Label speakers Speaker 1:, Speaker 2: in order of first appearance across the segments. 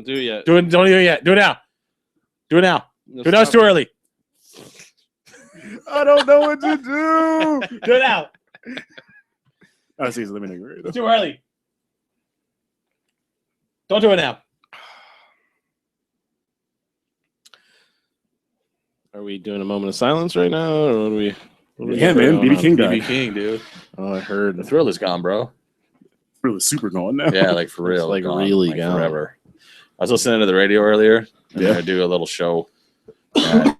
Speaker 1: Don't do it yet.
Speaker 2: Don't do it yet. Do it now. Do it now.
Speaker 1: No,
Speaker 2: Do it now. It's too early.
Speaker 3: I don't know what to do.
Speaker 2: Do it now.
Speaker 3: Oh, see, let me know.
Speaker 2: It's too early. Don't do it now.
Speaker 1: Are we doing a moment of silence right now, or what are we?
Speaker 3: Yeah, man. BB King died.
Speaker 2: BB King, dude.
Speaker 1: Oh, I heard.
Speaker 2: The thrill is gone, bro.
Speaker 3: Really super gone now.
Speaker 2: Yeah, like for real.
Speaker 1: like
Speaker 2: gone,
Speaker 1: really
Speaker 2: like
Speaker 1: gone.
Speaker 2: forever. I was listening to the radio earlier. And
Speaker 3: Yeah.
Speaker 2: I do a little show at,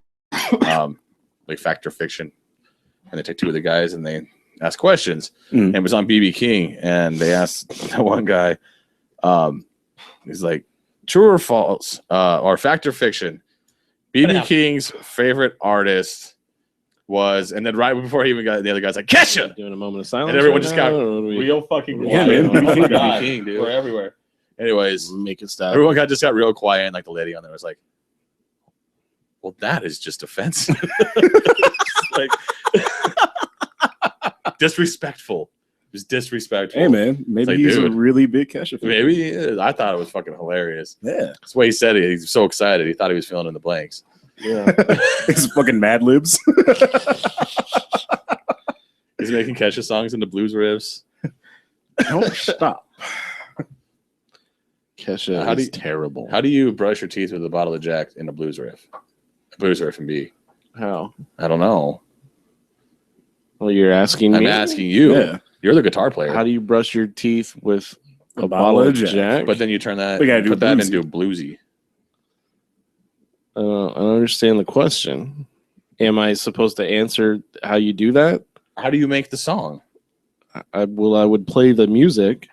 Speaker 2: like Fact or Fiction. And they take two of the guys and they ask questions. And it was on BB King. And they asked the one guy, he's like, true or false, or fact or fiction. BB King's favorite artist was, and then right before he even got, the other guy's like, Kesha!
Speaker 1: Doing a moment of silence.
Speaker 2: And everyone
Speaker 1: right
Speaker 2: just
Speaker 1: now,
Speaker 2: got
Speaker 1: or what are we
Speaker 2: real fucking
Speaker 3: Yeah,
Speaker 2: quiet.
Speaker 3: man.
Speaker 2: Oh my
Speaker 3: BB
Speaker 2: God. King, dude.
Speaker 1: We're everywhere.
Speaker 2: Anyways,
Speaker 1: Make it stop.
Speaker 2: everyone just got real quiet, and like the lady on there was like, well, that is just offensive. Like disrespectful. It was disrespectful.
Speaker 3: Hey, man. Maybe
Speaker 2: like,
Speaker 3: he's
Speaker 2: dude.
Speaker 3: a really big Kesha fan.
Speaker 2: Maybe he is. I thought it was fucking hilarious.
Speaker 3: Yeah.
Speaker 2: That's the way he said it. He's so excited. He thought he was filling in the blanks.
Speaker 1: Yeah.
Speaker 3: It's fucking Mad Libs.
Speaker 2: He's making Kesha songs into blues riffs.
Speaker 3: Don't stop.
Speaker 1: Kesha
Speaker 2: How do
Speaker 1: is
Speaker 2: you-
Speaker 1: terrible.
Speaker 2: How do you brush your teeth with a bottle of Jack in a blues riff? A blues riff and B.
Speaker 1: How?
Speaker 2: I don't know.
Speaker 1: Well, you're asking
Speaker 2: I'm
Speaker 1: me.
Speaker 2: asking you.
Speaker 3: Yeah.
Speaker 2: You're the guitar player.
Speaker 1: How do you brush your teeth with
Speaker 3: A
Speaker 1: a bottle of
Speaker 3: Jack.
Speaker 1: Jack?
Speaker 2: But then you turn that,
Speaker 3: We gotta do
Speaker 2: put that
Speaker 3: bluesy.
Speaker 2: into bluesy.
Speaker 1: I don't understand the question. Am I supposed to answer how you do that?
Speaker 2: How do you make the song?
Speaker 1: I would play the music.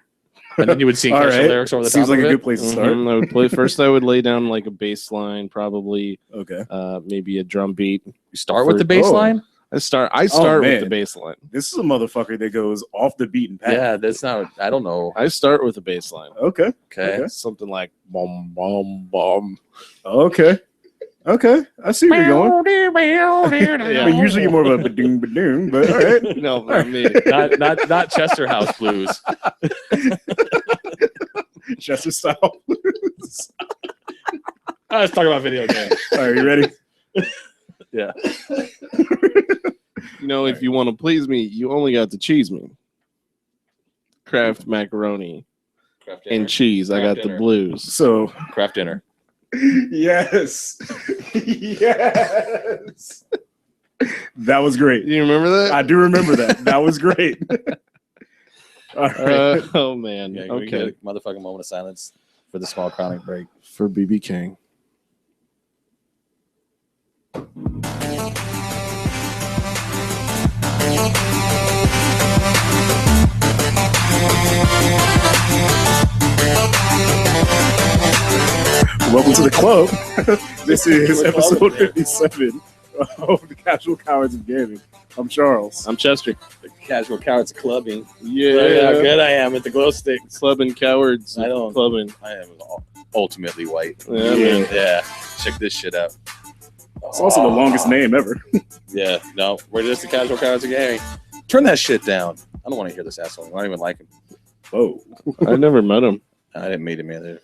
Speaker 2: And then you would sing
Speaker 3: All
Speaker 2: Kesha
Speaker 3: right.
Speaker 2: lyrics over the
Speaker 3: Seems
Speaker 2: top
Speaker 3: like
Speaker 2: of
Speaker 3: a
Speaker 2: it?
Speaker 3: good place to start.
Speaker 1: I would play first. I would lay down like a bass line, probably
Speaker 3: Okay.
Speaker 1: maybe a drum beat.
Speaker 2: You start with the bass
Speaker 3: Oh.
Speaker 2: line?
Speaker 1: I start with
Speaker 3: man.
Speaker 1: the bass line.
Speaker 3: This is a motherfucker that goes off the beaten path.
Speaker 2: Yeah, that's not, I don't know.
Speaker 1: I start with the bass line.
Speaker 3: Okay.
Speaker 2: Okay.
Speaker 3: Okay.
Speaker 1: Something like bum bum bum.
Speaker 3: Okay. Okay. I see where you're going.
Speaker 1: Yeah.
Speaker 3: I mean, usually you're more of a ba-doom, ba-doom, but all right.
Speaker 1: No, not me.
Speaker 2: not Chester House blues.
Speaker 3: Chester style blues.
Speaker 2: Let's talk about video games.
Speaker 3: All right, you ready?
Speaker 2: Yeah.
Speaker 1: You know, if you want to please me, you only got to cheese me. Kraft macaroni and cheese. I
Speaker 2: Kraft
Speaker 1: got
Speaker 2: dinner.
Speaker 1: the blues.
Speaker 3: So,
Speaker 2: Craft dinner.
Speaker 3: yes. Yes. That was great.
Speaker 1: Do you remember that?
Speaker 3: I do remember that. That was great. All right.
Speaker 1: Oh man.
Speaker 2: Yeah, we get
Speaker 1: Okay.
Speaker 2: a motherfucking moment of silence for the small chronic break.
Speaker 1: For BB King.
Speaker 3: Welcome to the club. This is episode 57 of the Casual Cowards of Gaming. I'm Charles.
Speaker 1: I'm Chester.
Speaker 2: The casual cowards clubbing.
Speaker 1: Yeah.
Speaker 2: Look how good I am at the glow stick.
Speaker 1: Clubbing cowards.
Speaker 2: I don't-
Speaker 1: Clubbing.
Speaker 2: I am ultimately white.
Speaker 1: Yeah, man.
Speaker 2: Yeah. Check this shit out.
Speaker 3: It's also the longest name ever.
Speaker 2: Yeah. No, we're just the casual cowards of gaming. Turn that shit down. I don't want to hear this asshole. I don't even like him.
Speaker 3: Oh,
Speaker 1: I never met him.
Speaker 2: I didn't meet him either.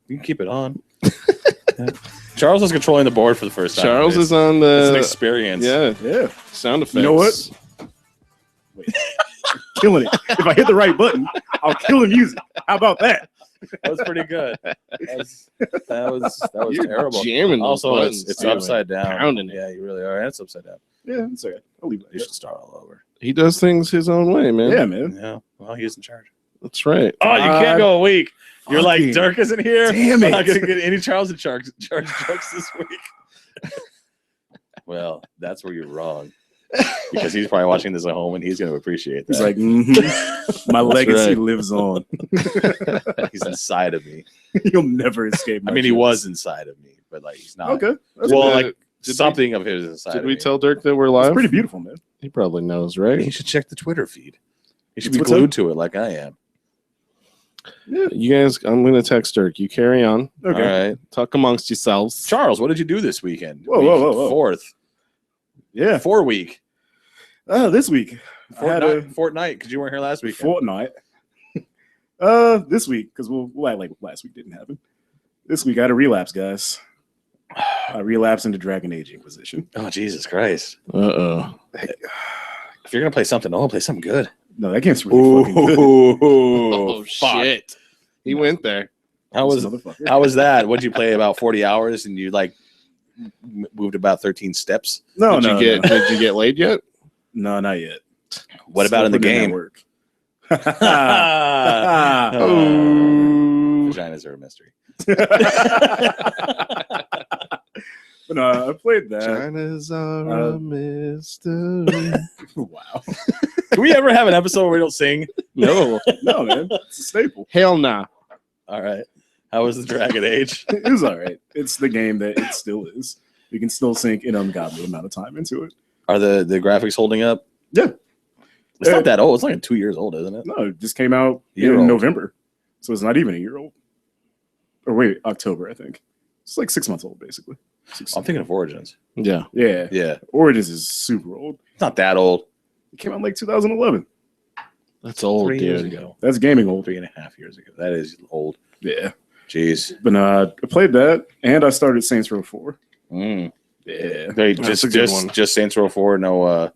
Speaker 2: You can keep it on. Charles is controlling the board for the first time.
Speaker 1: Charles
Speaker 2: It's-
Speaker 1: is on
Speaker 2: It's an
Speaker 1: the
Speaker 2: experience.
Speaker 1: yeah
Speaker 3: yeah.
Speaker 1: sound effects.
Speaker 3: You know what? Killing it. If I hit the right button, I'll kill the music. How about that?
Speaker 2: That was pretty good. That was
Speaker 1: You're
Speaker 2: terrible.
Speaker 1: jamming those
Speaker 2: Also,
Speaker 1: buttons,
Speaker 2: it's
Speaker 1: too.
Speaker 2: upside down.
Speaker 1: Pounding it.
Speaker 2: Yeah, you really are. And it's upside down.
Speaker 3: Yeah, it's okay. I'll leave
Speaker 2: You
Speaker 3: it.
Speaker 2: should start all over.
Speaker 1: He does things his own way, man.
Speaker 3: Yeah, man.
Speaker 2: Yeah. Well, he's in charge.
Speaker 1: That's right.
Speaker 2: Oh, you can't go a week. You're like,
Speaker 3: Fucking
Speaker 2: Dirk isn't here.
Speaker 3: damn
Speaker 2: I'm not
Speaker 3: it.
Speaker 2: going to get any Charles in charge jokes this week. Well, that's where you're wrong. Because he's probably watching this at home and he's going to appreciate that.
Speaker 3: He's like, my legacy
Speaker 1: right.
Speaker 3: lives on.
Speaker 2: he's inside of me.
Speaker 3: You'll never escape.
Speaker 2: I mean, he was inside of me, but like he's not.
Speaker 3: Okay. That's,
Speaker 2: Well,
Speaker 1: Did-
Speaker 2: like
Speaker 1: did
Speaker 2: something of his inside.
Speaker 1: Did
Speaker 2: of
Speaker 1: we
Speaker 2: me.
Speaker 1: tell Dirk that we're
Speaker 3: that's
Speaker 1: live?
Speaker 3: pretty beautiful, man.
Speaker 1: He probably knows,
Speaker 2: He
Speaker 1: right?
Speaker 2: should check the Twitter feed. He should
Speaker 3: It's
Speaker 2: be
Speaker 3: what's
Speaker 2: glued
Speaker 3: up?
Speaker 2: to it like I am.
Speaker 1: You guys, I'm going to text Dirk. You carry on.
Speaker 3: Okay.
Speaker 2: All right.
Speaker 1: Talk amongst yourselves.
Speaker 2: Charles, what did you do this weekend?
Speaker 3: Whoa, whoa, whoa, whoa.
Speaker 2: Fourth.
Speaker 3: Yeah.
Speaker 2: 4 week.
Speaker 3: This week. I had a
Speaker 2: Fortnite, because you weren't here last weekend.
Speaker 3: fortnight. This week, because we'll act like last week didn't happen. This week I had a relapse, guys. I relapsed into Dragon Age Inquisition.
Speaker 2: Oh, Jesus Christ.
Speaker 1: Uh-oh.
Speaker 2: If you're going to play something, play something good.
Speaker 3: No, that game's really fucking good.
Speaker 1: Oh,
Speaker 2: fuck.
Speaker 1: shit. He went there.
Speaker 2: How was
Speaker 3: Motherfucker.
Speaker 2: How was that? What'd you play? About 40 hours, and you like moved about 13 steps.
Speaker 3: No,
Speaker 1: Did you get laid yet?
Speaker 3: No, not yet.
Speaker 2: What
Speaker 3: Still
Speaker 2: about in the
Speaker 3: putting
Speaker 2: game?
Speaker 3: Work.
Speaker 2: Vaginas are a mystery.
Speaker 3: But no, I played that.
Speaker 1: China's are a mystery.
Speaker 3: Wow.
Speaker 2: Can we ever have an episode where we don't sing?
Speaker 1: No.
Speaker 3: No, man. It's a staple.
Speaker 1: Hell nah.
Speaker 2: All right. How was the Dragon Age?
Speaker 3: It was all right. It's the game that it still is. You can still sink an ungodly amount of time into it.
Speaker 2: Are the graphics holding up?
Speaker 3: Yeah.
Speaker 2: It's not that old. It's like 2 years old, isn't it?
Speaker 3: No, it just came out
Speaker 2: Year
Speaker 3: in
Speaker 2: old.
Speaker 3: November. So it's not even a year old. Or wait, October, I think. It's like 6 months old, basically.
Speaker 2: I'm thinking of Origins.
Speaker 1: Yeah.
Speaker 3: Yeah.
Speaker 2: Yeah.
Speaker 3: Origins is super old.
Speaker 2: It's not that old.
Speaker 3: It came out in like 2011.
Speaker 1: That's old,
Speaker 2: 3 years
Speaker 1: dude.
Speaker 2: ago.
Speaker 3: That's gaming old.
Speaker 2: 3.5 years ago. That is old.
Speaker 3: Yeah.
Speaker 2: Jeez.
Speaker 3: But I played that and I started Saints Row 4.
Speaker 2: Mm.
Speaker 3: Yeah.
Speaker 2: They
Speaker 1: That's a good one.
Speaker 2: just Saints Row 4. No,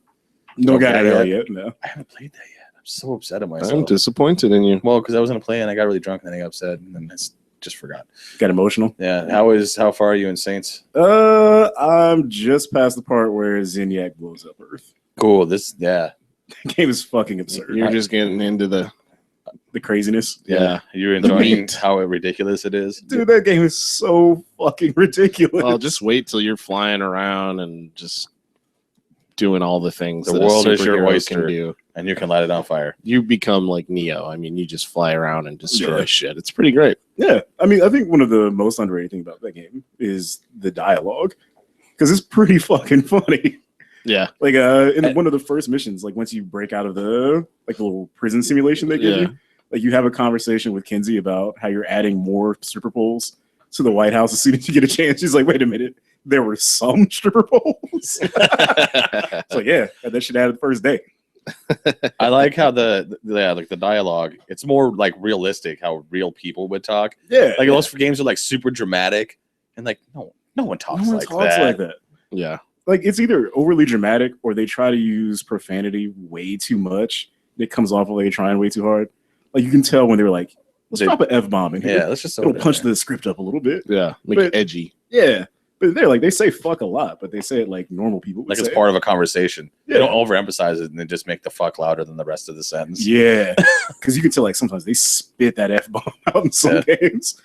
Speaker 3: No
Speaker 2: Okay,
Speaker 3: guy there
Speaker 2: yeah.
Speaker 3: yet. No.
Speaker 2: I haven't played that yet. I'm so upset at
Speaker 1: I'm
Speaker 2: myself.
Speaker 1: disappointed in you.
Speaker 2: Well, because I was gonna play and I got really drunk and then I got upset and then I just forgot.
Speaker 3: Got emotional.
Speaker 2: Yeah. How far are you in Saints?
Speaker 3: I'm just past the part where Zinyak blows up Earth.
Speaker 2: Cool. Yeah.
Speaker 3: The game is fucking absurd.
Speaker 1: You're just getting into the
Speaker 3: The craziness.
Speaker 1: yeah.
Speaker 2: You're
Speaker 1: The
Speaker 2: enjoying
Speaker 1: meat.
Speaker 2: how ridiculous it is.
Speaker 3: Dude, that game is so fucking ridiculous.
Speaker 1: Well, just wait till you're flying around and just doing all the things
Speaker 2: The
Speaker 1: that
Speaker 2: world
Speaker 1: a
Speaker 2: is your
Speaker 1: superhero
Speaker 2: oyster.
Speaker 1: can do.
Speaker 2: And you can light it on fire.
Speaker 1: You become like Neo. I mean, you just fly around and destroy
Speaker 3: Yeah.
Speaker 1: shit. It's pretty great.
Speaker 3: Yeah, I mean, I think one of the most underrated things about that game is the dialogue, because it's pretty fucking funny.
Speaker 1: Yeah.
Speaker 3: Like, in one of the first missions, like once you break out of the little prison simulation they give
Speaker 1: Yeah.
Speaker 3: you, like you have a conversation with Kinsey about how you're adding more stripper poles to the White House as soon as you get a chance. She's like, wait a minute, there were some stripper poles. It's like, yeah, that shit added the first day.
Speaker 2: I like how the dialogue. It's more like realistic. How real people would talk.
Speaker 3: Yeah,
Speaker 2: Like those games are like super dramatic and like no one talks,
Speaker 3: no one
Speaker 2: like,
Speaker 3: talks
Speaker 2: that.
Speaker 3: like that.
Speaker 1: Yeah.
Speaker 3: Like it's either overly dramatic or they try to use profanity way too much. It comes off like they're trying way too hard. Like you can tell when they were like, let's
Speaker 2: They-
Speaker 3: drop an F-bomb in here.
Speaker 2: Yeah, let's just
Speaker 3: It'll punch the script up a little bit.
Speaker 1: Yeah. Make
Speaker 3: But-
Speaker 1: it edgy.
Speaker 3: Yeah. But they're like, they say fuck a lot, but they say it like normal people would
Speaker 2: like
Speaker 3: say
Speaker 2: it's part of a conversation.
Speaker 3: Yeah.
Speaker 2: They don't overemphasize it and then just make the fuck louder than the rest of the sentence.
Speaker 3: Yeah. Because you can tell like sometimes they spit that F-bomb out in some games.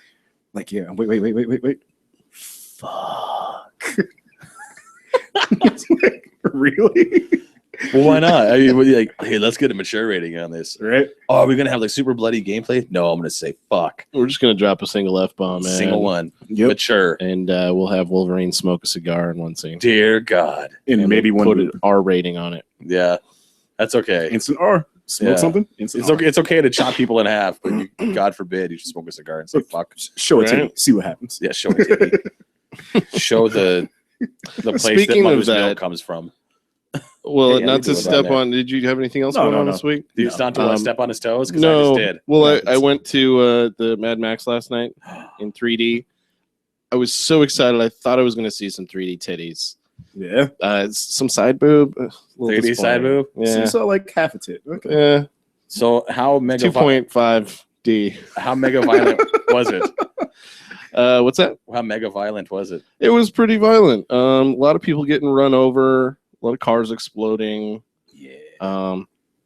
Speaker 3: Like, yeah, wait. Fuck. It's like, really?
Speaker 2: Well, why not? I mean, what do you like, hey, let's get a mature rating on this.
Speaker 3: Right?
Speaker 2: Oh, are we gonna have like super bloody gameplay? No, I'm gonna say fuck.
Speaker 1: We're just gonna drop a single F-bomb, man.
Speaker 2: Single one.
Speaker 3: Yep.
Speaker 2: Mature.
Speaker 1: And we'll have Wolverine smoke a cigar in one scene.
Speaker 2: Dear God.
Speaker 3: And maybe
Speaker 1: we'll
Speaker 3: one
Speaker 1: put an R rating on it.
Speaker 2: Yeah. That's okay.
Speaker 3: instant R. Smoke
Speaker 2: Yeah.
Speaker 3: something. Instant
Speaker 2: It's
Speaker 3: R.
Speaker 2: okay. It's okay to chop people in half, but you, God forbid you should smoke a cigar and say fuck.
Speaker 3: Show it to
Speaker 1: Right.
Speaker 3: me. See what happens.
Speaker 2: Yeah, show it to me. Show the place
Speaker 1: Speaking
Speaker 2: that
Speaker 1: of
Speaker 2: mother's milk
Speaker 1: that-
Speaker 2: comes from.
Speaker 1: Well,
Speaker 2: Yeah, we
Speaker 1: not
Speaker 2: do
Speaker 1: to
Speaker 2: it on
Speaker 1: step
Speaker 2: there.
Speaker 1: on. Did you have anything else
Speaker 3: No,
Speaker 1: going
Speaker 3: no,
Speaker 1: on
Speaker 3: no.
Speaker 1: this week?
Speaker 2: Do you
Speaker 3: No.
Speaker 2: not want
Speaker 1: Um,
Speaker 2: to step on his toes? Because I
Speaker 1: No.
Speaker 2: just did.
Speaker 1: Well,
Speaker 3: No,
Speaker 1: I
Speaker 3: it's-
Speaker 1: went to the Mad Max last night in 3D. I was so excited. I thought I was going to see some 3D titties.
Speaker 3: Yeah.
Speaker 1: Some side boob. a little
Speaker 2: 3D side
Speaker 1: disappointing.
Speaker 2: boob?
Speaker 3: So
Speaker 1: Yeah.
Speaker 3: you saw like half a tit. Okay.
Speaker 1: Yeah.
Speaker 2: So how mega
Speaker 1: 2.5D.
Speaker 2: how mega violent was it?
Speaker 1: What's that?
Speaker 2: How mega violent was it?
Speaker 1: It was pretty violent. A lot of people getting run over. A lot of cars exploding.
Speaker 3: Yeah.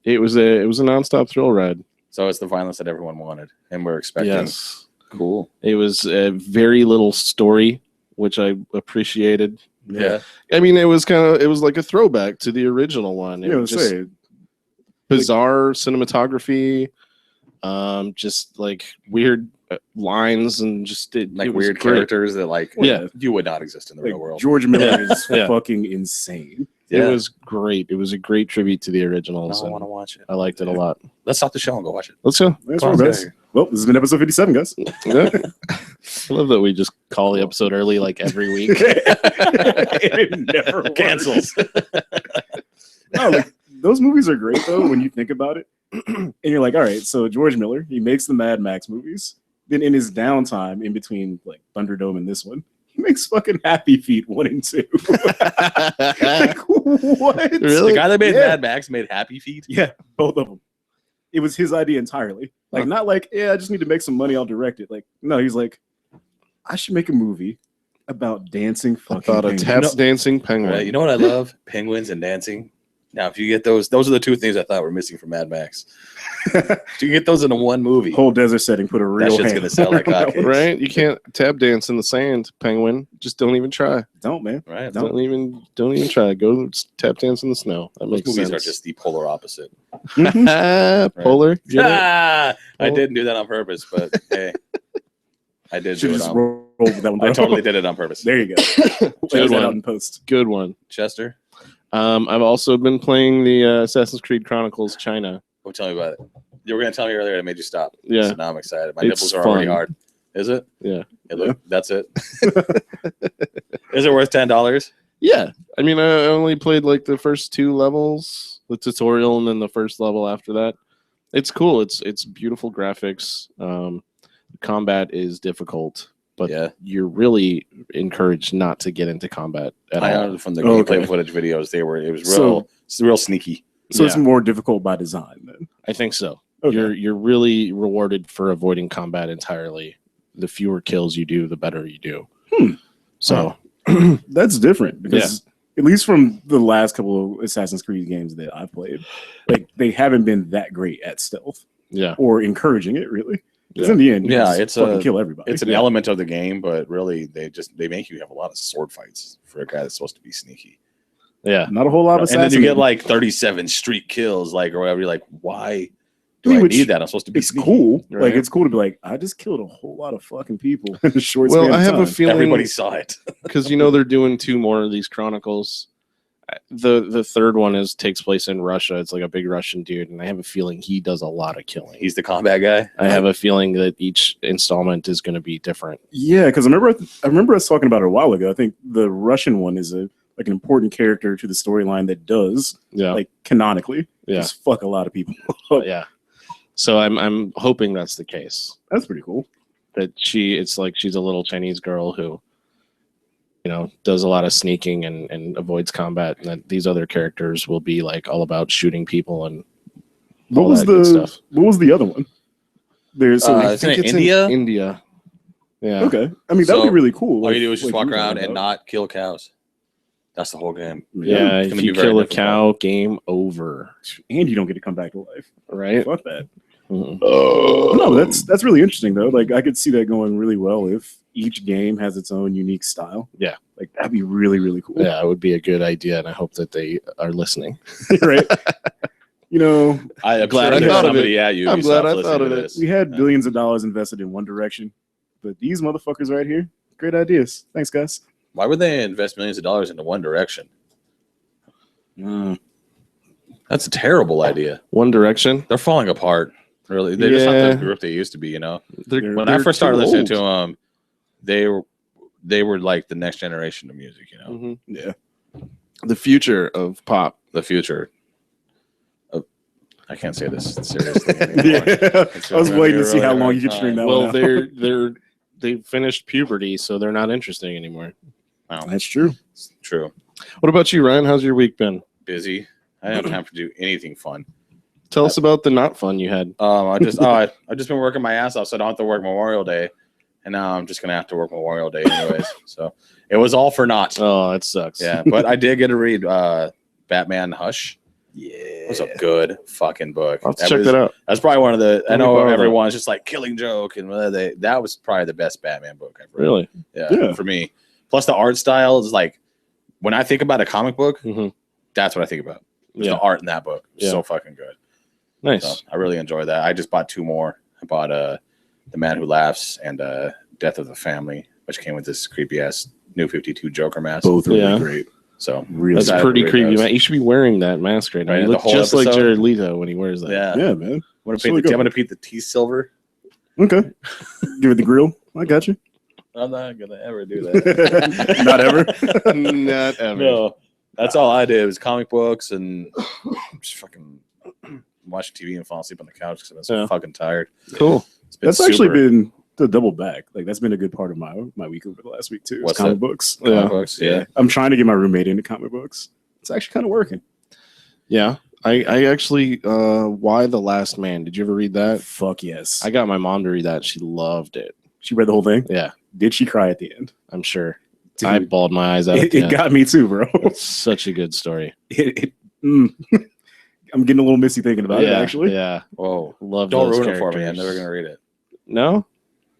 Speaker 1: It was a nonstop thrill ride.
Speaker 2: So it's the violence that everyone wanted, and we're expecting.
Speaker 1: Yes.
Speaker 2: Cool.
Speaker 1: It was a very little story, which I appreciated.
Speaker 2: Yeah.
Speaker 1: I mean, it was like a throwback to the original one. It
Speaker 3: Yeah,
Speaker 1: was just
Speaker 3: say,
Speaker 1: bizarre cinematography, just like weird lines and just
Speaker 2: Like
Speaker 1: it was
Speaker 2: weird
Speaker 1: great.
Speaker 2: characters that like
Speaker 1: Yeah.
Speaker 2: you would not exist in the
Speaker 3: like,
Speaker 2: real world.
Speaker 3: George Miller is
Speaker 1: Yeah.
Speaker 3: fucking insane.
Speaker 1: It
Speaker 2: Yeah.
Speaker 1: was great. It was a great tribute to the
Speaker 2: I
Speaker 1: originals.
Speaker 2: don't
Speaker 1: and
Speaker 2: want to watch it.
Speaker 1: I liked it a lot.
Speaker 2: Let's stop the show and go watch it.
Speaker 1: Let's go.
Speaker 3: That's
Speaker 2: Come
Speaker 3: right,
Speaker 2: on,
Speaker 3: guys.
Speaker 2: guys.
Speaker 3: Well, this has been episode 57, guys.
Speaker 1: Yeah. I love that we just call the episode early like every week.
Speaker 3: It never works.
Speaker 2: Cancels.
Speaker 3: No, like, those movies are great though when you think about it. And you're like, all right, so George Miller, he makes the Mad Max movies. then in his downtime, in between like Thunderdome and this one, he makes fucking Happy Feet 1 and 2. Like, what?
Speaker 1: Really?
Speaker 2: The guy that made
Speaker 3: Yeah.
Speaker 2: Mad Max made Happy Feet.
Speaker 3: Yeah, both of them. It was his idea entirely. Like, not like, yeah, I just need to make some money, I'll direct it. Like, no, he's like, I should make a movie about dancing fucking
Speaker 1: About a
Speaker 3: penguins.
Speaker 1: tap dancing penguin.
Speaker 2: Right? You know what I love? Penguins and dancing. Now, if you get those are the two things I thought were missing from Mad Max. If you get those in one movie,
Speaker 3: Whole desert setting, put a real
Speaker 2: shit's
Speaker 3: hand
Speaker 2: gonna sell like
Speaker 3: on that
Speaker 2: hotcakes.
Speaker 3: one.
Speaker 1: Right? You can't tap dance in the sand, penguin. Just don't even try.
Speaker 3: Don't, man.
Speaker 2: right?
Speaker 3: No.
Speaker 1: Don't even try. Go tap dance in the snow. That
Speaker 2: Those
Speaker 1: makes
Speaker 2: movies
Speaker 1: sense.
Speaker 2: are just the polar opposite.
Speaker 1: Polar. Get it?
Speaker 2: I
Speaker 1: Well-
Speaker 2: didn't do that on purpose, but hey, I did
Speaker 3: Should
Speaker 2: do it
Speaker 3: just
Speaker 2: on.
Speaker 3: roll with that one.
Speaker 2: I
Speaker 3: bro.
Speaker 2: totally did it on purpose.
Speaker 3: There you go.
Speaker 1: Good
Speaker 3: Check that
Speaker 1: one.
Speaker 3: out in post.
Speaker 1: Good one.
Speaker 2: Chester,
Speaker 1: I've also been playing the Assassin's Creed Chronicles China.
Speaker 2: well, tell me about it. You were going to tell me earlier. I made you stop.
Speaker 1: Yeah.
Speaker 2: So now I'm excited. My
Speaker 1: It's
Speaker 2: nipples are already
Speaker 1: fun.
Speaker 2: hard. Is it?
Speaker 1: Yeah.
Speaker 2: That's it. Is it worth $10?
Speaker 1: Yeah. I mean, I only played like the first 2 levels, the tutorial, and then the first level after that. It's cool. It's beautiful graphics. Combat is difficult, but
Speaker 2: Yeah.
Speaker 1: you're really encouraged not to get into combat at
Speaker 2: I
Speaker 1: all.
Speaker 2: know from the
Speaker 3: Oh,
Speaker 2: gameplay
Speaker 3: okay.
Speaker 2: footage videos, it was
Speaker 3: So-
Speaker 2: real sneaky.
Speaker 3: So it's
Speaker 1: Yeah.
Speaker 3: more difficult by design then.
Speaker 1: I think so.
Speaker 3: Okay.
Speaker 1: You're really rewarded for avoiding combat entirely. The fewer kills you do, the better you do. So
Speaker 3: That's different because at least from the last couple of Assassin's Creed games that I've played, like they haven't been that great at stealth
Speaker 1: yeah,
Speaker 3: or encouraging it really. Because
Speaker 1: Yeah.
Speaker 3: in the end, you
Speaker 2: Yeah,
Speaker 3: just
Speaker 2: it's
Speaker 3: fucking
Speaker 2: a-
Speaker 3: kill everybody.
Speaker 2: It's an element of the game, but really they make you have a lot of sword fights for a guy that's supposed to be sneaky.
Speaker 1: yeah.
Speaker 3: Not a whole lot of
Speaker 2: And then you get
Speaker 3: assassinating.
Speaker 2: like 37 street kills, like or whatever. You're like, why do
Speaker 3: I mean,
Speaker 2: I
Speaker 3: which-
Speaker 2: need that? I'm supposed to be
Speaker 3: It's
Speaker 2: sneaky.
Speaker 3: cool. Like
Speaker 1: Right.
Speaker 3: it's cool to be like, I just killed a whole lot of fucking people in a short
Speaker 1: Well,
Speaker 3: span of
Speaker 1: I have a
Speaker 3: time.
Speaker 1: feeling
Speaker 2: Everybody saw it.
Speaker 1: because they're doing 2 more of these Chronicles. The third one takes place in Russia. It's like a big Russian dude, and I have a feeling he does a lot of killing.
Speaker 2: He's the combat guy.
Speaker 1: I have a feeling that each installment is going to be different.
Speaker 3: Yeah, because I remember us talking about it a while ago. I think the Russian one is an important character to the storyline that does
Speaker 1: Yeah,
Speaker 3: like canonically
Speaker 1: yeah,
Speaker 3: just fuck a lot of people.
Speaker 1: yeah. So I'm hoping that's the case.
Speaker 3: That's pretty cool.
Speaker 1: That it's like she's a little Chinese girl who, does a lot of sneaking and avoids combat, and that these other characters will be like all about shooting people and
Speaker 3: What
Speaker 1: all
Speaker 3: was
Speaker 1: that good stuff.
Speaker 3: what was the other one? There's so
Speaker 2: Isn't it
Speaker 1: it's
Speaker 2: India?
Speaker 1: in India. Yeah.
Speaker 3: okay. I mean that would
Speaker 2: So,
Speaker 3: be really cool.
Speaker 2: All you
Speaker 3: like-
Speaker 2: do is just
Speaker 3: like
Speaker 2: walk
Speaker 3: you were
Speaker 2: around
Speaker 3: talking
Speaker 2: and
Speaker 3: about.
Speaker 2: not kill cows. That's the whole game.
Speaker 1: Yeah,
Speaker 2: it's
Speaker 1: if
Speaker 2: gonna
Speaker 1: you
Speaker 2: be very
Speaker 1: kill a
Speaker 2: difficult.
Speaker 1: cow, game over.
Speaker 3: and you don't get to come back to life.
Speaker 1: Right?
Speaker 3: Fuck that.
Speaker 1: Mhm.
Speaker 3: No, that's really interesting though. Like I could see that going really well if each game has its own unique style.
Speaker 1: Yeah.
Speaker 3: Like that'd be really, really cool.
Speaker 1: Yeah, it would be a good idea, and I hope that they are listening.
Speaker 3: Right. You know,
Speaker 2: I'm
Speaker 1: Glad
Speaker 2: sure
Speaker 1: I
Speaker 2: there's
Speaker 1: thought of
Speaker 2: somebody at you.
Speaker 1: I'm glad I thought of it.
Speaker 3: we had billions of dollars invested in one direction, but these motherfuckers right here, great ideas. Thanks, guys.
Speaker 2: Why would they invest millions of dollars into one direction? That's a terrible idea.
Speaker 1: One Direction.
Speaker 2: They're falling apart. Really, they're just not
Speaker 1: Yeah.
Speaker 2: the group they used to be.
Speaker 3: They're-
Speaker 2: When I first started
Speaker 3: too
Speaker 2: listening
Speaker 3: old.
Speaker 2: to them, they were like the next generation of music.
Speaker 1: Mhm.
Speaker 3: Yeah.
Speaker 1: The future of pop.
Speaker 2: The future. I can't say this seriously anymore.
Speaker 3: Yeah. I was waiting to see how long you could string that
Speaker 1: Well,
Speaker 3: one out.
Speaker 1: they finished puberty, so they're not interesting anymore.
Speaker 3: That's true.
Speaker 2: True.
Speaker 1: What about you, Ryan? How's your week been?
Speaker 2: Busy. I didn't have time to do anything fun.
Speaker 1: Tell us about the not fun you had.
Speaker 2: I just been working my ass off, so I don't have to work Memorial Day, and now I'm just gonna have to work Memorial Day anyways. So it was all for naught.
Speaker 1: Oh, it sucks.
Speaker 2: Yeah, but I did get to read Batman Hush.
Speaker 3: Yeah.
Speaker 2: It was a good fucking book.
Speaker 1: I'll have to check
Speaker 2: was,
Speaker 1: that out.
Speaker 2: That's probably one of the. I
Speaker 1: Let me
Speaker 2: know
Speaker 1: borrow that.
Speaker 2: everyone's just like Killing Joke, and that was probably the best Batman book I've read.
Speaker 1: Really?
Speaker 3: Yeah.
Speaker 2: For me. Plus the art style is like when I think about a comic book,
Speaker 1: Hmm.
Speaker 2: that's what I think about. It's
Speaker 1: Yeah.
Speaker 2: the art in that book.
Speaker 1: Yeah.
Speaker 2: So fucking good.
Speaker 1: Nice.
Speaker 2: So I really enjoyed that. I just bought 2 more. I bought The Man Who Laughs and Death of the Family, which came with this creepy ass New 52 Joker mask.
Speaker 3: Both are
Speaker 1: Yeah.
Speaker 3: really great.
Speaker 2: So
Speaker 3: Really
Speaker 1: That's
Speaker 2: Excited
Speaker 1: pretty
Speaker 2: to read
Speaker 1: creepy,
Speaker 2: those.
Speaker 1: man. You should be wearing that mask right now.
Speaker 2: Right,
Speaker 1: You
Speaker 2: the
Speaker 1: look
Speaker 2: whole
Speaker 1: just like
Speaker 2: episode?
Speaker 1: Jared Leto when he wears that.
Speaker 2: yeah.
Speaker 3: Yeah, man.
Speaker 2: I'm gonna
Speaker 3: It's really
Speaker 2: paint the,
Speaker 3: good.
Speaker 2: I'm gonna paint the teeth silver.
Speaker 3: Okay. Give it the grill. I got you.
Speaker 2: I'm not gonna ever do that.
Speaker 3: Not ever.
Speaker 1: Not ever.
Speaker 2: No, that's all I did was comic books and just fucking watch TV and fall asleep on the couch because I was so
Speaker 1: Yeah.
Speaker 2: fucking tired.
Speaker 1: Cool.
Speaker 2: It's been
Speaker 3: That's actually
Speaker 2: super-
Speaker 3: been to double back. Like that's been a good part of my week over the last week too.
Speaker 2: What's
Speaker 3: comic
Speaker 2: that?
Speaker 3: books?
Speaker 2: Comic books, yeah.
Speaker 3: I'm trying to get my roommate into comic books. It's actually kind of working.
Speaker 1: Yeah. I actually Why the Last Man. Did you ever read that?
Speaker 3: Fuck yes.
Speaker 1: I got my mom to read that. She loved it.
Speaker 3: She read the whole thing.
Speaker 1: Yeah,
Speaker 3: Did she cry at the end?
Speaker 1: I'm sure.
Speaker 3: Dude,
Speaker 1: I bawled my eyes out. at
Speaker 3: it
Speaker 1: the end.
Speaker 3: got me too, bro.
Speaker 1: It's such a good story.
Speaker 3: I'm getting a little misty thinking about it. Actually,
Speaker 1: Yeah.
Speaker 2: Whoa.
Speaker 1: Love
Speaker 2: Don't
Speaker 1: those
Speaker 2: ruin it for me. I'm
Speaker 1: characters.
Speaker 2: never going to read it.
Speaker 1: No?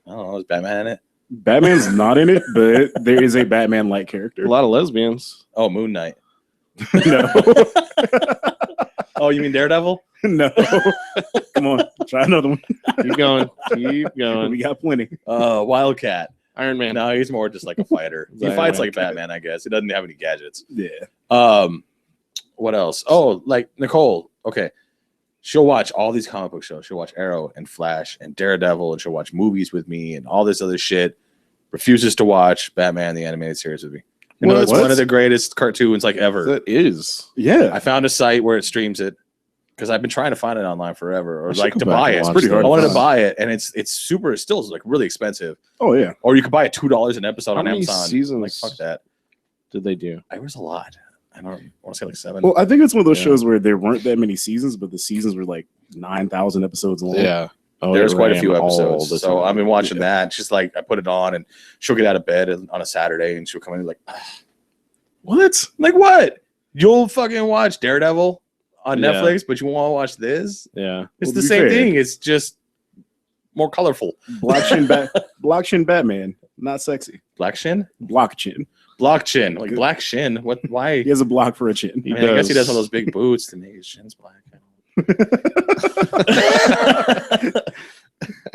Speaker 2: I don't know. Is Batman in it?
Speaker 3: Batman's not in it, but there is a Batman-like character.
Speaker 1: A lot of lesbians.
Speaker 2: Oh, Moon Knight.
Speaker 3: No,
Speaker 2: Oh, you mean Daredevil?
Speaker 3: no. Come on, try another one.
Speaker 1: Keep going. Keep
Speaker 3: We
Speaker 1: going.
Speaker 3: got plenty.
Speaker 2: Wildcat.
Speaker 1: Iron Man.
Speaker 2: No, he's more just like a fighter. He
Speaker 1: Iron
Speaker 2: fights
Speaker 1: Man.
Speaker 2: like Batman, I guess. He doesn't have any gadgets.
Speaker 3: Yeah.
Speaker 2: What else? Oh, like Nicole. Okay. She'll watch all these comic book shows. She'll watch Arrow and Flash and Daredevil, and she'll watch movies with me and all this other shit. Refuses to watch Batman the animated series with me. You know, it's
Speaker 3: What?
Speaker 2: one of the greatest cartoons like ever.
Speaker 1: That is.
Speaker 3: Yeah.
Speaker 2: I found a site where it streams it because I've been trying to find it online forever, or
Speaker 1: I should
Speaker 2: like
Speaker 1: go
Speaker 2: to
Speaker 1: back
Speaker 2: buy
Speaker 1: and
Speaker 2: it.
Speaker 1: watch
Speaker 3: pretty hard
Speaker 2: I
Speaker 3: to
Speaker 2: wanted to
Speaker 3: find.
Speaker 2: buy it, and it's still like really expensive.
Speaker 3: Oh yeah.
Speaker 2: Or you could buy it $2 an episode
Speaker 1: How
Speaker 2: on
Speaker 1: many
Speaker 2: Amazon.
Speaker 1: seasons?
Speaker 2: Like fuck that.
Speaker 1: Did they do?
Speaker 2: There was a lot. I don't want to say like 7.
Speaker 3: Well, I think it's one of those
Speaker 1: Yeah.
Speaker 3: shows where there weren't that many seasons, but the seasons were like 9,000 episodes long.
Speaker 1: Yeah. Oh,
Speaker 2: There's
Speaker 1: it
Speaker 2: quite a
Speaker 1: ran
Speaker 2: few
Speaker 1: all
Speaker 2: episodes.
Speaker 1: the
Speaker 2: So
Speaker 1: time.
Speaker 2: I've been watching
Speaker 3: Yeah.
Speaker 2: that. She's like, I put it on, and she'll get out of bed on a Saturday, and she'll come in like,
Speaker 3: What?
Speaker 2: like what? You'll fucking watch Daredevil on
Speaker 1: Yeah.
Speaker 2: Netflix, but you want to watch this?
Speaker 1: Yeah.
Speaker 2: It's
Speaker 3: Well,
Speaker 2: the
Speaker 3: to be
Speaker 2: same
Speaker 3: fair-
Speaker 2: thing. It's just more colorful.
Speaker 3: Block chin Batman, not sexy.
Speaker 2: Black Shin,
Speaker 3: Block chin.
Speaker 2: block chin, like
Speaker 3: Good.
Speaker 2: Black Shin. What? Why?
Speaker 3: He has a block for a chin.
Speaker 2: I mean, I guess he does all those big boots to make his shins black.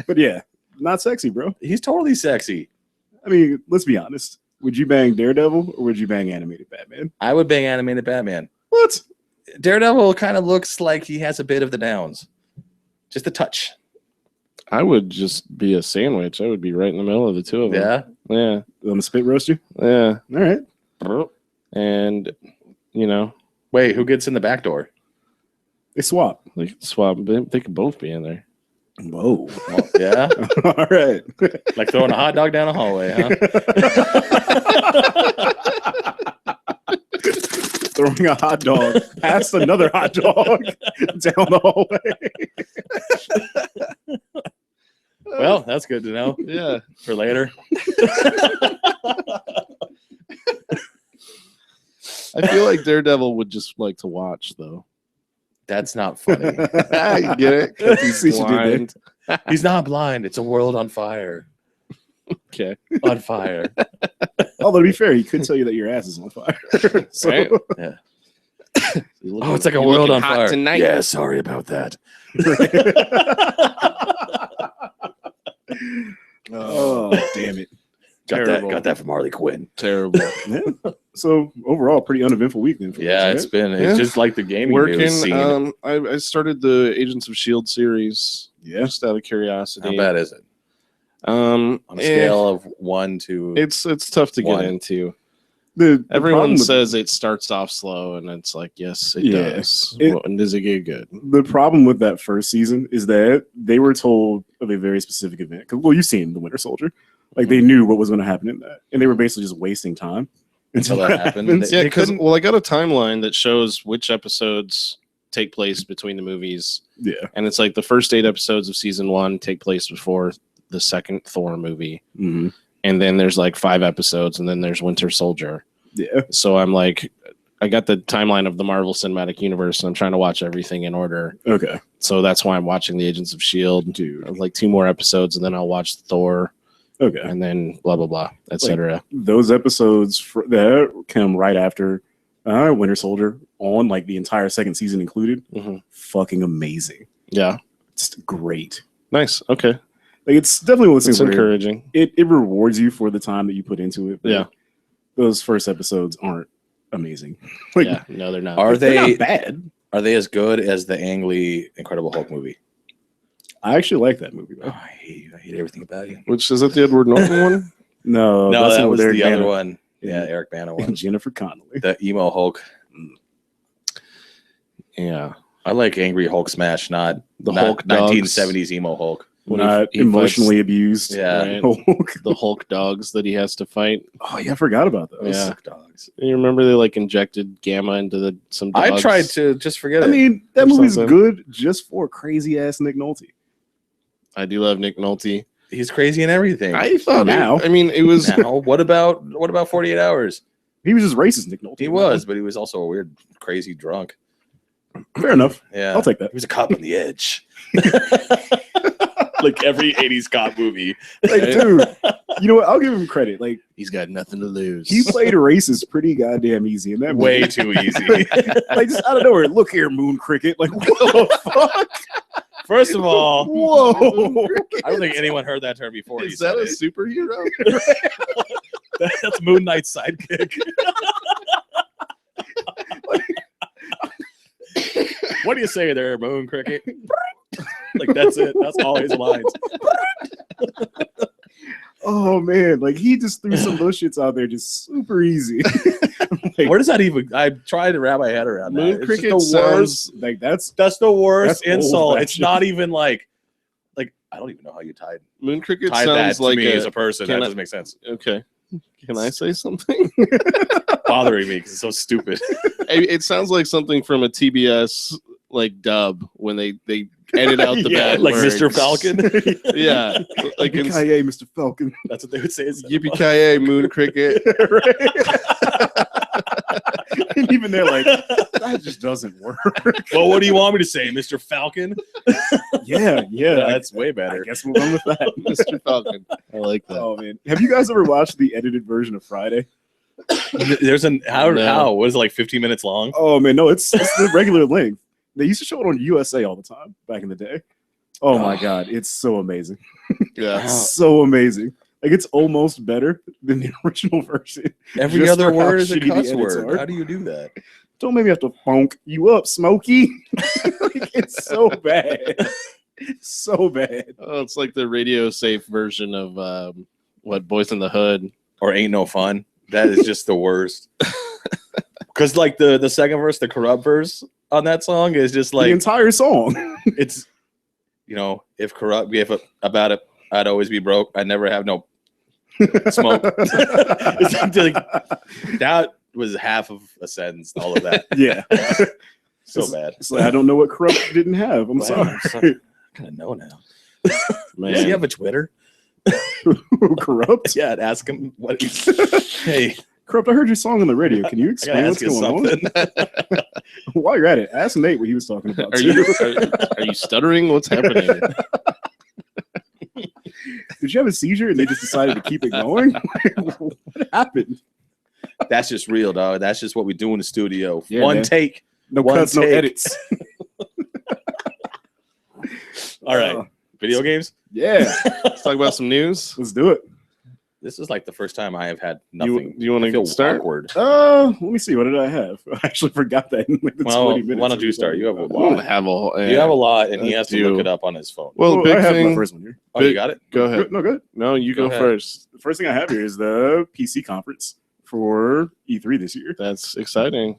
Speaker 3: But yeah, not sexy, bro.
Speaker 2: He's totally sexy.
Speaker 3: I mean, let's be honest. Would you bang Daredevil or would you bang animated Batman?
Speaker 2: I would bang animated Batman.
Speaker 3: What?
Speaker 2: Daredevil kind of looks like he has a bit of the downs, just a touch.
Speaker 1: I would just be a sandwich. I would be right in the middle of the two of them.
Speaker 2: Yeah.
Speaker 1: Yeah.
Speaker 3: I'm gonna spit roast you.
Speaker 1: Yeah.
Speaker 3: All right.
Speaker 1: And, you know,
Speaker 2: Wait, who gets in the back door?
Speaker 3: They swap.
Speaker 1: they could swap. They could both be in there.
Speaker 3: Whoa.
Speaker 2: Well, yeah,
Speaker 3: All right.
Speaker 2: like throwing a hot dog down a hallway, huh?
Speaker 3: Throwing a hot dog past another hot dog down the hallway.
Speaker 2: Well, that's good to know
Speaker 1: Yeah.
Speaker 2: for later.
Speaker 1: I feel like Daredevil would just like to watch, though.
Speaker 2: That's not funny.
Speaker 1: You get it? 'Cause he's
Speaker 3: See what you did there.
Speaker 1: blind.
Speaker 2: He's not blind. It's a world on fire.
Speaker 1: Okay.
Speaker 2: On fire.
Speaker 3: Although to be fair, he could tell you that your ass is on fire. So
Speaker 1: Right.
Speaker 2: Yeah.
Speaker 1: You're
Speaker 2: Oh, it's like a
Speaker 1: you're
Speaker 2: world
Speaker 1: looking
Speaker 2: on
Speaker 1: hot
Speaker 2: fire.
Speaker 1: tonight.
Speaker 2: Yeah, sorry about that.
Speaker 3: oh damn it.
Speaker 1: Terrible.
Speaker 2: Got that from Harley Quinn.
Speaker 1: Terrible.
Speaker 3: Yeah. So overall, pretty uneventful week then. For
Speaker 2: Yeah,
Speaker 3: us,
Speaker 2: it's
Speaker 3: right?
Speaker 2: been
Speaker 1: Yeah.
Speaker 2: it's just like the gaming
Speaker 1: Working.
Speaker 2: news scene.
Speaker 1: I started the Agents of Shield series
Speaker 3: Yeah.
Speaker 1: just out of curiosity.
Speaker 2: How bad is it?
Speaker 1: On
Speaker 2: On a scale of 1 to
Speaker 1: it's tough to
Speaker 2: One.
Speaker 1: get into.
Speaker 3: The
Speaker 1: Everyone
Speaker 3: problem with-
Speaker 1: says it starts off slow, and it's like, yes, it
Speaker 3: Yeah.
Speaker 1: does.
Speaker 3: It-
Speaker 1: Well, and does it get good?
Speaker 3: the problem with that first season is that they were told of a very specific event. 'Cause, well, you've seen The Winter Soldier. Like they knew what was going to happen in that, and they were basically just wasting time
Speaker 2: until that happened.
Speaker 3: happens.
Speaker 1: Yeah,
Speaker 2: They
Speaker 1: because
Speaker 2: couldn't-
Speaker 1: well, I got a timeline that shows which episodes take place between the movies,
Speaker 3: Yeah.
Speaker 1: and it's like the first 8 episodes of season 1 take place before the second Thor movie,
Speaker 3: Mhm.
Speaker 1: and then there's like 5 episodes, and then there's Winter Soldier.
Speaker 3: Yeah.
Speaker 1: So I'm like, I got the timeline of the Marvel Cinematic Universe, and I'm trying to watch everything in order.
Speaker 3: Okay.
Speaker 1: So that's why I'm watching the Agents of Shield.
Speaker 3: Dude.
Speaker 1: Like 2 more episodes, and then I'll watch Thor,
Speaker 3: Okay.
Speaker 1: and then blah blah blah, etc.
Speaker 3: Those episodes that come right after Winter Soldier on like the entire second season included,
Speaker 1: Mhm.
Speaker 3: fucking amazing.
Speaker 1: Yeah,
Speaker 3: It's great.
Speaker 1: nice. Okay,
Speaker 3: Like it's definitely one of those
Speaker 1: it's
Speaker 3: things where
Speaker 1: encouraging.
Speaker 3: it rewards you for the time that you put into it. but
Speaker 1: Yeah.
Speaker 3: Those first episodes aren't amazing. Like
Speaker 1: Yeah, no, they're not.
Speaker 2: Are
Speaker 3: they're
Speaker 2: they
Speaker 3: not bad.
Speaker 2: are they as good as the Ang Lee Incredible Hulk movie?
Speaker 3: I actually like that movie
Speaker 2: Oh,
Speaker 3: though.
Speaker 2: I hate you. I hate everything about you.
Speaker 1: Which is that the Edward Norton one?
Speaker 3: No,
Speaker 2: No,
Speaker 3: that's
Speaker 2: that
Speaker 3: one
Speaker 2: was
Speaker 3: with Eric
Speaker 2: the other
Speaker 3: Bana
Speaker 2: one. Yeah,
Speaker 3: and-
Speaker 2: Eric Bana
Speaker 3: and
Speaker 2: one.
Speaker 3: Jennifer Connelly.
Speaker 2: The emo Hulk.
Speaker 1: Yeah,
Speaker 2: I like Angry Hulk Smash, not
Speaker 1: the
Speaker 2: not
Speaker 1: Hulk dogs.
Speaker 2: 1970s emo Hulk.
Speaker 1: when
Speaker 3: Not
Speaker 1: he
Speaker 3: emotionally abused.
Speaker 2: Yeah.
Speaker 1: Right.
Speaker 3: Hulk.
Speaker 1: the Hulk dogs that he has to fight.
Speaker 3: Oh yeah, I forgot about those.
Speaker 1: Yeah.
Speaker 2: Sick dogs.
Speaker 1: You remember they like injected gamma into some dogs?
Speaker 2: I tried to just forget
Speaker 3: I
Speaker 2: it.
Speaker 3: mean, that
Speaker 1: Or
Speaker 3: movie's
Speaker 1: something.
Speaker 3: good just for crazy ass Nick Nolte.
Speaker 1: I do love Nick Nolte.
Speaker 2: He's crazy in everything.
Speaker 1: I thought
Speaker 3: Now.
Speaker 1: it was
Speaker 2: Now, what about 48 Hours?
Speaker 3: He was just racist, Nick Nolte.
Speaker 2: He was, but he was also a weird, crazy drunk.
Speaker 3: Fair enough.
Speaker 2: Yeah,
Speaker 3: I'll take
Speaker 2: He
Speaker 3: that.
Speaker 2: was a cop on the edge. Like every 80s cop movie.
Speaker 3: Like, dude, you know what? I'll give him credit. Like,
Speaker 1: he's got nothing to lose.
Speaker 3: he played racist pretty goddamn easy in that movie.
Speaker 2: Way too easy.
Speaker 3: Like, just out of nowhere. Look here, Moon Cricket. Like, what the fuck?
Speaker 2: First of all,
Speaker 3: Whoa.
Speaker 2: I don't think anyone heard that term before.
Speaker 1: Is
Speaker 2: you said
Speaker 1: that a
Speaker 2: it.
Speaker 1: superhero?
Speaker 2: That's Moon Knight's sidekick. What do you say there, Moon Cricket? Like that's it. That's all his lines.
Speaker 3: Oh man, like he just threw some of those shits out there just super easy. Like,
Speaker 2: Where does that even? I tried to wrap my head around that.
Speaker 1: Moon
Speaker 2: It's just
Speaker 1: Cricket
Speaker 2: the worst.
Speaker 3: sounds like that's
Speaker 2: That's the worst
Speaker 3: That's
Speaker 2: insult.
Speaker 3: old
Speaker 2: It's
Speaker 3: fashioned.
Speaker 2: not even like I don't even know how you tied
Speaker 1: Moon Cricket
Speaker 2: that
Speaker 1: sounds
Speaker 2: to
Speaker 1: like
Speaker 2: me as
Speaker 1: a.
Speaker 2: a person.
Speaker 1: can
Speaker 2: That
Speaker 1: I-
Speaker 2: doesn't make sense.
Speaker 1: Okay. Can I say something?
Speaker 2: Bothering me because it's so stupid.
Speaker 1: It sounds like something from a TBS like dub when they edit out the
Speaker 3: Yeah,
Speaker 1: bad
Speaker 2: Like
Speaker 1: words.
Speaker 2: Mr. Falcon.
Speaker 1: Yeah, like in
Speaker 3: Yippee-ki-yay, Mr. Falcon.
Speaker 2: That's what they would say.
Speaker 1: Yippee Ki Moon Cricket.
Speaker 3: And even they're like, that just doesn't work.
Speaker 2: Well, what do you want me to say, Mr. Falcon?
Speaker 3: Yeah,
Speaker 2: That's way
Speaker 3: I
Speaker 2: better.
Speaker 3: guess we'll run with that.
Speaker 1: Mr. Falcon. I like that.
Speaker 3: Oh man, have you guys ever watched the edited version of Friday?
Speaker 2: There's an how?
Speaker 1: No.
Speaker 2: How? What is it, like 15 minutes long?
Speaker 3: Oh man, no, it's the regular length. They used to show it on USA all the time back in the day. Oh my god, it's so amazing.
Speaker 1: Yeah.
Speaker 3: So amazing. Like it's almost better than the original version.
Speaker 2: Every
Speaker 3: Just
Speaker 2: other
Speaker 3: for how
Speaker 2: word is a
Speaker 3: shitty the
Speaker 2: cuss
Speaker 3: edits
Speaker 2: word.
Speaker 3: are.
Speaker 2: How do you do that?
Speaker 3: Don't make me have to funk you up, Smokey. Like, it's so bad. So bad.
Speaker 1: Oh, it's like the radio safe version of what Boys in the Hood.
Speaker 2: Or ain't no fun. That is just the worst. Because like the second verse, the corrupt verse on that song is just
Speaker 3: The
Speaker 2: like
Speaker 3: entire song.
Speaker 2: it's if corrupt gave up about it, I'd always be broke. I'd never have no smoke. It's like, that was half of a sentence. All of that,
Speaker 3: Yeah.
Speaker 2: so bad.
Speaker 3: It's like I don't know what corrupt didn't have. I'm
Speaker 2: Wow,
Speaker 3: sorry.
Speaker 2: I kind of know now.
Speaker 1: Man.
Speaker 2: Does he have a Twitter?
Speaker 3: Corrupt?
Speaker 2: Yeah, I'd ask him what. Hey,
Speaker 3: Corrupt, I heard your song on the radio. Can you
Speaker 2: I
Speaker 3: explain
Speaker 2: gotta
Speaker 3: what's
Speaker 2: ask you
Speaker 3: going
Speaker 2: something.
Speaker 3: on? While you're at it, ask Nate what he was talking about.
Speaker 1: Are
Speaker 3: too.
Speaker 1: you are you stuttering? What's happening?
Speaker 3: Did you have a seizure and they just decided to keep it going? What happened?
Speaker 2: That's just real, dog. That's just what we do in the studio.
Speaker 3: Yeah,
Speaker 2: One
Speaker 3: man.
Speaker 2: take.
Speaker 3: No
Speaker 2: One
Speaker 3: cuts, no
Speaker 2: take.
Speaker 3: edits.
Speaker 2: All right. Video games.
Speaker 3: Yeah,
Speaker 1: Let's talk about some news.
Speaker 3: let's do it.
Speaker 2: This is like the first time I have had
Speaker 1: You-
Speaker 2: nothing.
Speaker 1: you wanna
Speaker 2: I feel
Speaker 1: start?
Speaker 2: awkward.
Speaker 3: Let me see. What did I have? I actually forgot that in like the
Speaker 2: Well,
Speaker 3: 20 minutes.
Speaker 2: why don't you start? You have a
Speaker 1: I don't
Speaker 2: lot.
Speaker 1: have a whole.
Speaker 2: You have a lot, and he
Speaker 1: I
Speaker 2: has to
Speaker 1: do.
Speaker 2: look it up on his phone.
Speaker 1: Well, the
Speaker 3: I
Speaker 1: big
Speaker 3: have my
Speaker 1: thing.
Speaker 3: first one here.
Speaker 2: Oh, you
Speaker 1: big-
Speaker 2: got it?
Speaker 1: Go ahead.
Speaker 3: No, good.
Speaker 1: No, you
Speaker 2: Go
Speaker 1: go
Speaker 2: ahead.
Speaker 1: first.
Speaker 3: The first thing I have here is the PC conference for E3 this year.
Speaker 1: That's exciting.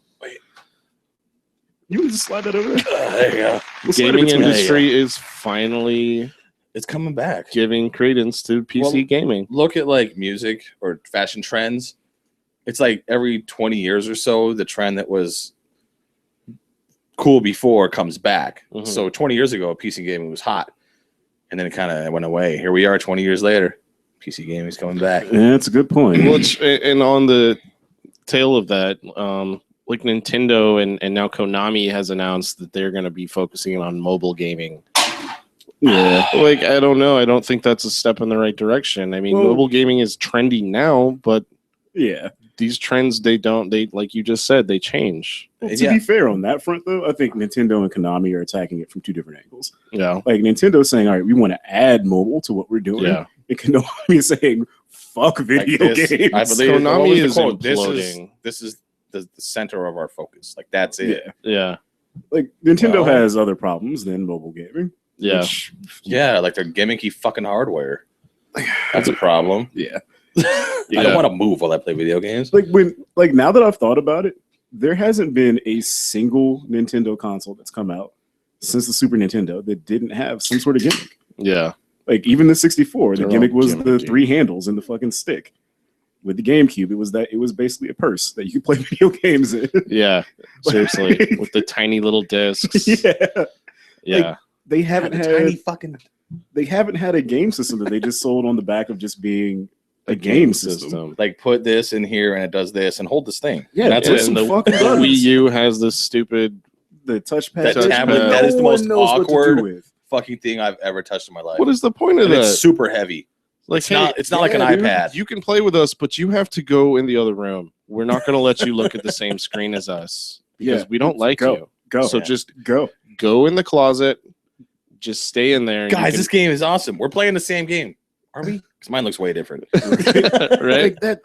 Speaker 3: You want to just slide that over there?
Speaker 2: There you go.
Speaker 3: We'll slide it
Speaker 1: Gaming
Speaker 3: between us.
Speaker 1: industry is finally
Speaker 2: It's coming back.
Speaker 1: giving credence to PC
Speaker 2: Well,
Speaker 1: gaming.
Speaker 2: Look at like music or fashion trends. It's like every 20 years or so, the trend that was cool before comes back.
Speaker 1: Mhm.
Speaker 2: So 20 years ago, PC gaming was hot, and then it kind of went away. Here we are 20 years later. PC gaming is coming back.
Speaker 3: Yeah, that's a good point.
Speaker 1: Well, and on the tail of that, like Nintendo and now Konami has announced that they're going to be focusing on mobile gaming.
Speaker 3: Yeah.
Speaker 1: Like, I don't know. I don't think that's a step in the right direction. I mean,
Speaker 3: Well-
Speaker 1: mobile gaming is trendy now, but
Speaker 3: Yeah.
Speaker 1: these trends, they like you just said, they change.
Speaker 3: Well, to
Speaker 2: Yeah.
Speaker 3: be fair on that front, though, I think Nintendo and Konami are attacking it from two different angles.
Speaker 1: Yeah.
Speaker 3: Like Nintendo's saying, all right, we want to add mobile to what we're doing.
Speaker 1: Yeah.
Speaker 3: And Konami is saying, fuck
Speaker 2: Like
Speaker 3: video
Speaker 2: this,
Speaker 3: games.
Speaker 2: I believe
Speaker 1: Konami
Speaker 2: what was the
Speaker 1: is
Speaker 2: quote?
Speaker 1: imploding.
Speaker 2: This is the center of our focus. Like that's it.
Speaker 3: Yeah.
Speaker 1: Yeah.
Speaker 3: Like Nintendo
Speaker 2: Well-
Speaker 3: has other problems than mobile gaming.
Speaker 1: Yeah.
Speaker 3: which-
Speaker 2: Yeah, like their gimmicky fucking hardware. That's a problem.
Speaker 3: yeah.
Speaker 2: I
Speaker 1: Yeah.
Speaker 2: don't want to move while I play video games.
Speaker 3: Like now that I've thought about it, there hasn't been a single Nintendo console that's come out since the Super Nintendo that didn't have some sort of gimmick.
Speaker 1: Yeah.
Speaker 3: Like even the 64, the
Speaker 1: They're
Speaker 3: gimmick
Speaker 1: all
Speaker 3: was the
Speaker 1: gimmicky.
Speaker 3: 3 handles in the fucking stick. With the GameCube, it was basically a purse that you could play video games in.
Speaker 1: Yeah, seriously, with the tiny little discs.
Speaker 3: Yeah,
Speaker 1: Yeah,
Speaker 3: they haven't
Speaker 2: The
Speaker 3: had
Speaker 2: tiny fucking.
Speaker 3: they haven't had a game system that they just sold on the back of just being a game system.
Speaker 2: Like put this in here and it does this and hold this thing.
Speaker 3: Yeah,
Speaker 2: And that's
Speaker 3: there's
Speaker 2: it.
Speaker 3: some
Speaker 1: the
Speaker 3: fucking
Speaker 1: the
Speaker 3: buttons.
Speaker 1: Wii U has this stupid.
Speaker 3: The touchpad,
Speaker 2: That
Speaker 1: tablet,
Speaker 3: no
Speaker 2: that is the most
Speaker 3: one knows what to do
Speaker 2: awkward
Speaker 3: with.
Speaker 2: Fucking thing I've ever touched in my life.
Speaker 1: What is the point of
Speaker 2: And
Speaker 1: that?
Speaker 2: it's super heavy.
Speaker 1: Like,
Speaker 2: It's not. It's not like an
Speaker 3: yeah, dude.
Speaker 2: iPad.
Speaker 1: You can play with us, but you have to go in the other room. We're not going to let you look at the same screen as us because
Speaker 3: Yeah,
Speaker 1: we don't like
Speaker 3: go.
Speaker 1: you.
Speaker 3: Go,
Speaker 1: So
Speaker 2: Yeah.
Speaker 1: just
Speaker 3: go.
Speaker 1: go in the closet. Just stay in there. and you
Speaker 2: Guys,
Speaker 1: can-
Speaker 2: this game is awesome. We're playing the same game, are we? Because mine looks way different.
Speaker 1: right?
Speaker 3: Like that's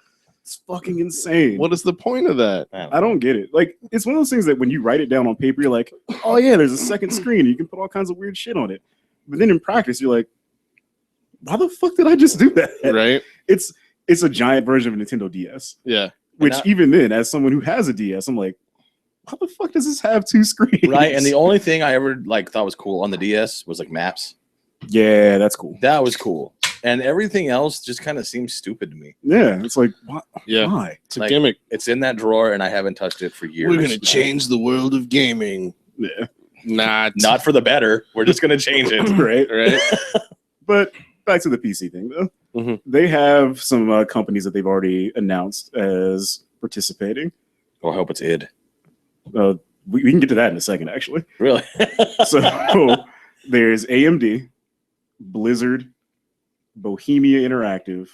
Speaker 3: fucking insane.
Speaker 1: What is the point of that?
Speaker 3: I don't get it. Like it's one of those things that when you write it down on paper, you're like, oh yeah, there's a second screen. You can put all kinds of weird shit on it. But then in practice, you're like, why the fuck did I just do that?
Speaker 1: Right?
Speaker 3: It's a giant version of a Nintendo DS.
Speaker 1: Yeah.
Speaker 3: Which
Speaker 2: And
Speaker 3: even then, as someone who has a DS, I'm like, how the fuck does this have 2 screens?
Speaker 2: Right. And the only thing I ever like thought was cool on the DS was like maps.
Speaker 3: yeah, that's cool.
Speaker 2: That was cool. And everything else just kind of seems stupid to me.
Speaker 3: Yeah, it's like
Speaker 1: Yeah.
Speaker 3: why?
Speaker 1: It's a
Speaker 2: Like-
Speaker 1: gimmick.
Speaker 2: It's in that drawer and I haven't touched it for years.
Speaker 1: We're going to change the world of gaming.
Speaker 3: Yeah,
Speaker 2: Not for the better. We're just going to change it.
Speaker 3: right.
Speaker 1: right.
Speaker 3: But back to the PC thing though.
Speaker 1: Mhm.
Speaker 3: They have some companies that they've already announced as participating.
Speaker 2: Oh, I hope it's id.
Speaker 3: We can get to that in a second, actually.
Speaker 2: Really?
Speaker 3: So there's AMD, Blizzard, Bohemia Interactive.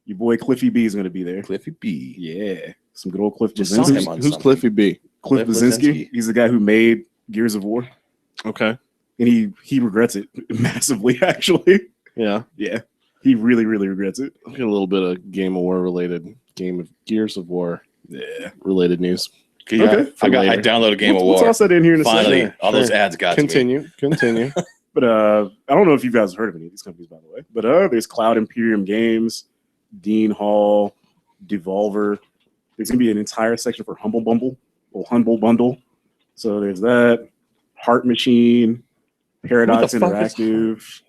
Speaker 3: Your boy Cliffy B is going to be there.
Speaker 2: Cliffy B.
Speaker 3: Yeah, some good old Cliff
Speaker 2: Just saw
Speaker 3: Blazinski.
Speaker 2: him on
Speaker 1: Who's
Speaker 2: something.
Speaker 1: Cliffy B?
Speaker 3: Cliff
Speaker 2: Cliff
Speaker 3: Blazinski.
Speaker 2: Blazinski.
Speaker 3: He's the guy who made Gears of War,
Speaker 1: Okay.
Speaker 3: and he regrets it massively. Actually,
Speaker 1: Yeah.
Speaker 3: yeah, he really regrets it.
Speaker 1: I'll get a little bit of Game of War related, Game of Gears of War
Speaker 3: Yeah.
Speaker 1: related news.
Speaker 2: Yeah,
Speaker 3: Okay.
Speaker 2: I downloaded Game of
Speaker 3: We'll
Speaker 2: War.
Speaker 3: toss that in here in a
Speaker 2: Finally,
Speaker 3: second.
Speaker 2: all those ads got to me.
Speaker 1: Continue.
Speaker 3: But I don't know if you guys have heard of any of these companies, by the way. But there's Cloud Imperium Games, Dean Hall, Devolver. There's gonna be an entire section for Humble Bundle. So there's that. Heart Machine, Paradox
Speaker 2: Who the fuck is
Speaker 3: Interactive.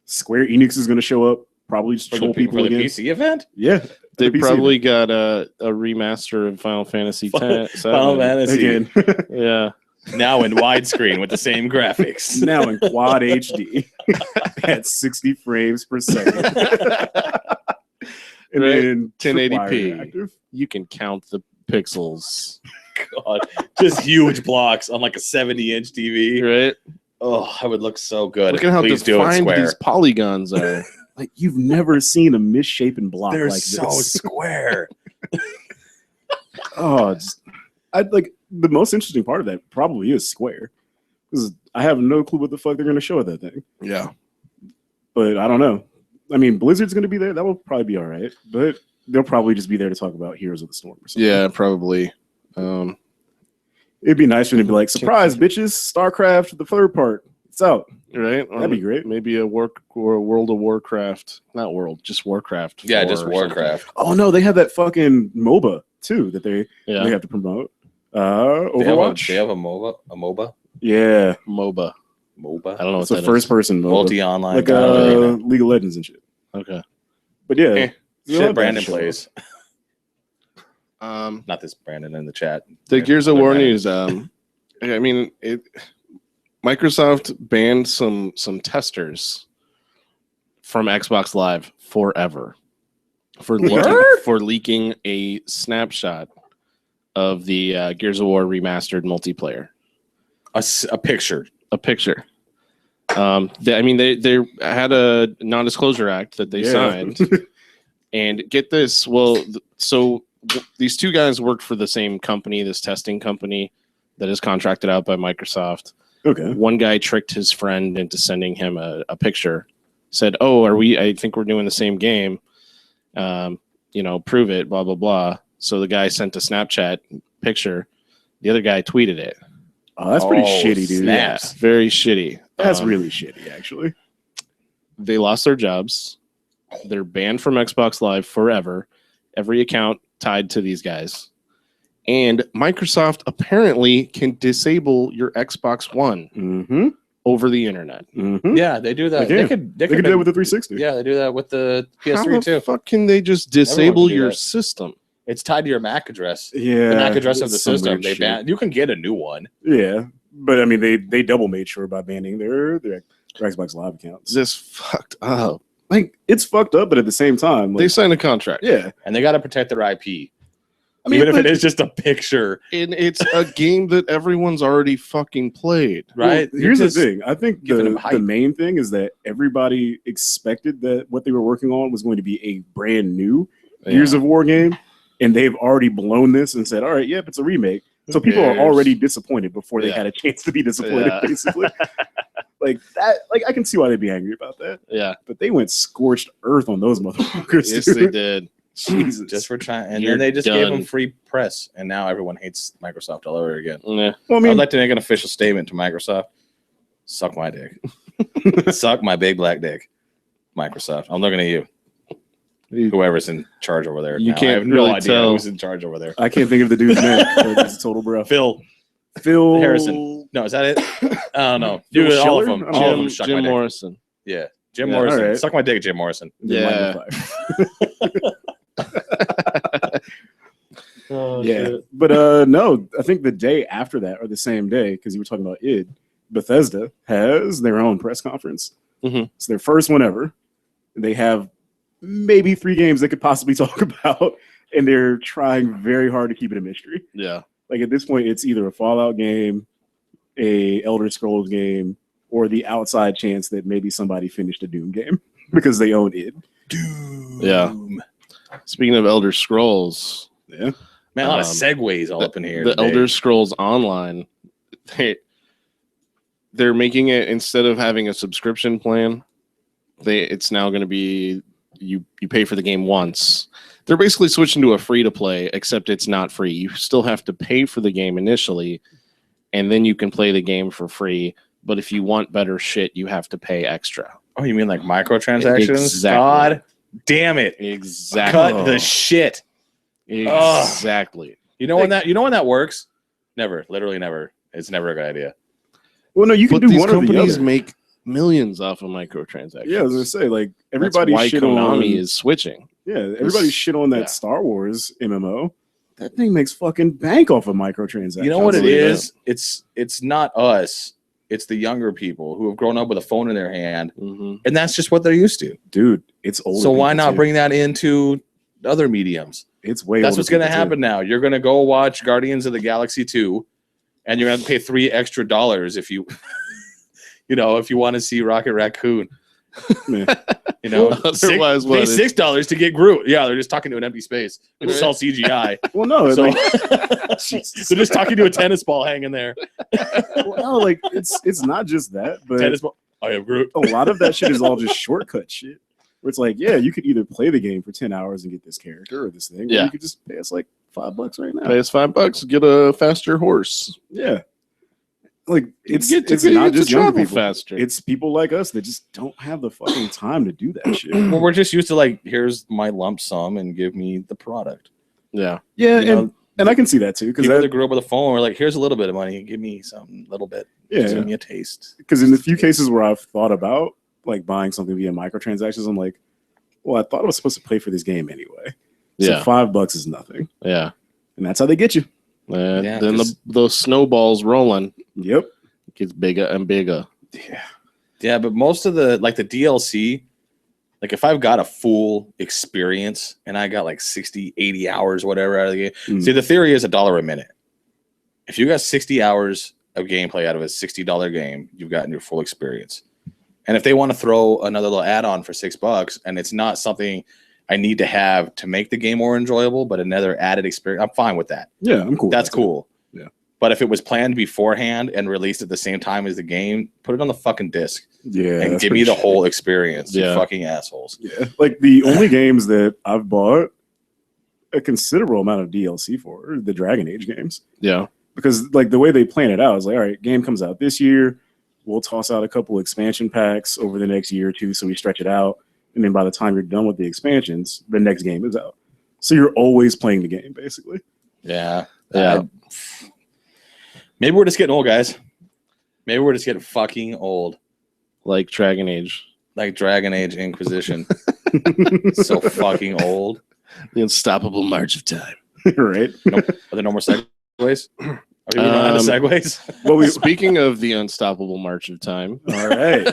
Speaker 3: Square Enix is gonna show up. Probably just
Speaker 2: For
Speaker 3: troll
Speaker 2: the,
Speaker 3: people
Speaker 2: for the
Speaker 3: again.
Speaker 2: PC event?
Speaker 3: Yeah,
Speaker 1: They
Speaker 3: the PC
Speaker 1: probably got a remaster of Final Fantasy X.
Speaker 2: Final Fantasy.
Speaker 3: again.
Speaker 1: Yeah.
Speaker 2: Now in widescreen with the same graphics.
Speaker 3: Now in quad HD at 60 frames per second. And
Speaker 1: Right.
Speaker 3: then
Speaker 1: 1080p.
Speaker 3: Tripwire Interactive.
Speaker 1: You can count the pixels.
Speaker 2: God, just huge blocks on like a 70-inch TV.
Speaker 1: Right?
Speaker 2: Oh, I would look so good.
Speaker 1: Look at how
Speaker 2: Please do it
Speaker 1: defined
Speaker 2: square.
Speaker 1: these polygons are.
Speaker 3: Like you've never seen a misshapen block
Speaker 2: They're
Speaker 3: like
Speaker 2: so
Speaker 3: this.
Speaker 2: square.
Speaker 3: Oh, I'd like the most interesting part of that probably is Square, because I have no clue what the fuck they're going to show at that thing.
Speaker 1: Yeah.
Speaker 3: But I don't know. I mean, Blizzard's going to be there. That will probably be all right. But they'll probably just be there to talk about Heroes of the Storm or something.
Speaker 1: Yeah, probably.
Speaker 3: It'd be nice for them to be like, surprise, bitches! StarCraft, the third part, it's out.
Speaker 1: Right?
Speaker 3: That'd be great.
Speaker 1: Maybe a World of Warcraft. Not World, just Warcraft.
Speaker 2: Yeah,
Speaker 1: 4
Speaker 2: just
Speaker 1: or
Speaker 2: Warcraft.
Speaker 3: Oh no, they have that fucking MOBA too that they
Speaker 1: something. Yeah.
Speaker 3: have to promote.
Speaker 2: They have
Speaker 3: Overwatch.
Speaker 2: they have a MOBA. A MOBA.
Speaker 3: Yeah,
Speaker 1: MOBA.
Speaker 2: MOBA.
Speaker 1: I don't know
Speaker 3: it's
Speaker 1: what
Speaker 3: a
Speaker 1: that
Speaker 3: first
Speaker 1: is.
Speaker 3: person MOBA,
Speaker 2: Multi-online.
Speaker 3: like
Speaker 2: God,
Speaker 3: League of Legends and shit.
Speaker 1: Okay.
Speaker 3: But yeah,
Speaker 2: Eh,
Speaker 3: they'll have
Speaker 2: shit
Speaker 3: that
Speaker 2: Brandon
Speaker 3: show.
Speaker 2: plays.
Speaker 1: Um,
Speaker 2: Not this Brandon in the chat.
Speaker 1: the Gears of
Speaker 2: Other
Speaker 1: War
Speaker 2: Brandon.
Speaker 1: news. I mean, Microsoft banned some testers from Xbox Live forever for leaking a snapshot of the Gears of War remastered multiplayer.
Speaker 2: A picture.
Speaker 1: A picture. They had a non-disclosure act that they
Speaker 3: Yeah.
Speaker 1: signed, and get this. Well, these two guys worked for the same company, this testing company that is contracted out by Microsoft.
Speaker 3: Okay.
Speaker 1: One guy tricked his friend into sending him a picture. Said, "Oh, I think we're doing the same game. Prove it." Blah blah blah. So the guy sent a Snapchat picture. The other guy tweeted it.
Speaker 3: Oh, that's pretty
Speaker 2: Oh,
Speaker 3: shitty, dude.
Speaker 2: snap.
Speaker 1: Yeah, very shitty.
Speaker 3: That's
Speaker 1: Um,
Speaker 3: really shitty, actually.
Speaker 1: They lost their jobs. They're banned from Xbox Live forever. Every account tied to these guys. And Microsoft apparently can disable your Xbox One.
Speaker 3: Mm-hmm.
Speaker 1: over the internet.
Speaker 3: Mhm.
Speaker 2: Yeah, they do that.
Speaker 3: They
Speaker 2: They
Speaker 3: can.
Speaker 2: could.
Speaker 3: They can do it with the 360.
Speaker 2: Yeah, they do that with the
Speaker 1: How
Speaker 2: PS3
Speaker 1: the
Speaker 2: too.
Speaker 1: fuck can they just disable
Speaker 2: do
Speaker 1: your
Speaker 2: that.
Speaker 1: system?
Speaker 2: It's tied to your MAC address.
Speaker 3: Yeah,
Speaker 2: The MAC address of the
Speaker 3: it's some
Speaker 2: system.
Speaker 3: weird
Speaker 2: They
Speaker 3: shit.
Speaker 2: ban. You can get a new one.
Speaker 3: Yeah, but I mean, they double made sure by banning their Xbox Live accounts.
Speaker 1: This fucked up.
Speaker 3: Like, it's fucked up, but at the same time,
Speaker 1: They
Speaker 3: like,
Speaker 1: signed a contract.
Speaker 3: yeah.
Speaker 2: And they got to protect their IP.
Speaker 3: I mean,
Speaker 2: Even if
Speaker 3: but-
Speaker 2: it is just a picture,
Speaker 1: And it's a game that everyone's already fucking played.
Speaker 2: right?
Speaker 3: Well, here's the
Speaker 2: You're just
Speaker 3: thing. I think
Speaker 2: giving them
Speaker 3: the
Speaker 2: hype.
Speaker 3: main thing is that everybody expected that what they were working on was going to be a brand new Gears of War game, and they've already blown this and said, "All right, yep, it's a remake." So people are
Speaker 1: cares?
Speaker 3: already disappointed before they
Speaker 1: Yeah.
Speaker 3: had a chance to be disappointed.
Speaker 1: Yeah.
Speaker 3: Basically, like that. Like, I can see why they'd be angry about that,
Speaker 1: Yeah.
Speaker 3: but they went scorched earth on those motherfuckers.
Speaker 1: Yes,
Speaker 3: dude.
Speaker 1: they did.
Speaker 3: Jesus.
Speaker 2: just for trying, and
Speaker 1: You're
Speaker 2: then they just gave them
Speaker 1: done.
Speaker 2: free press, and now everyone hates Microsoft all over again.
Speaker 1: Yeah.
Speaker 3: Well, I
Speaker 2: I'd
Speaker 3: mean,
Speaker 2: like to make an official statement to Microsoft: suck my dick, suck my big black dick, Microsoft. I'm looking at you, whoever's in charge over there.
Speaker 1: You
Speaker 2: now.
Speaker 1: can't
Speaker 2: I have no
Speaker 1: really
Speaker 2: idea
Speaker 1: tell.
Speaker 2: who's in charge over there.
Speaker 3: I can't think of the dude's name. But it's a total breath.
Speaker 2: Phil Harrison. No, is that it? I don't know.
Speaker 3: Phil
Speaker 2: Dude, all of
Speaker 3: Schiller?
Speaker 2: them.
Speaker 3: I don't
Speaker 2: All of
Speaker 3: know.
Speaker 2: them suck
Speaker 1: Jim
Speaker 2: my dick.
Speaker 1: Morrison.
Speaker 2: Yeah, Jim
Speaker 3: Yeah,
Speaker 2: Morrison.
Speaker 3: all right.
Speaker 2: Suck my dick, Jim Morrison.
Speaker 3: Then
Speaker 1: Yeah.
Speaker 2: Oh,
Speaker 3: Yeah, but no, I think the day after that, or the same day, because you were talking about id, Bethesda has their own press conference.
Speaker 1: Mhm.
Speaker 3: It's their first one ever. They have maybe 3 games they could possibly talk about, and they're trying very hard to keep it a mystery.
Speaker 1: Yeah.
Speaker 3: Like, at this point, it's either a Fallout game, a Elder Scrolls game, or the outside chance that maybe somebody finished a Doom game because they own id.
Speaker 2: Doom.
Speaker 1: Yeah. Speaking of Elder Scrolls,
Speaker 3: Yeah.
Speaker 2: Man, a lot of
Speaker 1: Um,
Speaker 2: segues all up in here.
Speaker 1: the
Speaker 2: today.
Speaker 1: Elder Scrolls Online, they're making it, instead of having a subscription plan, it's now going to be you pay for the game once. They're basically switching to a free to play, except it's not free. You still have to pay for the game initially, and then you can play the game for free. But if you want better shit, you have to pay extra.
Speaker 2: Oh, you mean like microtransactions?
Speaker 1: Exactly.
Speaker 2: God damn it.
Speaker 1: Exactly.
Speaker 2: Cut the shit.
Speaker 1: Exactly.
Speaker 2: You know when that works? Never. Literally never. It's never a good idea.
Speaker 3: Well, no, you can
Speaker 1: But
Speaker 3: do
Speaker 1: these
Speaker 3: one or the
Speaker 1: companies
Speaker 3: other.
Speaker 1: make millions off of microtransactions.
Speaker 3: Yeah, I was gonna say, like,
Speaker 1: That's
Speaker 3: everybody
Speaker 1: why
Speaker 3: shit
Speaker 1: Konami
Speaker 3: on.
Speaker 1: is switching.
Speaker 3: Yeah, everybody shit on that
Speaker 1: yeah.
Speaker 3: Star Wars MMO. That thing makes fucking bank off of microtransactions.
Speaker 2: You know what it
Speaker 1: believe
Speaker 2: is? It's not us. It's the younger people who have grown up with a phone in their hand,
Speaker 1: Mm-hmm.
Speaker 2: and that's just what they're used to.
Speaker 3: dude? It's old.
Speaker 2: So why not bring that into other mediums?
Speaker 3: It's way.
Speaker 2: That's
Speaker 3: older
Speaker 2: what's going to
Speaker 3: people, too.
Speaker 2: happen now. You're going to go watch Guardians of the Galaxy 2, and you're going to pay $3 extra if you, if you want to see Rocket Raccoon.
Speaker 3: Yeah.
Speaker 1: Otherwise,
Speaker 2: pay
Speaker 1: what?
Speaker 2: $6 to get Groot. Yeah, they're just talking to an empty space. It's all CGI.
Speaker 3: Well, no,
Speaker 2: So
Speaker 3: like,
Speaker 2: they're just talking to a tennis ball hanging there.
Speaker 3: well, no, like it's not just that, but
Speaker 2: Tennis ball. I am Groot.
Speaker 3: a lot of that shit is all just shortcut shit. Where it's like, yeah, you could either play the game for 10 hours and get this character or this thing, or
Speaker 1: Yeah.
Speaker 3: you could just pay us like $5 right now.
Speaker 1: Pay us $5, get a faster horse.
Speaker 3: Yeah, like it's
Speaker 1: Get to-
Speaker 3: it's
Speaker 1: get
Speaker 3: not
Speaker 1: to
Speaker 3: just younger
Speaker 1: travel
Speaker 3: people.
Speaker 1: faster.
Speaker 3: It's people like us that just don't have the fucking time to do that shit.
Speaker 2: Well, we're just used to like, here's my lump sum and give me the product.
Speaker 1: Yeah.
Speaker 3: Yeah,
Speaker 2: You know,
Speaker 3: and I can see that too because
Speaker 2: people that grew up with a phone were like, here's a little bit of money, give me some little bit, just
Speaker 3: yeah,
Speaker 2: give me a taste.
Speaker 3: because in the few cases where I've thought about like buying something via microtransactions, I'm like, well, I thought I was supposed to pay for this game anyway. So
Speaker 1: Yeah.
Speaker 3: $5 is nothing,
Speaker 1: Yeah.
Speaker 3: and that's how they get you.
Speaker 2: Yeah,
Speaker 1: Then
Speaker 2: 'cause-
Speaker 1: those snowballs rolling.
Speaker 3: Yep.
Speaker 1: It gets bigger and bigger.
Speaker 3: Yeah.
Speaker 2: Yeah, but most of the DLC, like if I've got a full experience and I got like 60, 80 hours, whatever out of the game.
Speaker 3: Mm.
Speaker 2: See, the theory is $1 a minute. If you got 60 hours of gameplay out of a $60 game, you've gotten your full experience. And if they want to throw another little add-on for $6 and it's not something I need to have to make the game more enjoyable, but another added experience, I'm fine with that.
Speaker 3: Yeah, I'm cool.
Speaker 2: That's cool.
Speaker 3: Yeah.
Speaker 2: But if it was planned beforehand and released at the same time as the game, put it on the fucking disc
Speaker 3: Yeah,
Speaker 2: and
Speaker 3: that's
Speaker 2: give me
Speaker 3: pretty
Speaker 2: the whole experience. You
Speaker 1: Yeah.
Speaker 2: fucking assholes.
Speaker 3: Yeah, like the only games that I've bought a considerable amount of DLC for are the Dragon Age games,
Speaker 1: Yeah.
Speaker 3: because like the way they plan it out is like, all right, game comes out this year, we'll toss out a couple expansion packs over the next year or two, so we stretch it out, and then by the time you're done with the expansions, the next game is out. So you're always playing the game, basically.
Speaker 2: Yeah.
Speaker 1: Yeah.
Speaker 2: Maybe we're just getting old, guys. Maybe we're just getting fucking old.
Speaker 1: Like Dragon Age.
Speaker 2: Like Dragon Age Inquisition. So fucking old.
Speaker 1: The unstoppable march of time.
Speaker 3: Right?
Speaker 2: No, are there no more segues? Are we moving on to segues?
Speaker 3: Well,
Speaker 1: Speaking of the unstoppable march of time,
Speaker 3: all right.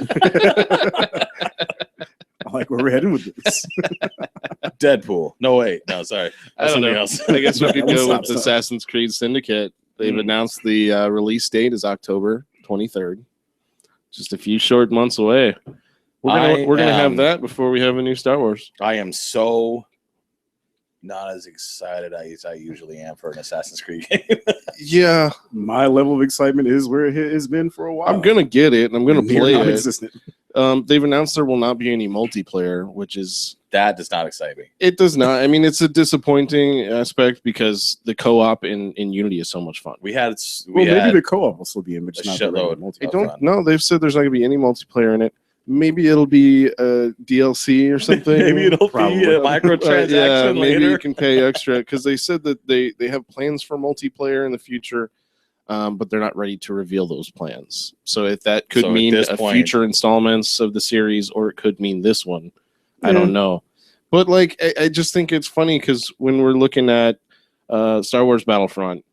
Speaker 3: I like where we're heading with this.
Speaker 2: Deadpool. No, wait. No, sorry.
Speaker 1: I don't know.
Speaker 2: Else.
Speaker 1: I guess we could go
Speaker 3: Stop,
Speaker 1: with
Speaker 3: stop.
Speaker 1: Assassin's Creed Syndicate. They've announced the release date is October 23rd. Just a few short months away. We're gonna have that before we have a new Star Wars.
Speaker 2: I am so not as excited as I usually am for an Assassin's Creed game.
Speaker 1: Yeah,
Speaker 3: My level of excitement is where it has been for a while.
Speaker 1: I'm gonna get it. And I'm gonna
Speaker 3: Near
Speaker 1: play it.
Speaker 3: non-existent.
Speaker 1: They've announced there will not be any multiplayer, which is
Speaker 2: That does not excite me.
Speaker 1: it does not. I mean, it's a disappointing aspect because the co-op in Unity is so much fun.
Speaker 2: We had
Speaker 3: Well, maybe the co-op will still be in, but
Speaker 2: a
Speaker 3: just not the regular
Speaker 2: shitload.
Speaker 3: multi.
Speaker 1: I
Speaker 2: fun.
Speaker 1: don't know. They've said there's not gonna be any multiplayer in it. Maybe it'll be a DLC or something.
Speaker 2: Maybe it'll
Speaker 3: Probably.
Speaker 2: be a microtransaction
Speaker 1: yeah, maybe
Speaker 2: later.
Speaker 1: you can pay extra because they said that they have plans for multiplayer in the future, but they're not ready to reveal those plans. So if that could
Speaker 2: So at
Speaker 1: mean
Speaker 2: this
Speaker 1: a
Speaker 2: point-
Speaker 1: future installments of the series, or it could mean this one, I
Speaker 3: Yeah.
Speaker 1: don't know. But like, I just think it's funny because when we're looking at Star Wars Battlefront,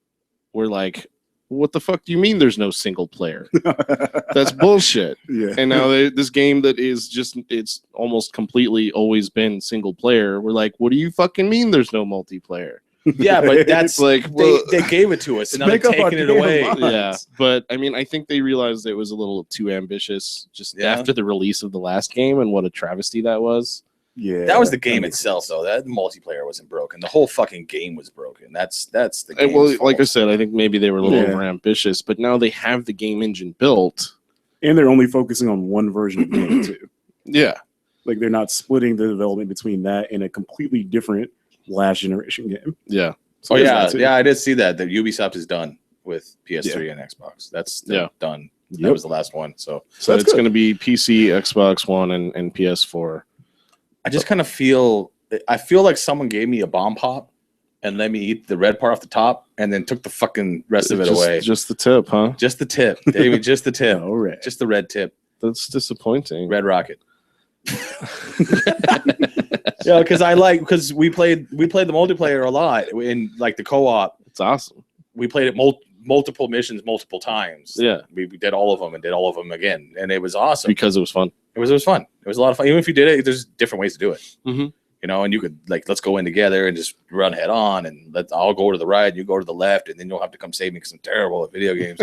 Speaker 1: we're like, what the fuck do you mean there's no single player? That's bullshit.
Speaker 3: Yeah.
Speaker 1: And now this game that is just, it's almost completely always been single player. We're like, what do you fucking mean there's no multiplayer?
Speaker 2: Yeah, but that's
Speaker 1: It's like, well,
Speaker 2: they gave it to us and now they're
Speaker 3: Make up our
Speaker 2: taking it
Speaker 3: damn
Speaker 2: away.
Speaker 3: mind.
Speaker 1: yeah. But I mean, I think they realized it was a little too ambitious just
Speaker 2: Yeah.
Speaker 1: after the release of the last game and what a travesty that was.
Speaker 3: Yeah.
Speaker 2: That was the game
Speaker 3: makes
Speaker 2: itself,
Speaker 3: sense.
Speaker 2: though. That multiplayer wasn't broken. The whole fucking game was broken. That's the
Speaker 1: And
Speaker 2: game.
Speaker 1: well, like I said, I think maybe they were a little
Speaker 3: Yeah.
Speaker 1: over ambitious, but now they have the game engine built.
Speaker 3: And they're only focusing on one version of the game too.
Speaker 1: Yeah.
Speaker 3: Like they're not splitting the development between that and a completely different last generation game.
Speaker 1: Yeah.
Speaker 3: So
Speaker 2: Oh
Speaker 3: there's
Speaker 2: yeah,
Speaker 3: that, too.
Speaker 2: yeah. I did see that. That Ubisoft is done with PS3 and Xbox. That's done. That
Speaker 3: Yep.
Speaker 2: was the last one. So
Speaker 1: So
Speaker 3: That's
Speaker 1: it's
Speaker 3: good.
Speaker 1: going to be PC, Xbox One, and PS4.
Speaker 2: I just kind of feel. I feel like someone gave me a bomb pop and let me eat the red part off the top, and then took the fucking rest of it away.
Speaker 1: Just the tip, huh?
Speaker 2: Just the tip, David. Just the tip.
Speaker 3: All right.
Speaker 2: Just the red tip.
Speaker 1: That's disappointing.
Speaker 2: Red Rocket. Yeah, because we played the multiplayer a lot in like the co-op.
Speaker 1: It's awesome.
Speaker 2: We played it multiple missions multiple times.
Speaker 1: Yeah.
Speaker 2: We did all of them and did all of them again, and it was awesome.
Speaker 1: Because it was fun.
Speaker 2: It was fun. It was a lot of fun. Even if you did it, there's different ways to do it.
Speaker 1: Mhm.
Speaker 2: You know, and you could like let's go in together and just run head on, and I'll go to the right, you go to the left, and then you'll have to come save me because I'm terrible at video games.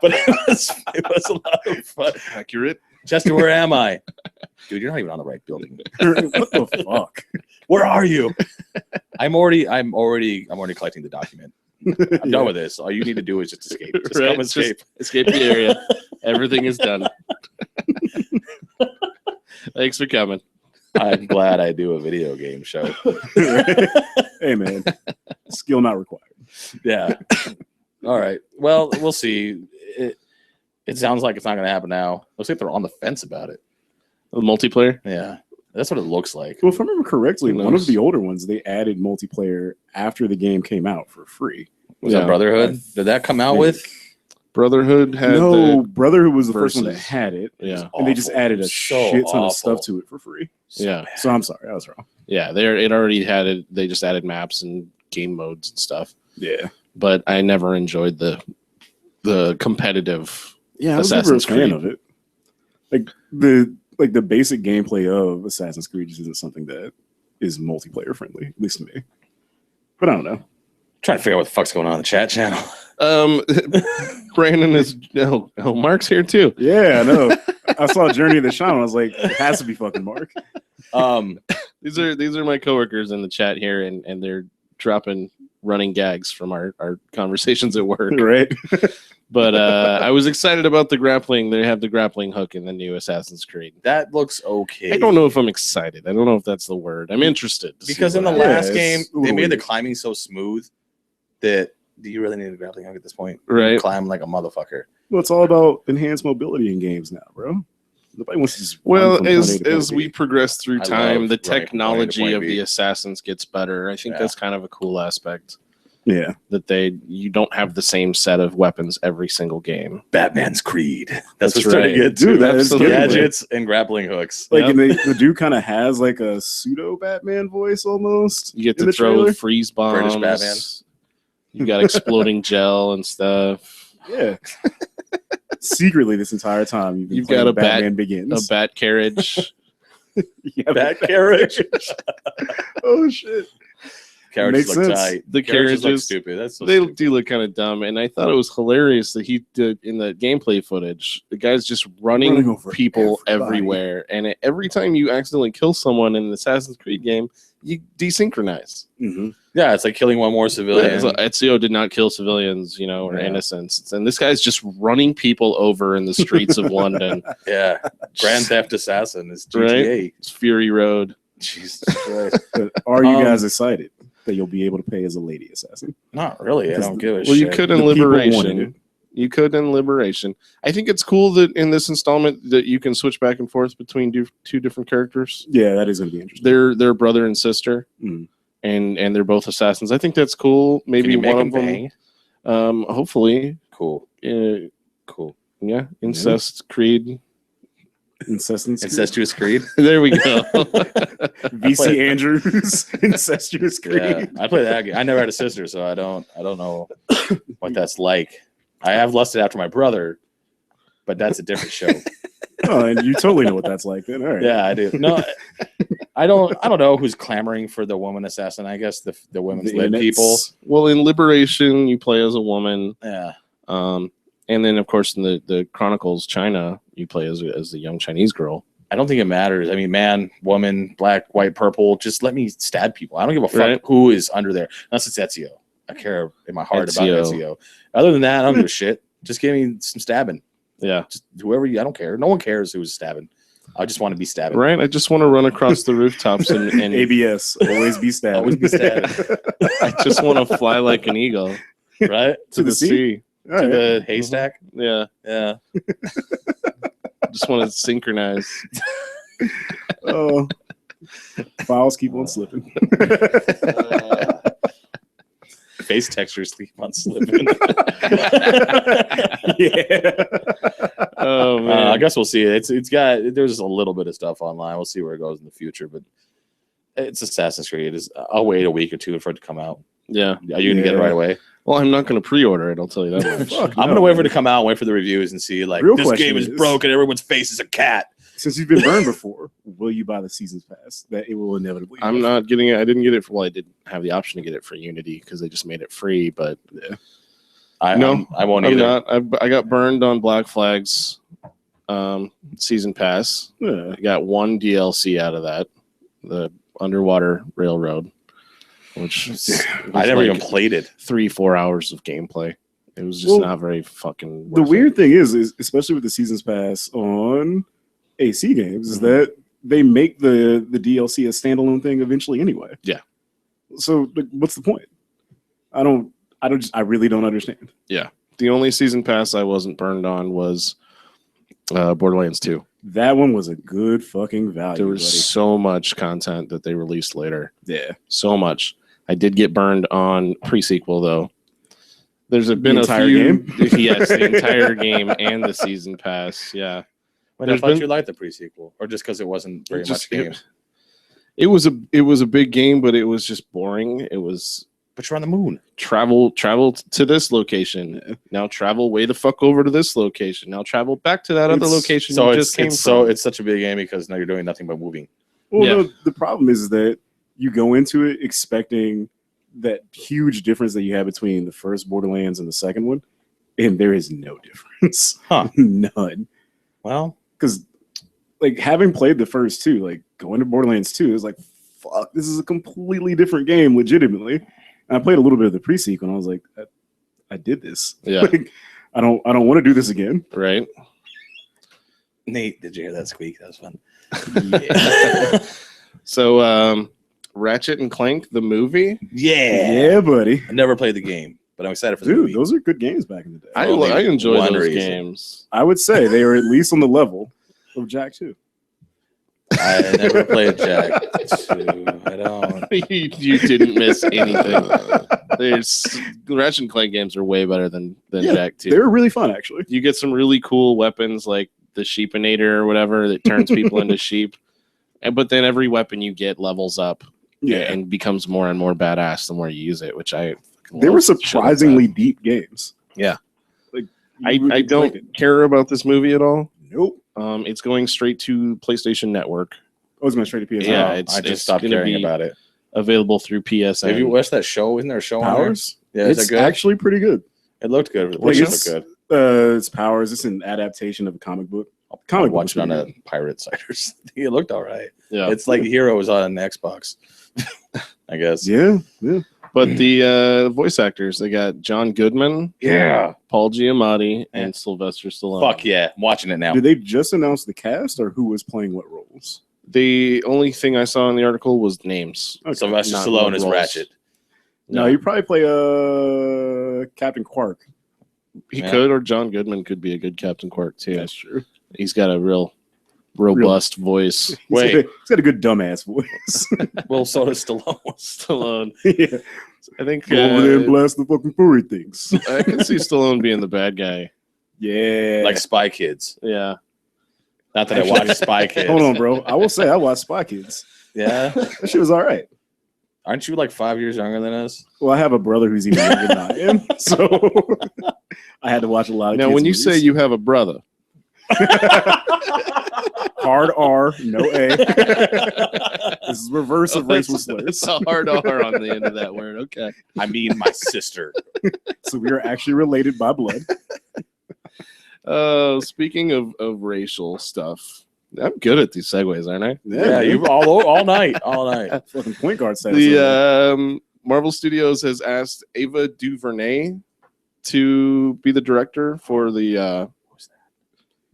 Speaker 2: But it was a lot of fun.
Speaker 1: Accurate.
Speaker 2: Chester, where am I? Dude, you're not even on the right building.
Speaker 3: What the fuck?
Speaker 2: Where are you? I'm already collecting the document. I'm done with this. All you need to do is just escape. Just
Speaker 1: Right,
Speaker 2: come escape.
Speaker 1: Escape the area. Everything is done. Thanks for coming.
Speaker 2: I'm glad I do a video game show.
Speaker 3: Hey man, skill not required.
Speaker 2: Yeah. All right. Well, we'll see. It sounds like it's not going to happen now. Looks like they're on the fence about it.
Speaker 1: The multiplayer.
Speaker 2: Yeah. That's what it looks like.
Speaker 3: Well, if I remember correctly,
Speaker 1: Who
Speaker 3: one
Speaker 1: knows?
Speaker 3: of the older ones they added multiplayer after the game came out for free.
Speaker 2: Was that Brotherhood? Did that come out with?
Speaker 1: Brotherhood had
Speaker 3: No, Brotherhood was the first one that
Speaker 1: Versus.
Speaker 3: had it,
Speaker 1: yeah.
Speaker 3: and they just
Speaker 2: Awful.
Speaker 3: added a
Speaker 2: So
Speaker 3: shit ton of stuff
Speaker 2: awful.
Speaker 3: to it for free.
Speaker 1: Yeah.
Speaker 3: So I'm sorry, I was wrong.
Speaker 1: Yeah. It already had it. They just added maps and game modes and stuff.
Speaker 3: Yeah,
Speaker 1: But I never enjoyed the competitive.
Speaker 3: yeah, I was never a
Speaker 1: Assassin's
Speaker 3: fan
Speaker 1: Creed.
Speaker 3: of it. Like the basic gameplay of Assassin's Creed just isn't something that is multiplayer friendly, at least to me. But I don't know.
Speaker 2: Trying to figure out what the fuck's going on in the chat channel.
Speaker 1: Brandon is Mark's here too.
Speaker 3: Yeah, I know. I saw Journey of the Shaman. I was like, it has to be fucking Mark.
Speaker 1: These are my coworkers in the chat here, and they're dropping running gags from our conversations at work.
Speaker 3: Right?
Speaker 1: But I was excited about the grappling. They have the grappling hook in the new Assassin's Creed.
Speaker 2: That looks okay.
Speaker 1: I don't know if I'm excited. I don't know if that's the word. I'm interested to see
Speaker 2: Because in the
Speaker 1: what
Speaker 3: Yeah,
Speaker 2: last
Speaker 3: it's
Speaker 2: game,
Speaker 3: a
Speaker 2: they
Speaker 3: little
Speaker 2: made the
Speaker 3: weird.
Speaker 2: climbing so smooth that do you really need a grappling hook at this point?
Speaker 1: Right.
Speaker 2: You climb like a motherfucker.
Speaker 3: Well, it's all about enhanced mobility in games now, bro. Nobody wants to just run
Speaker 1: Well,
Speaker 3: from point A
Speaker 1: as
Speaker 3: to point
Speaker 1: as we
Speaker 3: B.
Speaker 1: progress through
Speaker 2: I
Speaker 1: time,
Speaker 2: love
Speaker 1: the
Speaker 2: running from point A to
Speaker 1: technology
Speaker 2: point
Speaker 1: of
Speaker 2: B.
Speaker 1: the assassins gets better. I think
Speaker 2: Yeah.
Speaker 1: that's kind of a cool aspect.
Speaker 3: Yeah.
Speaker 1: that you don't have the same set of weapons every single game.
Speaker 2: Batman's Creed. That's what's
Speaker 1: right.
Speaker 2: starting to get to.
Speaker 3: Dude, that is
Speaker 1: Absolutely.
Speaker 3: good.
Speaker 2: Gadgets and grappling hooks.
Speaker 3: Like,
Speaker 1: Yep.
Speaker 3: and the dude kind of has like a pseudo Batman voice almost.
Speaker 1: You get
Speaker 3: in
Speaker 1: to
Speaker 3: the
Speaker 1: throw
Speaker 3: trailer.
Speaker 1: freeze bombs.
Speaker 2: British Batman.
Speaker 1: You got exploding gel and stuff.
Speaker 3: Yeah. Secretly, this entire time, you've
Speaker 1: You've
Speaker 3: playing
Speaker 1: got a
Speaker 3: Batman
Speaker 1: A
Speaker 3: Begins.
Speaker 1: bat carriage.
Speaker 3: Yeah,
Speaker 2: Bat carriage.
Speaker 3: Oh shit!
Speaker 2: Carriages
Speaker 3: Makes
Speaker 2: look
Speaker 3: sense.
Speaker 2: tight.
Speaker 1: The
Speaker 2: Carriages look
Speaker 1: carriages,
Speaker 2: stupid. That's so
Speaker 1: they
Speaker 2: stupid.
Speaker 1: do look kind of dumb, and I thought it was hilarious that he did in the gameplay footage. The guy's just running
Speaker 3: Running over
Speaker 1: people
Speaker 3: everybody.
Speaker 1: everywhere, and every time you accidentally kill someone in an Assassin's Creed game, you desynchronize.
Speaker 3: Mm-hmm.
Speaker 2: Yeah, it's like killing one more civilian.
Speaker 1: So Ezio did not kill civilians, or
Speaker 2: Yeah.
Speaker 1: innocents, and this guy's just running people over in the streets of London.
Speaker 2: Yeah, Grand Theft Assassin is GTA.
Speaker 1: It's Fury Road.
Speaker 2: Jesus Christ.
Speaker 3: But are you
Speaker 2: Um,
Speaker 3: guys excited that you'll be able to play as a lady assassin?
Speaker 2: Not really. I don't give a
Speaker 1: Well, you
Speaker 2: shit.
Speaker 1: could
Speaker 3: The
Speaker 1: in
Speaker 3: people wanted
Speaker 1: Liberation.
Speaker 3: it.
Speaker 1: You could in Liberation. I think it's cool that in this installment that you can switch back and forth between two different characters.
Speaker 3: Yeah, that is going to be interesting.
Speaker 1: They're brother and sister,
Speaker 3: Mm.
Speaker 1: and they're both assassins. I think that's cool.
Speaker 2: Can
Speaker 1: Maybe
Speaker 2: you make
Speaker 1: one of
Speaker 2: them
Speaker 1: them.
Speaker 2: bang?
Speaker 1: Hopefully,
Speaker 2: Cool.
Speaker 1: cool. Yeah, incest Creed.
Speaker 2: Incestuous Creed.
Speaker 1: There we go.
Speaker 3: VC Andrews, incestuous Creed.
Speaker 2: Yeah, I play that game. I never had a sister, so I don't know what that's like. I have lusted after my brother, but that's a different show.
Speaker 3: Oh, and you totally know what that's like then. All right.
Speaker 2: Yeah, I do. No, I don't know who's clamoring for the woman assassin. I guess the women's
Speaker 3: The
Speaker 2: led
Speaker 3: internets.
Speaker 2: people.
Speaker 1: Well, in Liberation, you play as a woman.
Speaker 2: Yeah.
Speaker 1: And then, of course, in the Chronicles China, you play as the young Chinese girl.
Speaker 2: I don't think it matters. I mean, man, woman, black, white, purple. Just let me stab people. I don't give a fuck
Speaker 1: Right.
Speaker 2: who is under there. Unless it's Ezio. I care in my heart about
Speaker 1: Ezio.
Speaker 2: Ezio. Other than that, I don't give a shit. Just give me some stabbing.
Speaker 1: Yeah.
Speaker 2: Just whoever I don't care. No one cares who's stabbing. I just want to be stabbing.
Speaker 1: Right? I just want to run across the rooftops and
Speaker 3: ABS, always be stabbed.
Speaker 2: Always be stabbing.
Speaker 1: I just want to fly like an eagle
Speaker 2: Right?
Speaker 1: to the sea.
Speaker 3: All
Speaker 2: To
Speaker 3: right.
Speaker 2: the haystack.
Speaker 1: Yeah.
Speaker 2: Yeah.
Speaker 1: Just want to synchronize.
Speaker 3: Oh, files keep on slipping.
Speaker 2: Face textures keep on slipping.
Speaker 3: Yeah.
Speaker 1: Oh man.
Speaker 2: I guess we'll see. There's a little bit of stuff online. We'll see where it goes in the future, but it's Assassin's Creed. I'll wait a week or two for it to come out.
Speaker 1: Yeah.
Speaker 2: Are you gonna get it
Speaker 3: Yeah.
Speaker 2: right away?
Speaker 1: Well, I'm not going to pre-order it. I'll tell you that much.
Speaker 3: Fuck
Speaker 2: I'm
Speaker 3: no.
Speaker 2: gonna wait for it to come out, wait for the reviews, and see like
Speaker 3: Real
Speaker 2: this
Speaker 3: question
Speaker 2: game is
Speaker 3: is-
Speaker 2: broken. Everyone's face is a cat.
Speaker 3: Since you've been burned before, will you buy the season's pass? That it will inevitably.
Speaker 1: I'm not getting it. I didn't get it for. Well, I did have the option to get it for Unity because they just made it free. But
Speaker 2: I won't
Speaker 1: I'm
Speaker 2: either.
Speaker 1: not. I got burned on Black Flag's season pass.
Speaker 3: Yeah.
Speaker 1: I got one DLC out of that, the Underwater Railroad, which was
Speaker 2: I never
Speaker 1: like
Speaker 2: even played it.
Speaker 1: 3-4 hours of gameplay. It was just
Speaker 3: Well,
Speaker 1: not very fucking.
Speaker 3: The
Speaker 1: worth
Speaker 3: weird thing is especially with the season's pass on AC games, is that they make the DLC a standalone thing eventually anyway.
Speaker 1: Yeah.
Speaker 3: So like, what's the point? I really don't understand.
Speaker 1: it. The only season pass I wasn't burned on was Borderlands 2.
Speaker 3: That one was a good fucking value.
Speaker 1: There was
Speaker 3: buddy.
Speaker 1: so much content that they released later.
Speaker 3: Yeah.
Speaker 1: So much. I did get burned on pre-sequel though. There's been a
Speaker 3: entire
Speaker 1: few.
Speaker 3: game?
Speaker 1: Yes, the entire game and the season pass. Yeah.
Speaker 2: Wait, I
Speaker 1: There's
Speaker 2: thought
Speaker 1: been-
Speaker 2: you liked the pre-sequel, or just because it wasn't very
Speaker 1: Just-
Speaker 2: much game.
Speaker 1: It was a big game, but it was just boring. It was
Speaker 2: But you're on the moon.
Speaker 1: travel to this location. Now travel way the fuck over to this location. Now travel back to that other
Speaker 3: It's-
Speaker 1: location
Speaker 2: So
Speaker 1: you
Speaker 2: it's
Speaker 1: just came
Speaker 2: so
Speaker 1: from.
Speaker 2: it's such a big game because now you're doing nothing but moving.
Speaker 3: Well,
Speaker 1: Yeah.
Speaker 3: no, the problem is that you go into it expecting that huge difference that you have between the first Borderlands and the second one, and there is no difference.
Speaker 2: Huh.
Speaker 3: None.
Speaker 2: Well,
Speaker 3: Because, like, having played the first two, like, going to Borderlands 2 is like, fuck, this is a completely different game, legitimately. And I played a little bit of the pre-sequel, and I was like, I did this.
Speaker 1: Yeah.
Speaker 3: Like, I don't want to do this again.
Speaker 1: Right.
Speaker 2: Nate, did you hear that squeak? That was fun.
Speaker 3: Yeah,
Speaker 1: So Ratchet and Clank, the movie.
Speaker 3: yeah buddy.
Speaker 2: I never played the game, but I'm excited for the
Speaker 3: Dude,
Speaker 2: movie.
Speaker 3: those are good games back in the day.
Speaker 1: I enjoy
Speaker 2: one
Speaker 1: those
Speaker 2: reason.
Speaker 1: games.
Speaker 3: I would say they are at least on the level of Jack 2.
Speaker 2: I never played Jack 2. I don't.
Speaker 1: You didn't miss anything. There's Ratchet and Clank games are way better than
Speaker 3: Yeah,
Speaker 1: Jack 2.
Speaker 3: They were really fun, actually.
Speaker 1: You get some really cool weapons like the Sheepinator or whatever that turns people into sheep. But then every weapon you get levels up and becomes more and more badass the more you use it, which I
Speaker 3: They were surprisingly deep games.
Speaker 1: Yeah.
Speaker 3: Like
Speaker 1: I don't care about this movie at all.
Speaker 3: Nope.
Speaker 1: It's going straight to PlayStation Network.
Speaker 3: I was going straight to PS.
Speaker 1: Yeah,
Speaker 2: I
Speaker 1: it's
Speaker 2: just stopped
Speaker 1: gonna
Speaker 2: caring
Speaker 1: be
Speaker 2: about it.
Speaker 1: Available through PSN.
Speaker 2: Have you watched that show? Isn't there a show
Speaker 3: Powers.
Speaker 2: on there? Yeah, is
Speaker 3: It's
Speaker 2: that good?
Speaker 3: actually pretty good.
Speaker 2: It looked good. It
Speaker 3: Like,
Speaker 2: looked good.
Speaker 3: It's Powers. It's an adaptation of a comic book.
Speaker 2: I'll
Speaker 3: Comic
Speaker 2: watch it
Speaker 3: book
Speaker 2: on
Speaker 3: was
Speaker 2: a
Speaker 3: pretty
Speaker 2: pirate site or something. It looked all right.
Speaker 1: Yeah.
Speaker 2: It's like Heroes on Xbox, I guess.
Speaker 3: Yeah.
Speaker 1: But the voice actors, they got John Goodman,
Speaker 2: Yeah.
Speaker 1: Paul Giamatti, and Sylvester Stallone.
Speaker 2: Fuck yeah. I'm watching it now.
Speaker 3: Did they just announce the cast or who was playing what roles?
Speaker 1: The only thing I saw in the article was names.
Speaker 3: Okay.
Speaker 2: Sylvester
Speaker 1: not
Speaker 2: Stallone
Speaker 1: what
Speaker 2: is
Speaker 1: roles.
Speaker 2: Ratchet.
Speaker 3: No, you probably play Captain Quark.
Speaker 1: He
Speaker 2: Yeah.
Speaker 1: could, or John Goodman could be a good Captain Quark too.
Speaker 3: That's true.
Speaker 1: He's got a real robust voice.
Speaker 2: Wait.
Speaker 3: He's got a good dumbass voice.
Speaker 2: Well, so does Stallone.
Speaker 1: Stallone.
Speaker 3: Yeah.
Speaker 1: I think
Speaker 3: Go over there and blast the fucking furry things.
Speaker 1: I can see Stallone being the bad guy.
Speaker 3: Yeah.
Speaker 2: Like Spy Kids.
Speaker 1: Yeah.
Speaker 2: Not that I watch Spy Kids.
Speaker 3: Hold on, bro. I will say I watched Spy Kids.
Speaker 2: Yeah.
Speaker 3: That shit was all right.
Speaker 2: Aren't you like 5 years younger than us?
Speaker 3: Well, I have a brother who's even younger than I am, so I had to watch a lot of.
Speaker 1: Now,
Speaker 3: kids
Speaker 1: when you
Speaker 3: movies.
Speaker 1: say you have a brother,
Speaker 3: hard R, no A. This is reverse of racial slurs.
Speaker 1: It's a hard R on the end of that word. Okay.
Speaker 2: I mean, my sister.
Speaker 3: So we are actually related by blood.
Speaker 1: Speaking of racial stuff, I'm good at these segues, aren't I?
Speaker 2: Yeah, you all night.
Speaker 3: fucking point guard status.
Speaker 1: The Marvel Studios has asked Ava DuVernay to be the director for the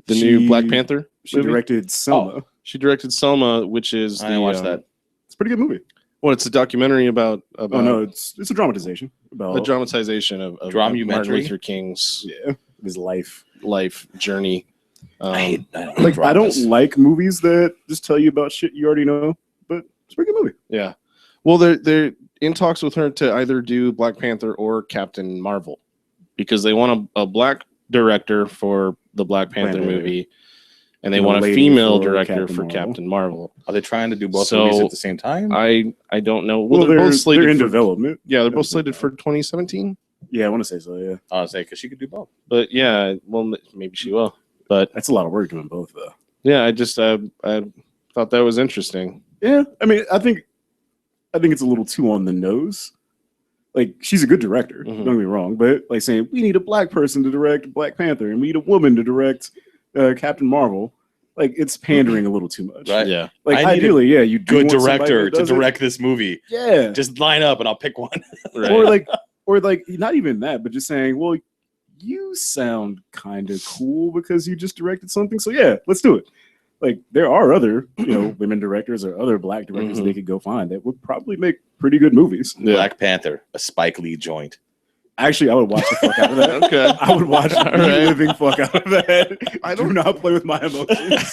Speaker 1: new Black Panther
Speaker 3: She
Speaker 1: movie.
Speaker 3: directed Selma.
Speaker 1: She directed Selma, which is
Speaker 2: I didn't watch that.
Speaker 3: It's a pretty good movie.
Speaker 1: Well, it's a documentary about
Speaker 3: Oh no, it's a dramatization about
Speaker 1: the dramatization of
Speaker 2: Dramumentary?
Speaker 1: Martin Luther King's
Speaker 3: his life.
Speaker 1: life journey.
Speaker 2: I don't
Speaker 3: Like I don't
Speaker 2: dramas.
Speaker 3: like movies that just tell you about shit you already know, but it's a pretty good movie.
Speaker 1: Yeah. Well, they're in talks with her to either do Black Panther or Captain Marvel because they want a black director for the Black Panther
Speaker 3: Panther.
Speaker 1: movie, and they
Speaker 3: And a
Speaker 1: want a
Speaker 3: lady
Speaker 1: female
Speaker 3: for
Speaker 1: director
Speaker 3: Captain
Speaker 1: for
Speaker 3: Marvel.
Speaker 1: Captain Marvel.
Speaker 2: Are they trying to do both
Speaker 1: So,
Speaker 2: movies at the same time?
Speaker 1: I don't know.
Speaker 3: Well,
Speaker 1: Well, they're both slated
Speaker 3: they're in
Speaker 1: for,
Speaker 3: development.
Speaker 1: yeah, they're both slated for 2017.
Speaker 3: Yeah, I want to say so. Yeah,
Speaker 2: I was say because she could do both.
Speaker 1: But yeah, well, maybe she will. But
Speaker 3: that's a lot of work doing both, though.
Speaker 1: yeah, I just I thought that was interesting.
Speaker 3: Yeah, I mean, I think it's a little too on the nose. Like she's a good director,
Speaker 1: Mhm.
Speaker 3: don't get me wrong, but like saying we need a black person to direct Black Panther and we need a woman to direct Captain Marvel, like it's pandering a little too much.
Speaker 2: Right.
Speaker 1: Yeah.
Speaker 3: Like
Speaker 2: I need a
Speaker 3: ideally, yeah, you do
Speaker 2: Good
Speaker 3: want somebody
Speaker 2: director
Speaker 3: that
Speaker 2: to
Speaker 3: does it.
Speaker 2: direct this movie.
Speaker 3: Yeah,
Speaker 2: Just line up and I'll pick one.
Speaker 1: Right.
Speaker 3: or like not even that, but just saying, well, you sound kind of cool because you just directed something, so yeah, let's do it. Like there are other, women directors or other black directors
Speaker 1: Mhm.
Speaker 3: they could go find that would probably make pretty good movies.
Speaker 1: Yeah.
Speaker 2: Black Panther, a Spike Lee joint.
Speaker 3: Actually, I would watch the fuck out of that.
Speaker 1: Okay.
Speaker 3: I would watch the
Speaker 1: All right.
Speaker 3: living fuck out of that. I
Speaker 1: don't-
Speaker 3: do not play with my emotions.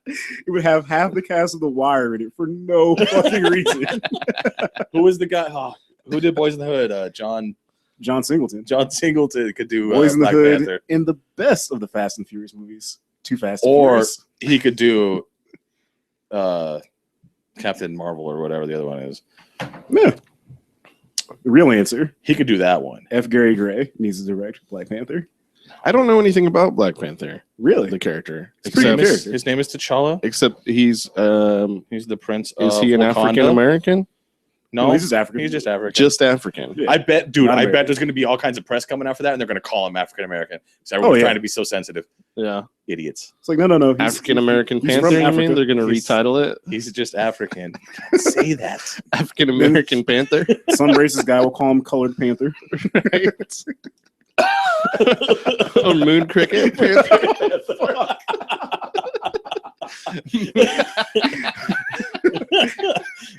Speaker 3: It would have half the cast of The Wire in it for no fucking reason.
Speaker 2: Who was the guy? Who did Boys in the Hood?
Speaker 3: John Singleton.
Speaker 2: John Singleton could do
Speaker 3: Boys in the
Speaker 2: Black
Speaker 3: Hood
Speaker 2: Panther.
Speaker 3: in the best of the Fast and Furious movies. Too Fast and
Speaker 2: Or
Speaker 3: Furious.
Speaker 2: he could do Captain Marvel or whatever the other one is.
Speaker 3: Yeah. The real answer,
Speaker 2: He could do that one.
Speaker 3: F. Gary Gray needs to direct Black Panther.
Speaker 1: I don't know anything about Black Panther,
Speaker 3: Really?
Speaker 1: the character,
Speaker 3: It's pretty
Speaker 1: except
Speaker 3: good character.
Speaker 2: His name is T'Challa.
Speaker 1: except he's
Speaker 2: He's the prince
Speaker 1: is
Speaker 2: of
Speaker 1: he an
Speaker 2: Wakanda.
Speaker 1: African American?
Speaker 2: No,
Speaker 3: he's just African.
Speaker 2: He's just African.
Speaker 1: Just African.
Speaker 3: Yeah.
Speaker 2: I bet, dude.
Speaker 3: Not
Speaker 2: I
Speaker 3: American.
Speaker 2: bet there's going to be all kinds of press coming after that, and they're going to call him African American. So everyone's
Speaker 3: yeah.
Speaker 2: trying to be so sensitive.
Speaker 1: Yeah.
Speaker 2: Idiots.
Speaker 3: It's like, no. he's-
Speaker 1: African American
Speaker 3: he's from
Speaker 1: Panther. You
Speaker 3: Africa.
Speaker 1: mean they're going to
Speaker 2: He's-
Speaker 1: retitle it
Speaker 2: He's just African. Can't say that.
Speaker 1: African American Panther?
Speaker 3: Some racist guy will call him Colored Panther.
Speaker 1: Right? Or Moon Cricket Panther?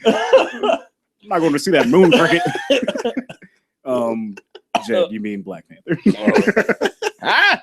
Speaker 3: I'm not going to see that moon cricket. Jed, you mean Black Panther?
Speaker 2: Ah!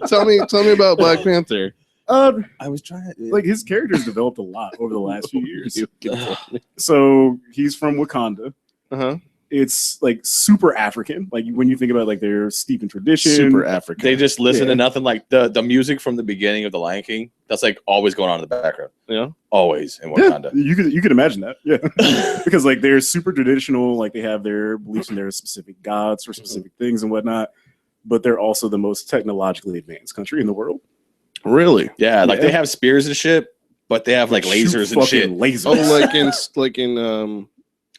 Speaker 1: tell me about Black Panther.
Speaker 2: I was trying to
Speaker 3: Like his character's developed a lot over the last few years.
Speaker 1: You can tell me.
Speaker 3: So he's from Wakanda.
Speaker 1: Uh-huh.
Speaker 3: It's like super African. Like when you think about like they're steeped in tradition.
Speaker 1: Super African.
Speaker 2: They just listen
Speaker 3: Yeah.
Speaker 2: to nothing like the music from the beginning of The Lion King. That's like always going on in the background.
Speaker 1: Yeah.
Speaker 2: Always in
Speaker 3: Yeah,
Speaker 2: Wakanda.
Speaker 3: you could imagine that. Yeah. Because like they're super traditional, like they have their beliefs in their specific gods for specific things and whatnot. But they're also the most technologically advanced country in the world.
Speaker 1: Really?
Speaker 2: Yeah, like
Speaker 3: Yeah.
Speaker 2: they have spears and shit, but they have like
Speaker 3: Shoot
Speaker 2: lasers and shit.
Speaker 3: fucking Lasers.
Speaker 1: Oh, like in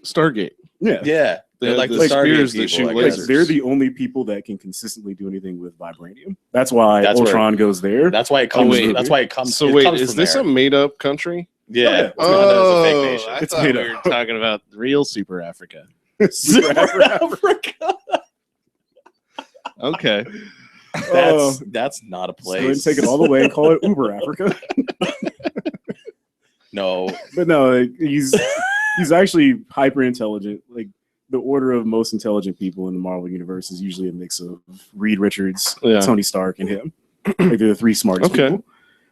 Speaker 1: Stargate.
Speaker 3: yeah.
Speaker 2: Yeah, they're
Speaker 1: They
Speaker 2: like
Speaker 1: have
Speaker 2: the
Speaker 1: the
Speaker 2: Stargate
Speaker 1: spears that
Speaker 2: people,
Speaker 1: shoot
Speaker 2: I
Speaker 3: Like
Speaker 2: guess.
Speaker 1: lasers.
Speaker 3: they're the only people that can consistently do anything with vibranium. That's why
Speaker 2: That's where-
Speaker 3: Ultron goes there.
Speaker 2: That's why it comes.
Speaker 1: wait.
Speaker 2: That's why it comes.
Speaker 1: So
Speaker 2: it
Speaker 1: wait,
Speaker 2: comes
Speaker 1: is
Speaker 2: from
Speaker 1: this
Speaker 2: there.
Speaker 1: a made-up country?
Speaker 2: Yeah,
Speaker 3: Oh,
Speaker 2: Wakanda is a fake nation.
Speaker 1: I
Speaker 3: It's
Speaker 1: thought
Speaker 3: made
Speaker 1: we
Speaker 3: up.
Speaker 1: were talking about real Super Africa.
Speaker 3: Super
Speaker 2: Africa.
Speaker 1: Okay.
Speaker 2: That's not a
Speaker 3: Let's go ahead and
Speaker 2: place.
Speaker 3: take it all the way and call it Uber Africa.
Speaker 2: No,
Speaker 3: But no, like, he's actually hyper intelligent. Like the order of most intelligent people in the Marvel universe is usually a mix of Reed Richards,
Speaker 1: Yeah.
Speaker 3: Tony Stark, and him. Like they're the three smartest
Speaker 1: Okay.
Speaker 3: people.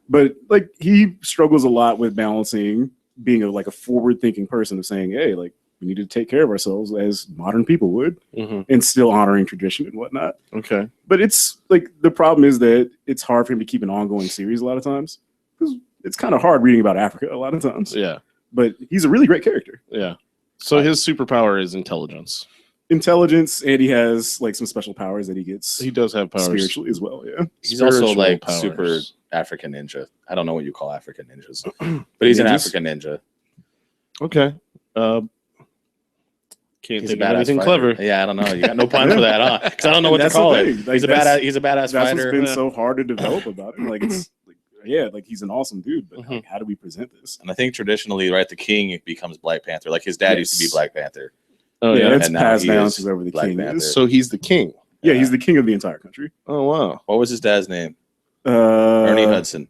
Speaker 3: But like he struggles a lot with balancing being a forward thinking person of saying, hey, like we need to take care of ourselves as modern people would,
Speaker 1: Mhm.
Speaker 3: and still honoring tradition and whatnot.
Speaker 1: Okay.
Speaker 3: But it's like the problem is that it's hard for him to keep an ongoing series a lot of times because it's kind of hard reading about Africa a lot of times.
Speaker 1: Yeah.
Speaker 3: But he's a really great character.
Speaker 1: Yeah. So his superpower is intelligence.
Speaker 3: Intelligence, and he has like some special powers that he gets
Speaker 1: He does have powers.
Speaker 3: spiritually as well. Yeah.
Speaker 2: he's also
Speaker 1: Spiritual
Speaker 2: like
Speaker 1: powers.
Speaker 2: super African ninja. I don't know what you call African ninjas, but he's an
Speaker 3: Ninjas?
Speaker 2: African ninja.
Speaker 1: Okay. Can't
Speaker 2: He's a
Speaker 1: think of
Speaker 2: badass
Speaker 1: anything
Speaker 2: fighter.
Speaker 1: clever.
Speaker 2: Yeah, I don't know. You got no plan for that, huh? Because I don't know what to
Speaker 3: That's the
Speaker 2: call it.
Speaker 3: thing. Like,
Speaker 2: He's a
Speaker 3: that's-
Speaker 2: badass. He's a badass
Speaker 3: That's what's
Speaker 2: fighter.
Speaker 3: been
Speaker 1: Yeah.
Speaker 3: so hard to develop about him. Like it's like he's an awesome dude, but
Speaker 1: Mhm.
Speaker 3: like, how do we present this?
Speaker 2: And I think traditionally, right, the king becomes Black Panther. Like his dad used to be
Speaker 3: Yes.
Speaker 2: Black Panther.
Speaker 1: Oh
Speaker 3: yeah,
Speaker 1: yeah.
Speaker 3: it's
Speaker 2: And now
Speaker 3: passed
Speaker 2: he
Speaker 3: down
Speaker 2: is
Speaker 3: to whoever the
Speaker 2: Black
Speaker 3: king
Speaker 2: Panther.
Speaker 3: is.
Speaker 1: So he's the king.
Speaker 3: Yeah, he's the king of the entire country.
Speaker 1: Oh wow.
Speaker 2: What was his dad's name?
Speaker 3: Ernie
Speaker 2: Ernie Hudson.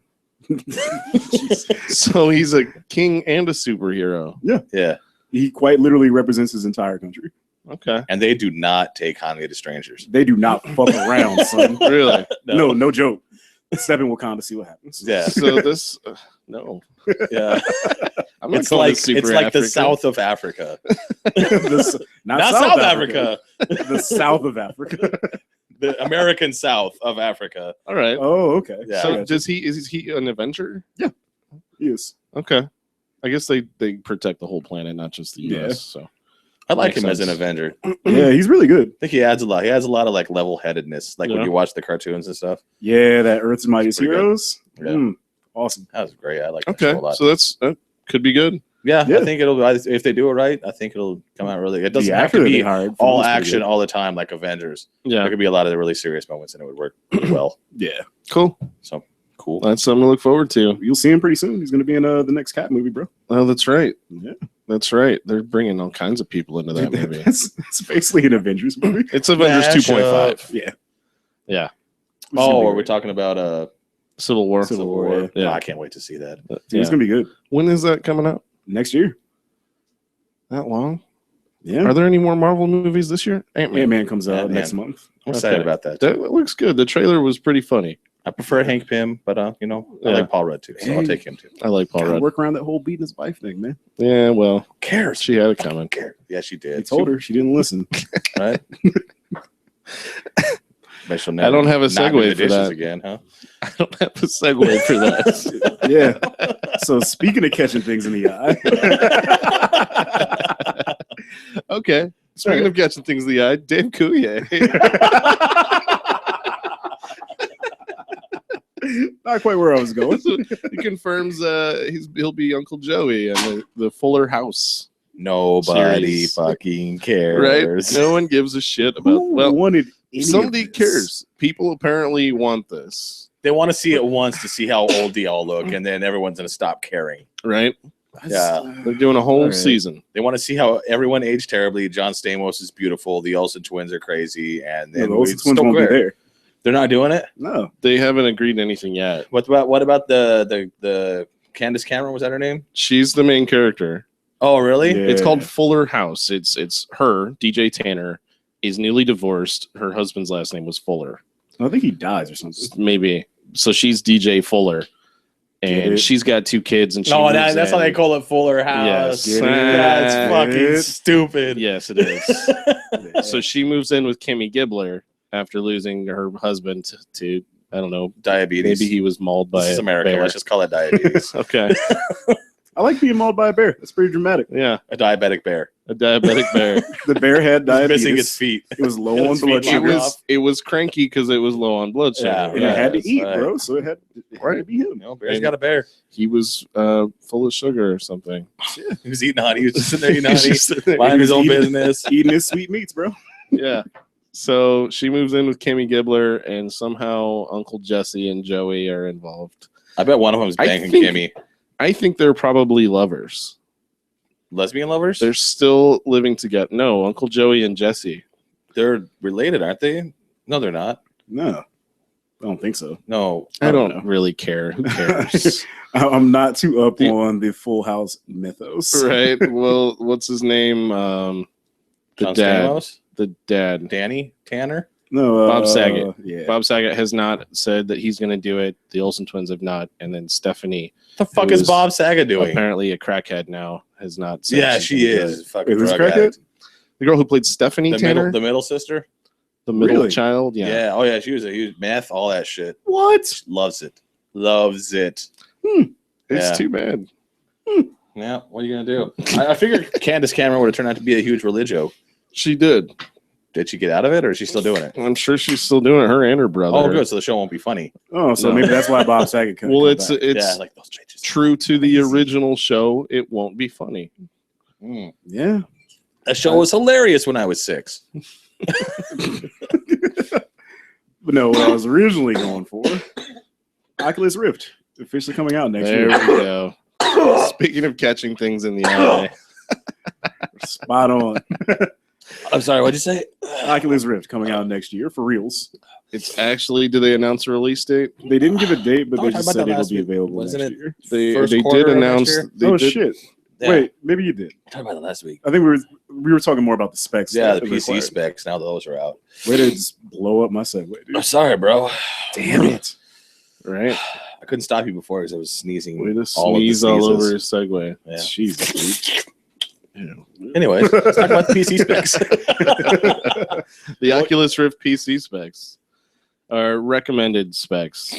Speaker 1: So he's a king and a superhero.
Speaker 2: Yeah,
Speaker 3: He quite literally represents his entire country.
Speaker 1: Okay.
Speaker 2: and they do not take kindly to strangers.
Speaker 3: They do not fuck around, son.
Speaker 1: Really?
Speaker 3: No joke. Step in Wakanda, see what happens.
Speaker 2: Yeah,
Speaker 1: So this no.
Speaker 2: yeah.
Speaker 1: I'm not
Speaker 2: It's
Speaker 1: calling
Speaker 2: like
Speaker 1: this super
Speaker 2: it's like the
Speaker 1: Africa.
Speaker 2: south of Africa,
Speaker 3: Not
Speaker 2: not South Africa.
Speaker 3: The south of Africa.
Speaker 2: The American South of Africa.
Speaker 1: All right.
Speaker 3: Oh, okay.
Speaker 2: Yeah.
Speaker 1: So
Speaker 3: I gotcha.
Speaker 1: does he is he an Avenger?
Speaker 3: Yes.
Speaker 1: Okay. I guess they protect the whole planet, not just the
Speaker 3: Yeah.
Speaker 1: US. So
Speaker 2: I like
Speaker 1: Makes
Speaker 2: him as an
Speaker 1: sense.
Speaker 2: Avenger. I
Speaker 3: Yeah, he's really good.
Speaker 2: think he adds a lot. He has a lot of like level-headedness, like
Speaker 1: Yeah.
Speaker 2: when you watch the cartoons and stuff.
Speaker 3: Yeah, that Earth's Mightiest
Speaker 2: Pretty good.
Speaker 3: Heroes.
Speaker 2: Yeah.
Speaker 3: Awesome.
Speaker 2: That was great. I like that
Speaker 1: okay.
Speaker 2: show a lot.
Speaker 1: So that could be good.
Speaker 2: Yeah,
Speaker 3: Yeah.
Speaker 2: I think if they do it right, I think it'll come out really. It doesn't
Speaker 3: The
Speaker 2: have
Speaker 3: actor
Speaker 2: to
Speaker 3: that they
Speaker 2: be
Speaker 3: hired for
Speaker 2: all
Speaker 3: this pretty
Speaker 2: action
Speaker 3: good.
Speaker 2: all the time like Avengers.
Speaker 1: Yeah.
Speaker 2: There could be a lot of the really serious moments and it would work pretty well.
Speaker 3: Yeah,
Speaker 1: Cool.
Speaker 2: So cool.
Speaker 1: That's something to look forward to.
Speaker 3: you'll see him pretty soon. He's going to be in the next Cat movie, bro.
Speaker 1: Oh, that's right.
Speaker 3: Yeah,
Speaker 1: That's right. They're bringing all kinds of people into that movie.
Speaker 3: It's basically an Avengers movie.
Speaker 1: It's Avengers
Speaker 2: Mashup.
Speaker 1: 2.5.
Speaker 3: Yeah.
Speaker 1: Yeah.
Speaker 2: Oh, are we talking about
Speaker 1: Civil War.
Speaker 3: Civil War,
Speaker 1: yeah.
Speaker 2: Oh, I can't wait to see that.
Speaker 3: It's
Speaker 1: Yeah.
Speaker 3: going to be good
Speaker 1: When is that coming out?
Speaker 3: next year.
Speaker 1: That long?
Speaker 3: Yeah.
Speaker 1: Are there any more Marvel movies this year? Ant-Man.
Speaker 3: Ant-Man comes out
Speaker 2: Ant-Man.
Speaker 3: next month.
Speaker 2: I'm excited
Speaker 1: Okay.
Speaker 2: about that.
Speaker 1: That looks good. The trailer was pretty funny.
Speaker 2: I prefer Hank Pym, but I
Speaker 1: Yeah.
Speaker 2: like Paul Rudd too, so I'll
Speaker 3: Hey.
Speaker 2: take him too.
Speaker 1: I like Paul
Speaker 3: Gotta
Speaker 1: Rudd.
Speaker 3: work around that whole beating his wife thing, man.
Speaker 1: Yeah, well,
Speaker 2: Cares.
Speaker 1: she had it coming.
Speaker 2: Yeah, she did.
Speaker 3: He told her she didn't listen.
Speaker 2: right? Bet she'll
Speaker 1: I don't have a
Speaker 2: not do
Speaker 1: segue
Speaker 2: the
Speaker 1: for
Speaker 2: dishes
Speaker 1: that.
Speaker 2: again, huh?
Speaker 1: I don't have a segue for that.
Speaker 3: Yeah. So speaking of catching things in the eye,
Speaker 1: Okay. Speaking of catching things in the eye, Dave Coulier.
Speaker 3: not quite where I was going.
Speaker 1: He confirms he'll be Uncle Joey and the Fuller House.
Speaker 2: Nobody
Speaker 1: Series.
Speaker 2: fucking
Speaker 1: Right?
Speaker 2: cares.
Speaker 1: No one gives a shit about.
Speaker 3: Who
Speaker 1: Well,
Speaker 3: wanted any of
Speaker 1: somebody
Speaker 3: this?
Speaker 1: cares. People apparently want this,
Speaker 2: They want to see it once to see how old they all look, and then everyone's gonna stop caring.
Speaker 1: right?
Speaker 2: Yeah.
Speaker 1: They're doing a whole
Speaker 3: All right.
Speaker 1: season.
Speaker 2: They want to see how everyone aged terribly. John Stamos is beautiful. The Olsen twins are crazy, and
Speaker 3: No,
Speaker 2: then
Speaker 3: the Olsen
Speaker 2: we
Speaker 3: twins
Speaker 2: still
Speaker 3: won't be
Speaker 2: care.
Speaker 3: there.
Speaker 2: They're not doing it.
Speaker 3: No.
Speaker 1: They haven't agreed to anything yet.
Speaker 2: What about the Candace Cameron? Was that her name?
Speaker 1: She's the main character.
Speaker 2: Oh, really?
Speaker 3: Yeah.
Speaker 1: It's called Fuller House. It's her, DJ Tanner, is newly divorced. Her husband's last name was Fuller.
Speaker 3: I think he dies or something.
Speaker 1: maybe. So she's DJ Fuller,
Speaker 3: Get
Speaker 1: and
Speaker 3: it?
Speaker 1: she's got 2 kids, and she
Speaker 4: No,
Speaker 1: moves
Speaker 4: that's how they
Speaker 1: in.
Speaker 4: call it Fuller House.
Speaker 1: Yes.
Speaker 3: Get it?
Speaker 4: That's fucking
Speaker 3: Get it?
Speaker 4: stupid.
Speaker 1: Yes, it is. So she moves in with Kimmy Gibbler after losing her husband to I don't know,
Speaker 2: Diabetes.
Speaker 1: maybe he was mauled by
Speaker 2: This is
Speaker 1: a
Speaker 2: America.
Speaker 1: bear.
Speaker 2: Let's just call it diabetes.
Speaker 1: Okay,
Speaker 3: I like being mauled by a bear. That's pretty dramatic.
Speaker 1: yeah,
Speaker 2: A diabetic bear.
Speaker 1: a diabetic bear.
Speaker 3: The bear had diabetes.
Speaker 2: Missing its feet.
Speaker 3: It was low on
Speaker 2: Its feet
Speaker 3: blood
Speaker 2: locked
Speaker 3: sugar.
Speaker 2: off.
Speaker 1: It was cranky because it was low on blood sugar.
Speaker 2: Yeah,
Speaker 3: And it had to
Speaker 2: that's
Speaker 3: eat,
Speaker 2: right.
Speaker 3: bro. So it had to be him.
Speaker 2: No, bear's got a bear.
Speaker 1: He was full of sugar or something.
Speaker 2: He was eating honey. He was just sitting there eating
Speaker 1: He's
Speaker 2: honey,
Speaker 1: just sitting there
Speaker 2: minding his own
Speaker 3: eating-
Speaker 2: business.
Speaker 3: Eating his sweet meats, bro.
Speaker 1: Yeah. So she moves in with Kimmy Gibbler, and somehow Uncle Jesse and Joey are involved.
Speaker 2: I bet one of them is
Speaker 1: I
Speaker 2: banging
Speaker 1: think-
Speaker 2: Kimmy.
Speaker 1: I think they're probably lovers.
Speaker 2: Lesbian lovers?
Speaker 1: They're still living together. No, Uncle Joey and Jesse.
Speaker 2: They're related, aren't they? No, they're not.
Speaker 3: No, I don't think so.
Speaker 2: No.
Speaker 1: I
Speaker 3: don't
Speaker 1: don't
Speaker 3: know.
Speaker 1: really care. Who cares?
Speaker 3: I'm not too up
Speaker 1: The-
Speaker 3: on the Full House mythos.
Speaker 1: Right. Well, what's his name? The
Speaker 2: John
Speaker 1: dad.
Speaker 2: Stamos?
Speaker 1: The dad.
Speaker 2: Danny Tanner?
Speaker 3: No,
Speaker 1: Bob Saget.
Speaker 3: Yeah.
Speaker 1: Bob Saget has not said that he's going to do it. The Olsen twins have not. And then Stephanie,
Speaker 2: What the fuck
Speaker 1: Who
Speaker 2: is
Speaker 1: is
Speaker 2: Bob Saget doing?
Speaker 1: apparently a crackhead now, has not said.
Speaker 2: Yeah,
Speaker 1: she's
Speaker 2: she
Speaker 1: gonna do
Speaker 2: is.
Speaker 1: it.
Speaker 2: Fucking
Speaker 3: Wait, who's
Speaker 2: drug
Speaker 3: crackhead?
Speaker 2: addict.
Speaker 1: The girl who played Stephanie Tanner,
Speaker 2: The middle sister?
Speaker 1: the middle
Speaker 3: Really?
Speaker 1: child.
Speaker 2: Yeah.
Speaker 1: Yeah.
Speaker 2: Oh, yeah. She was a huge meth, all that shit.
Speaker 3: What?
Speaker 2: Loves it. Loves it.
Speaker 1: It's
Speaker 2: Yeah.
Speaker 1: too bad.
Speaker 2: Yeah. What are you going to do? I figured Candace Cameron would have turned out to be a huge religio.
Speaker 1: She did.
Speaker 2: Did she get out of it or is she still doing it?
Speaker 1: I'm sure she's still doing it. Her and her brother.
Speaker 2: Oh, good. So the show won't be funny.
Speaker 3: Oh, so
Speaker 1: No.
Speaker 3: maybe that's why Bob Saget couldn't
Speaker 1: Well,
Speaker 3: come
Speaker 1: it's
Speaker 3: back.
Speaker 1: it's
Speaker 2: yeah, like those changes.
Speaker 1: true to the original show. It won't be funny.
Speaker 2: Mm.
Speaker 3: Yeah.
Speaker 2: That show was hilarious when I was 6.
Speaker 3: But no, what I was originally going for, Oculus Rift, officially coming out next
Speaker 1: There we
Speaker 3: year.
Speaker 1: go. Speaking of catching things in the eye,
Speaker 3: Spot on.
Speaker 2: I'm sorry, what'd you say?
Speaker 3: Oculus Rift coming out next year for reals.
Speaker 1: it's actually. Did they announce a release date?
Speaker 3: They didn't give a date, but
Speaker 2: Oh,
Speaker 3: they
Speaker 2: we
Speaker 3: just
Speaker 2: talked
Speaker 3: said
Speaker 2: about that
Speaker 3: it'll
Speaker 2: last
Speaker 3: be
Speaker 2: week.
Speaker 3: available
Speaker 2: Wasn't
Speaker 3: next
Speaker 2: it?
Speaker 3: year.
Speaker 1: They
Speaker 2: First
Speaker 1: they
Speaker 2: quarter
Speaker 1: did
Speaker 2: of next
Speaker 1: announce.
Speaker 2: year?
Speaker 1: They
Speaker 3: Oh
Speaker 1: did,
Speaker 3: shit!
Speaker 2: Yeah.
Speaker 3: Wait, maybe you did.
Speaker 2: I talked about it last week.
Speaker 3: I think we were talking more about the specs.
Speaker 2: Yeah,
Speaker 3: that
Speaker 2: the
Speaker 3: are
Speaker 2: PC
Speaker 3: required.
Speaker 2: specs. Now those are out.
Speaker 3: Way to just blow up my segue,
Speaker 2: I'm
Speaker 3: dude.
Speaker 2: sorry, bro.
Speaker 3: Damn it!
Speaker 1: right.
Speaker 2: I couldn't stop you before because I was sneezing.
Speaker 1: Way to
Speaker 2: all of the
Speaker 1: sneeze all
Speaker 2: sneezes.
Speaker 1: over his segue.
Speaker 2: Yeah.
Speaker 3: Jesus, dude.
Speaker 2: Anyways, let's talk about the PC specs.
Speaker 1: The Oculus Rift PC specs are recommended specs.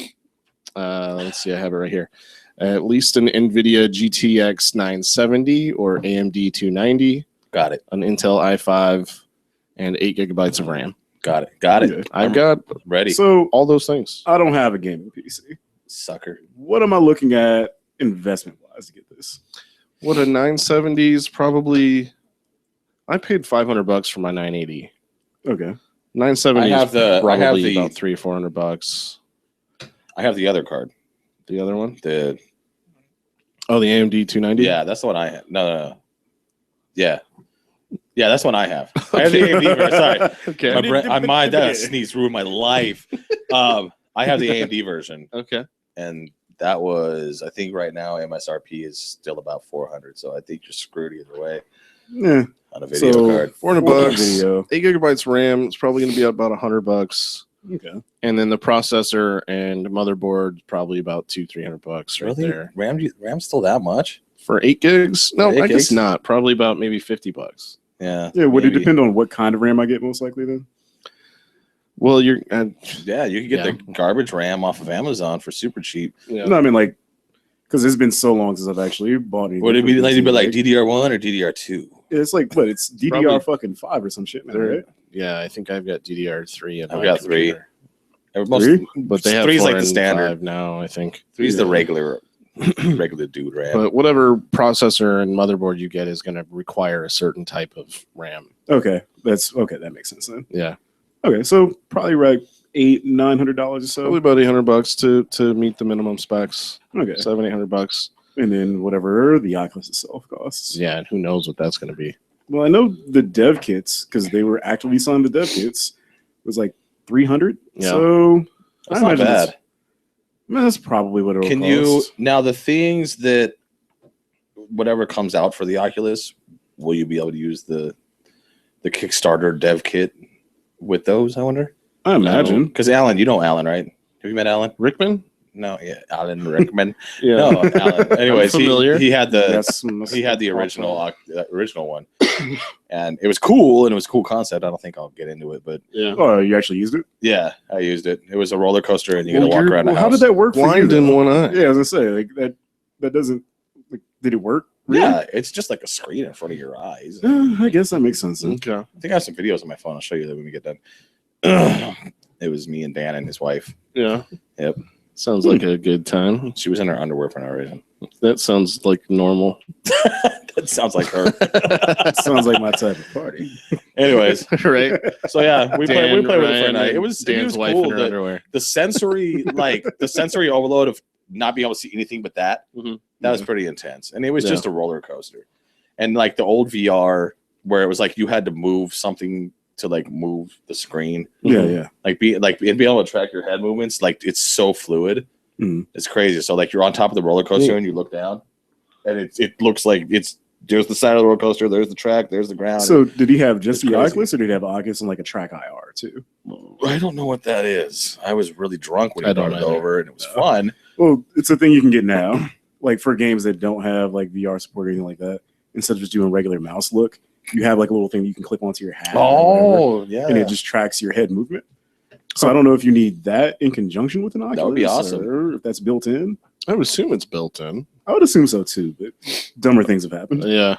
Speaker 1: Let's see, I have it right here. At least an NVIDIA GTX 970 or AMD 290,
Speaker 2: Got it.
Speaker 1: an Intel i5, and 8 gigabytes of RAM.
Speaker 2: Got it. Got it.
Speaker 3: Yeah.
Speaker 1: I've got
Speaker 2: Ready.
Speaker 3: So
Speaker 1: all those things.
Speaker 3: I don't have a gaming PC.
Speaker 2: Sucker.
Speaker 3: What am I looking at investment wise to get this?
Speaker 1: What a 970 is probably. I paid $500 for my 980.
Speaker 3: Okay.
Speaker 1: 970
Speaker 2: I have
Speaker 1: is
Speaker 2: the- I
Speaker 1: probably
Speaker 2: have the-
Speaker 1: about $300 or $400.
Speaker 2: I have the other card.
Speaker 1: The other one?
Speaker 2: The
Speaker 1: Oh, the AMD 290?
Speaker 2: yeah, that's the one I have. No. Yeah. Yeah, that's the one I have. I have the AMD version. Sorry.
Speaker 1: Okay.
Speaker 2: My brain, that sneeze ruined my life. I have the AMD version,
Speaker 1: Okay.
Speaker 2: and that was, I think, right now MSRP is still about 400. So I think you're screwed either way
Speaker 3: Yeah.
Speaker 2: on a video
Speaker 3: So-
Speaker 2: card.
Speaker 1: $400.
Speaker 3: Video.
Speaker 1: 8 gigabytes RAM. It's probably going to be about $100.
Speaker 3: Okay.
Speaker 1: And then the processor and motherboard probably about $200-$300 right there
Speaker 2: Ram's still that much?
Speaker 1: for 8 gigs. No,
Speaker 2: For 8
Speaker 1: I guess
Speaker 2: gigs?
Speaker 1: not. Probably about maybe $50.
Speaker 2: Yeah.
Speaker 3: Yeah. Would it
Speaker 2: maybe.
Speaker 3: depend on what kind of RAM I get most likely then?
Speaker 1: Well, you're
Speaker 2: Yeah, you can get
Speaker 1: Yeah.
Speaker 2: the garbage RAM off of Amazon for super cheap.
Speaker 1: yeah.
Speaker 3: No, I mean like because it's been so long since I've actually bought anything.
Speaker 2: Would it be
Speaker 3: for
Speaker 2: like,
Speaker 3: PC,
Speaker 2: DDR1 or DDR2?
Speaker 3: It's like what? It's DDR
Speaker 1: Probably-
Speaker 3: fucking 5 or some shit, man.
Speaker 1: They're-
Speaker 3: Right?
Speaker 1: Yeah, I think I've got DDR3.
Speaker 2: I've got 3.
Speaker 3: Three?
Speaker 1: But they have
Speaker 2: 3's
Speaker 1: 4
Speaker 2: like the
Speaker 1: and
Speaker 2: standard.
Speaker 1: 5 now, I think.
Speaker 2: 3's the
Speaker 3: Yeah.
Speaker 2: regular dude RAM.
Speaker 1: But whatever processor and motherboard you get is going to require a certain type of RAM.
Speaker 3: Okay, that's okay. That makes sense then.
Speaker 1: Yeah,
Speaker 3: Okay, so probably like $800-900 or
Speaker 1: probably
Speaker 3: so.
Speaker 1: about $800 to meet the minimum specs.
Speaker 3: Okay,
Speaker 1: $700-800.
Speaker 3: and then whatever the Oculus itself costs.
Speaker 1: Yeah, and who knows what that's going to be.
Speaker 3: Well, I know the dev kits because they were actively selling the dev kits was like 300.
Speaker 1: Yeah.
Speaker 3: So
Speaker 2: That's
Speaker 3: I
Speaker 2: not
Speaker 3: imagine
Speaker 2: bad.
Speaker 3: that's probably what it'll
Speaker 2: Can
Speaker 3: cost.
Speaker 2: you now the things that whatever comes out for the Oculus, will you be able to use the Kickstarter dev kit with those? I wonder.
Speaker 3: I imagine.
Speaker 2: Because Alan, you know Alan, right? Have you met Alan?
Speaker 1: Rickman?
Speaker 2: No, yeah, Alan Rickman.
Speaker 1: Yeah.
Speaker 2: No, Alan. Anyways,
Speaker 1: familiar.
Speaker 2: he had the
Speaker 3: Yes,
Speaker 2: he had the original one, and it was cool, and it was a cool concept. I don't think I'll get into it, but
Speaker 1: Yeah.
Speaker 3: Oh, you actually used it?
Speaker 2: yeah, I used it. It was a roller coaster, and you got to walk
Speaker 3: you're-
Speaker 2: around the
Speaker 3: how
Speaker 2: house.
Speaker 3: did that work for you?
Speaker 1: Blind in
Speaker 3: though?
Speaker 1: one eye.
Speaker 3: Yeah, I was gonna say like that doesn't. Like, did it work?
Speaker 2: Yeah, it's just like a screen in front of your eyes.
Speaker 3: I guess that makes sense. Then.
Speaker 1: Okay.
Speaker 2: I think I have some videos on my phone. I'll show you that when we get done. It was me and Dan and his wife.
Speaker 1: Yeah.
Speaker 2: Yep.
Speaker 1: Sounds like a good time.
Speaker 2: She was in her underwear for no reason.
Speaker 1: That sounds like normal.
Speaker 2: That sounds like her.
Speaker 3: Sounds like my type of party.
Speaker 2: Anyways,
Speaker 1: Right?
Speaker 2: so yeah, we played with it for a
Speaker 1: Ryan,
Speaker 2: night.
Speaker 1: and
Speaker 2: It was
Speaker 1: Dan's wife
Speaker 2: cool.
Speaker 1: in her underwear.
Speaker 2: The sensory overload of not being able to see anything but that
Speaker 1: Mhm.
Speaker 2: that was pretty intense, and it was
Speaker 1: Yeah.
Speaker 2: just a roller coaster. And like the old VR where it was like you had to move something to like move the screen,
Speaker 3: Yeah, yeah.
Speaker 2: like be able to track your head movements. Like it's so fluid,
Speaker 3: Mhm.
Speaker 2: it's crazy. So like you're on top of the roller coaster and you look down, and it looks like there's the side of the roller coaster, there's the track, there's the ground.
Speaker 3: So did he have just
Speaker 2: It's
Speaker 3: the
Speaker 2: crazy.
Speaker 3: Oculus, or did he have Oculus and like a track IR too?
Speaker 2: I don't know what that is. I was really drunk when
Speaker 1: I
Speaker 2: he
Speaker 1: don't
Speaker 2: brought it
Speaker 1: either.
Speaker 2: over, and it was fun.
Speaker 3: Well, it's a thing you can get now, like for games that don't have like VR support or anything like that. Instead of just doing regular mouse look, you have like a little thing you can clip onto your hat. or whatever,
Speaker 2: yeah,
Speaker 3: and it just tracks your head movement. So I don't know if you need that in conjunction with an Oculus.
Speaker 2: That would be awesome.
Speaker 3: Or if that's built in.
Speaker 1: I would assume it's built in.
Speaker 3: I would assume so too, but dumber things have happened.
Speaker 1: Yeah.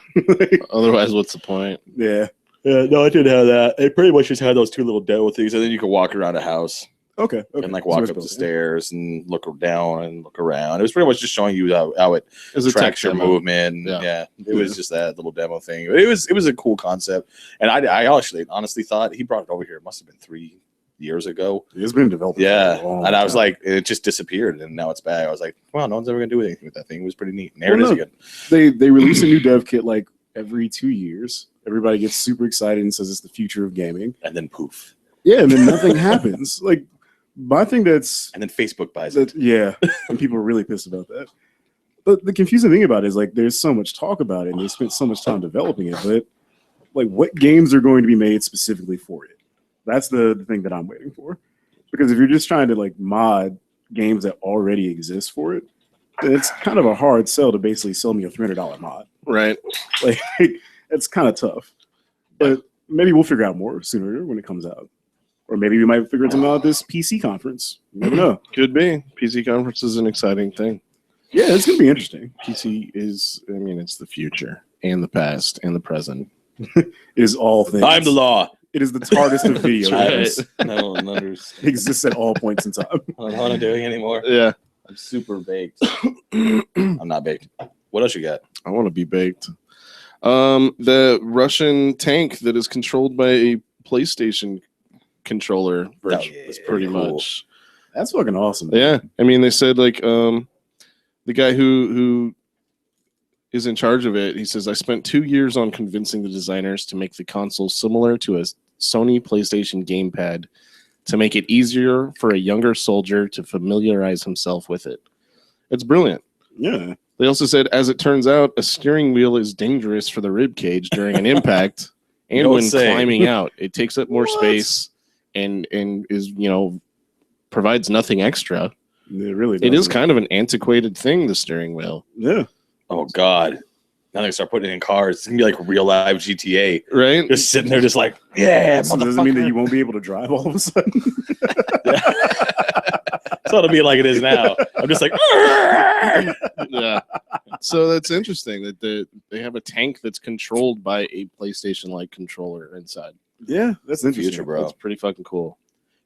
Speaker 1: Otherwise, what's the point?
Speaker 3: Yeah.
Speaker 2: Yeah, no, I didn't have that. It pretty much just had those two little demo things, and then you could walk around a house
Speaker 3: Okay.
Speaker 2: and like
Speaker 3: So
Speaker 2: walk
Speaker 3: it's
Speaker 2: up the
Speaker 3: built in.
Speaker 2: stairs and look down and look around. It was pretty much just showing you how it
Speaker 1: It's a tech
Speaker 2: tracks your
Speaker 1: demo.
Speaker 2: movement.
Speaker 1: Yeah.
Speaker 2: Yeah, it was just that little demo thing. It was a cool concept, and I actually honestly thought he brought it over here. It must have been 3 years ago.
Speaker 3: It's been developed.
Speaker 2: Yeah,
Speaker 3: for a long
Speaker 2: and I was
Speaker 3: time.
Speaker 2: like, it just disappeared, and now it's back. I was like, well, no one's ever gonna do anything with that thing. It was pretty neat. And there
Speaker 3: Well,
Speaker 2: it is
Speaker 3: no.
Speaker 2: again.
Speaker 3: they release a new dev kit like every 2 years. Everybody gets super excited and says it's the future of gaming.
Speaker 2: And then poof,
Speaker 3: Yeah, and then nothing happens. Like my thing that's
Speaker 2: and then Facebook buys it.
Speaker 3: that yeah, and people are really pissed about that. But the confusing thing about it is like there's so much talk about it and they spent so much time developing it, but like what games are going to be made specifically for it? That's the thing that I'm waiting for. Because if you're just trying to like mod games that already exist for it, then it's kind of a hard sell to basically sell me a $300 mod.
Speaker 1: Right.
Speaker 3: Like it's kind of tough. But maybe we'll figure out more sooner when it comes out. Or maybe we might figure something out at this PC conference. You never know.
Speaker 1: Could be. PC conference is an exciting thing.
Speaker 3: Yeah, it's gonna be interesting.
Speaker 1: PC is, I mean, it's the future and the past and the present.
Speaker 3: It is all things.
Speaker 2: I'm the law.
Speaker 3: It is the TARDIS of video
Speaker 1: That's
Speaker 3: games.
Speaker 2: I don't understand.
Speaker 3: It exists at all points in time.
Speaker 2: I don't know what I'm doing anymore.
Speaker 1: Yeah.
Speaker 2: I'm super baked. I'm not baked. What else you got?
Speaker 1: I want to be baked. The Russian tank that is controlled by a PlayStation controller is pretty
Speaker 2: cool.
Speaker 1: much.
Speaker 3: That's fucking awesome.
Speaker 1: Yeah. I mean, they said like the guy who is in charge of it, he says, I spent 2 years on convincing the designers to make the console similar to a Sony PlayStation gamepad to make it easier for a younger soldier to familiarize himself with it. It's brilliant.
Speaker 3: Yeah.
Speaker 1: They also said, as it turns out, a steering wheel is dangerous for the rib cage during an impact and
Speaker 2: Don't
Speaker 1: when
Speaker 2: say.
Speaker 1: climbing out. It takes up more
Speaker 3: What?
Speaker 1: space and is, provides nothing extra.
Speaker 3: It really
Speaker 1: It is
Speaker 3: doesn't.
Speaker 1: kind of an antiquated thing, the steering wheel,
Speaker 3: Yeah.
Speaker 2: Oh God. Now they start putting it in cars. It's gonna be like real live GTA.
Speaker 1: right?
Speaker 2: Just sitting there, just like, yeah.
Speaker 3: So does it mean that you won't be able to drive all of a sudden?
Speaker 2: So it'll be like it is now. I'm just like,
Speaker 1: Yeah. So that's interesting that they have a tank that's controlled by a PlayStation-like controller inside.
Speaker 3: Yeah, that's interesting.
Speaker 2: future, bro.
Speaker 1: That's pretty fucking cool,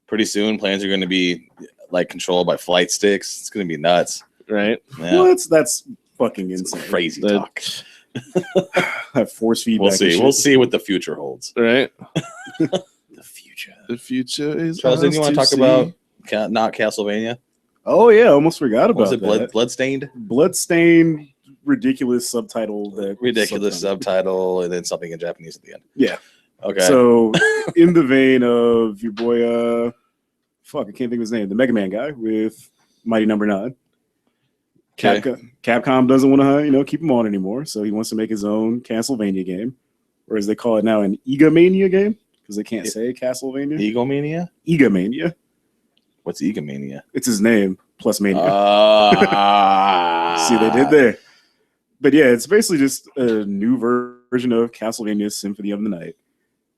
Speaker 2: Pretty soon, planes are going to be like controlled by flight sticks. It's going to be nuts.
Speaker 1: right?
Speaker 2: Yeah.
Speaker 3: Well, that's fucking
Speaker 2: It's
Speaker 3: insane.
Speaker 2: crazy
Speaker 1: That-
Speaker 2: talk.
Speaker 3: Have force feedback.
Speaker 2: We'll
Speaker 3: and
Speaker 2: see.
Speaker 3: shit.
Speaker 2: We'll see what the future holds.
Speaker 1: Right?
Speaker 2: The future.
Speaker 1: The future is.
Speaker 2: Charles, didn't you want to
Speaker 1: ours
Speaker 2: talk
Speaker 1: see.
Speaker 2: about not Castlevania?
Speaker 3: Oh yeah, almost forgot
Speaker 2: What was
Speaker 3: about
Speaker 2: it
Speaker 3: that.
Speaker 2: Bloodstained?
Speaker 3: Bloodstained, ridiculous subtitle. That
Speaker 2: Ridiculous subtitle, and then something in Japanese at the end.
Speaker 3: Yeah.
Speaker 2: Okay.
Speaker 3: So, in the vein of your boy, fuck, I can't think of his name, the Mega Man guy with Mighty Number 9.
Speaker 2: Okay.
Speaker 3: Capcom doesn't want to, keep him on anymore, so he wants to make his own Castlevania game, or as they call it now, an Egamania game. because they can't say Castlevania.
Speaker 2: Egomania?
Speaker 3: Egomania.
Speaker 2: What's Egomania?
Speaker 3: It's his name plus mania.
Speaker 2: Ah.
Speaker 3: See, they did there. But yeah, it's basically just a new version of Castlevania Symphony of the Night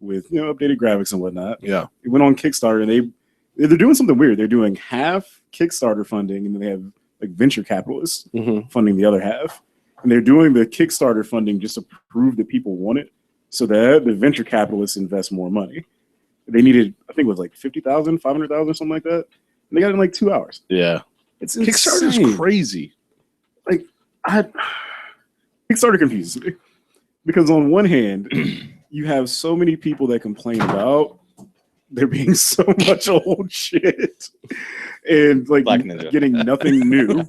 Speaker 3: with updated graphics and whatnot.
Speaker 1: Yeah.
Speaker 3: It went on Kickstarter, and they're doing something weird. They're doing half Kickstarter funding, and then they have like venture capitalists funding the other half. And they're doing the Kickstarter funding just to prove that people want it, so that the venture capitalists invest more money. They needed, I think it was like 50,000, 500,000, something like that. And they got it in like 2 hours.
Speaker 1: Yeah.
Speaker 3: It's
Speaker 1: Kickstarter's
Speaker 3: insane.
Speaker 1: crazy.
Speaker 3: Kickstarter confuses me because on one hand, you have so many people that complain about there being so much old shit and like
Speaker 2: Black Ninja.
Speaker 3: getting nothing new.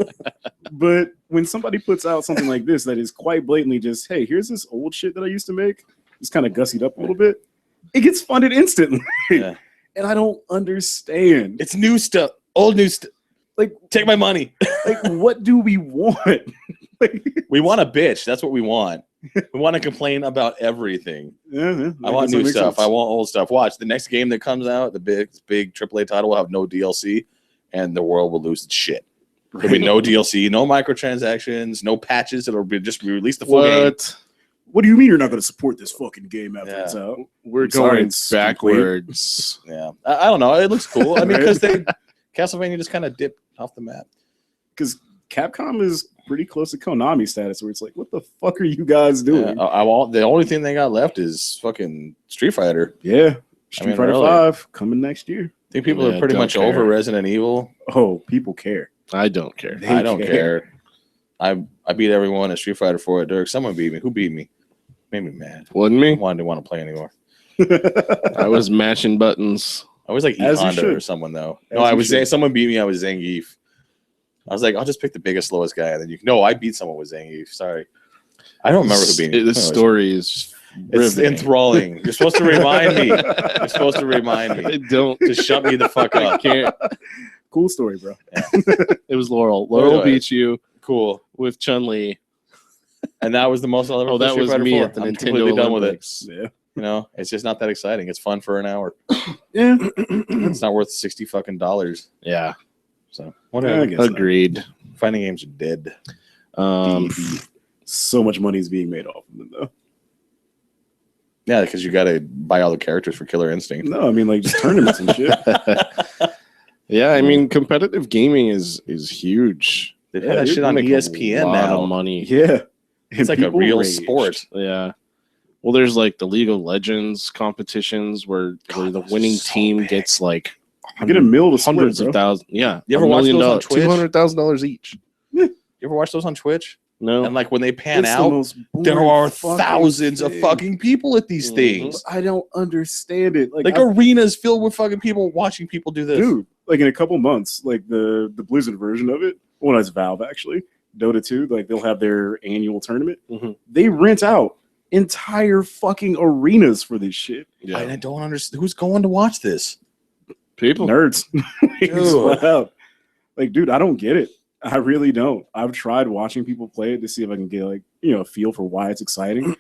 Speaker 3: But when somebody puts out something like this that is quite blatantly just, hey, here's this old shit that I used to make, just kind of gussied up a little bit, it gets funded instantly.
Speaker 2: Yeah.
Speaker 3: And I don't understand.
Speaker 2: It's new stuff. Old new stuff.
Speaker 3: Like,
Speaker 2: Take my money.
Speaker 3: like, what do we want? Like,
Speaker 2: We want a bitch. That's what we want. We want to complain about everything.
Speaker 3: yeah,
Speaker 2: I want
Speaker 3: guess that
Speaker 2: new
Speaker 3: makes
Speaker 2: stuff.
Speaker 3: sense.
Speaker 2: I want old stuff. Watch the next game that comes out. The big AAA title will have no DLC, and the world will lose its shit. There'll be no DLC, no microtransactions, no patches. It'll be just release the full game.
Speaker 3: What do you mean you're not going to support this fucking game after
Speaker 2: Yeah.
Speaker 3: it's out?
Speaker 1: We're
Speaker 3: I'm sorry,
Speaker 1: going
Speaker 3: it's stupid.
Speaker 1: backwards.
Speaker 2: Yeah, I don't know. It looks cool. I mean,
Speaker 3: Right?
Speaker 2: because Castlevania just kind of dipped off the map.
Speaker 3: Because Capcom is pretty close to Konami status, where it's like, what the fuck are you guys doing?
Speaker 2: Yeah, the only thing they got left is fucking Street Fighter.
Speaker 3: Yeah, Street Fighter
Speaker 2: really.
Speaker 3: 5 coming next year.
Speaker 2: I think people
Speaker 1: Yeah,
Speaker 2: are pretty
Speaker 1: don't
Speaker 2: much
Speaker 1: care.
Speaker 2: over Resident Evil.
Speaker 3: Oh, people care.
Speaker 1: I don't care.
Speaker 3: They
Speaker 2: I don't
Speaker 3: care.
Speaker 2: care. I beat everyone at Street Fighter 4 at Dirk. Someone beat me. Who beat me? Made me mad.
Speaker 1: Wasn't
Speaker 2: I
Speaker 1: me.
Speaker 2: didn't want to play anymore.
Speaker 1: I was mashing buttons.
Speaker 2: I was like
Speaker 3: As you
Speaker 2: E-Honda
Speaker 3: should.
Speaker 2: or someone though.
Speaker 3: As
Speaker 2: No, I
Speaker 3: you
Speaker 2: was
Speaker 3: should.
Speaker 2: someone beat me. I was Zangief. I was like, I'll just pick the biggest, slowest guy, and then No, I beat someone with Zangief. Sorry, I don't remember who beat me.
Speaker 1: The
Speaker 2: Anyways,
Speaker 1: story is
Speaker 2: It's
Speaker 1: riveting.
Speaker 2: enthralling. You're supposed to remind me. You're supposed to remind
Speaker 1: I
Speaker 2: me
Speaker 1: don't.
Speaker 2: to shut me the fuck
Speaker 1: I
Speaker 2: up.
Speaker 1: can't.
Speaker 3: Cool story, bro.
Speaker 1: It was Laurel. Laurel
Speaker 2: Anyway.
Speaker 1: beat you
Speaker 2: Cool.
Speaker 1: with Chun Li.
Speaker 2: And that was the most I'll ever.
Speaker 1: Oh,
Speaker 2: play
Speaker 1: that
Speaker 2: Street
Speaker 1: was
Speaker 2: Fighter
Speaker 1: me
Speaker 2: 4.
Speaker 1: at the
Speaker 2: I'm
Speaker 1: Nintendo
Speaker 2: completely done with it.
Speaker 1: Olympics.
Speaker 3: Yeah.
Speaker 2: You know, it's just not that exciting. It's fun for an hour.
Speaker 3: Yeah.
Speaker 2: It's not worth $60 fucking.
Speaker 1: Yeah,
Speaker 2: So
Speaker 3: I
Speaker 2: whatever.
Speaker 3: guess not.
Speaker 1: agreed.
Speaker 2: Fighting games are dead.
Speaker 3: So much money is being made off of them, though.
Speaker 2: Yeah, because you got to buy all the characters for Killer Instinct.
Speaker 3: No, I mean, like, just tournaments and shit.
Speaker 1: Yeah, I mean, competitive gaming is huge.
Speaker 2: They
Speaker 3: Yeah,
Speaker 2: have that
Speaker 3: you
Speaker 2: shit on
Speaker 1: Make a
Speaker 2: ESPN
Speaker 1: lot
Speaker 2: now.
Speaker 1: of money.
Speaker 3: Yeah.
Speaker 2: It's
Speaker 3: And
Speaker 2: like a
Speaker 3: people
Speaker 2: real
Speaker 3: raged.
Speaker 2: sport.
Speaker 1: Yeah. Well, there's like the League of Legends competitions where
Speaker 2: God,
Speaker 1: the
Speaker 2: those
Speaker 1: winning
Speaker 2: are so
Speaker 1: team
Speaker 2: big.
Speaker 1: gets like
Speaker 3: I get a mill to split,
Speaker 1: hundreds
Speaker 3: bro.
Speaker 1: of thousands. Yeah,
Speaker 2: You ever watch those on Twitch?
Speaker 1: $200,000 each.
Speaker 2: You ever watch those on Twitch?
Speaker 1: No,
Speaker 2: And like when they pan
Speaker 3: It's the
Speaker 2: out,
Speaker 3: most
Speaker 2: there
Speaker 3: boring
Speaker 2: are
Speaker 3: fucking
Speaker 2: thousands of
Speaker 3: thing.
Speaker 2: fucking people at these
Speaker 1: Mhm.
Speaker 2: things.
Speaker 3: I don't understand it.
Speaker 2: Like
Speaker 3: I-
Speaker 2: arenas filled with fucking people watching people do this.
Speaker 3: dude, like in a couple months, like the Blizzard version of it, well, that's Valve actually, Dota 2, like they'll have their annual tournament.
Speaker 1: Mhm.
Speaker 3: They rent out entire fucking arenas for this shit.
Speaker 2: I don't understand who's going to watch this.
Speaker 1: people.
Speaker 3: Nerds. Just
Speaker 2: Dude.
Speaker 3: flat out. Like, dude, I don't get it. I really don't. I've tried watching people play it to see if I can get like, a feel for why it's exciting.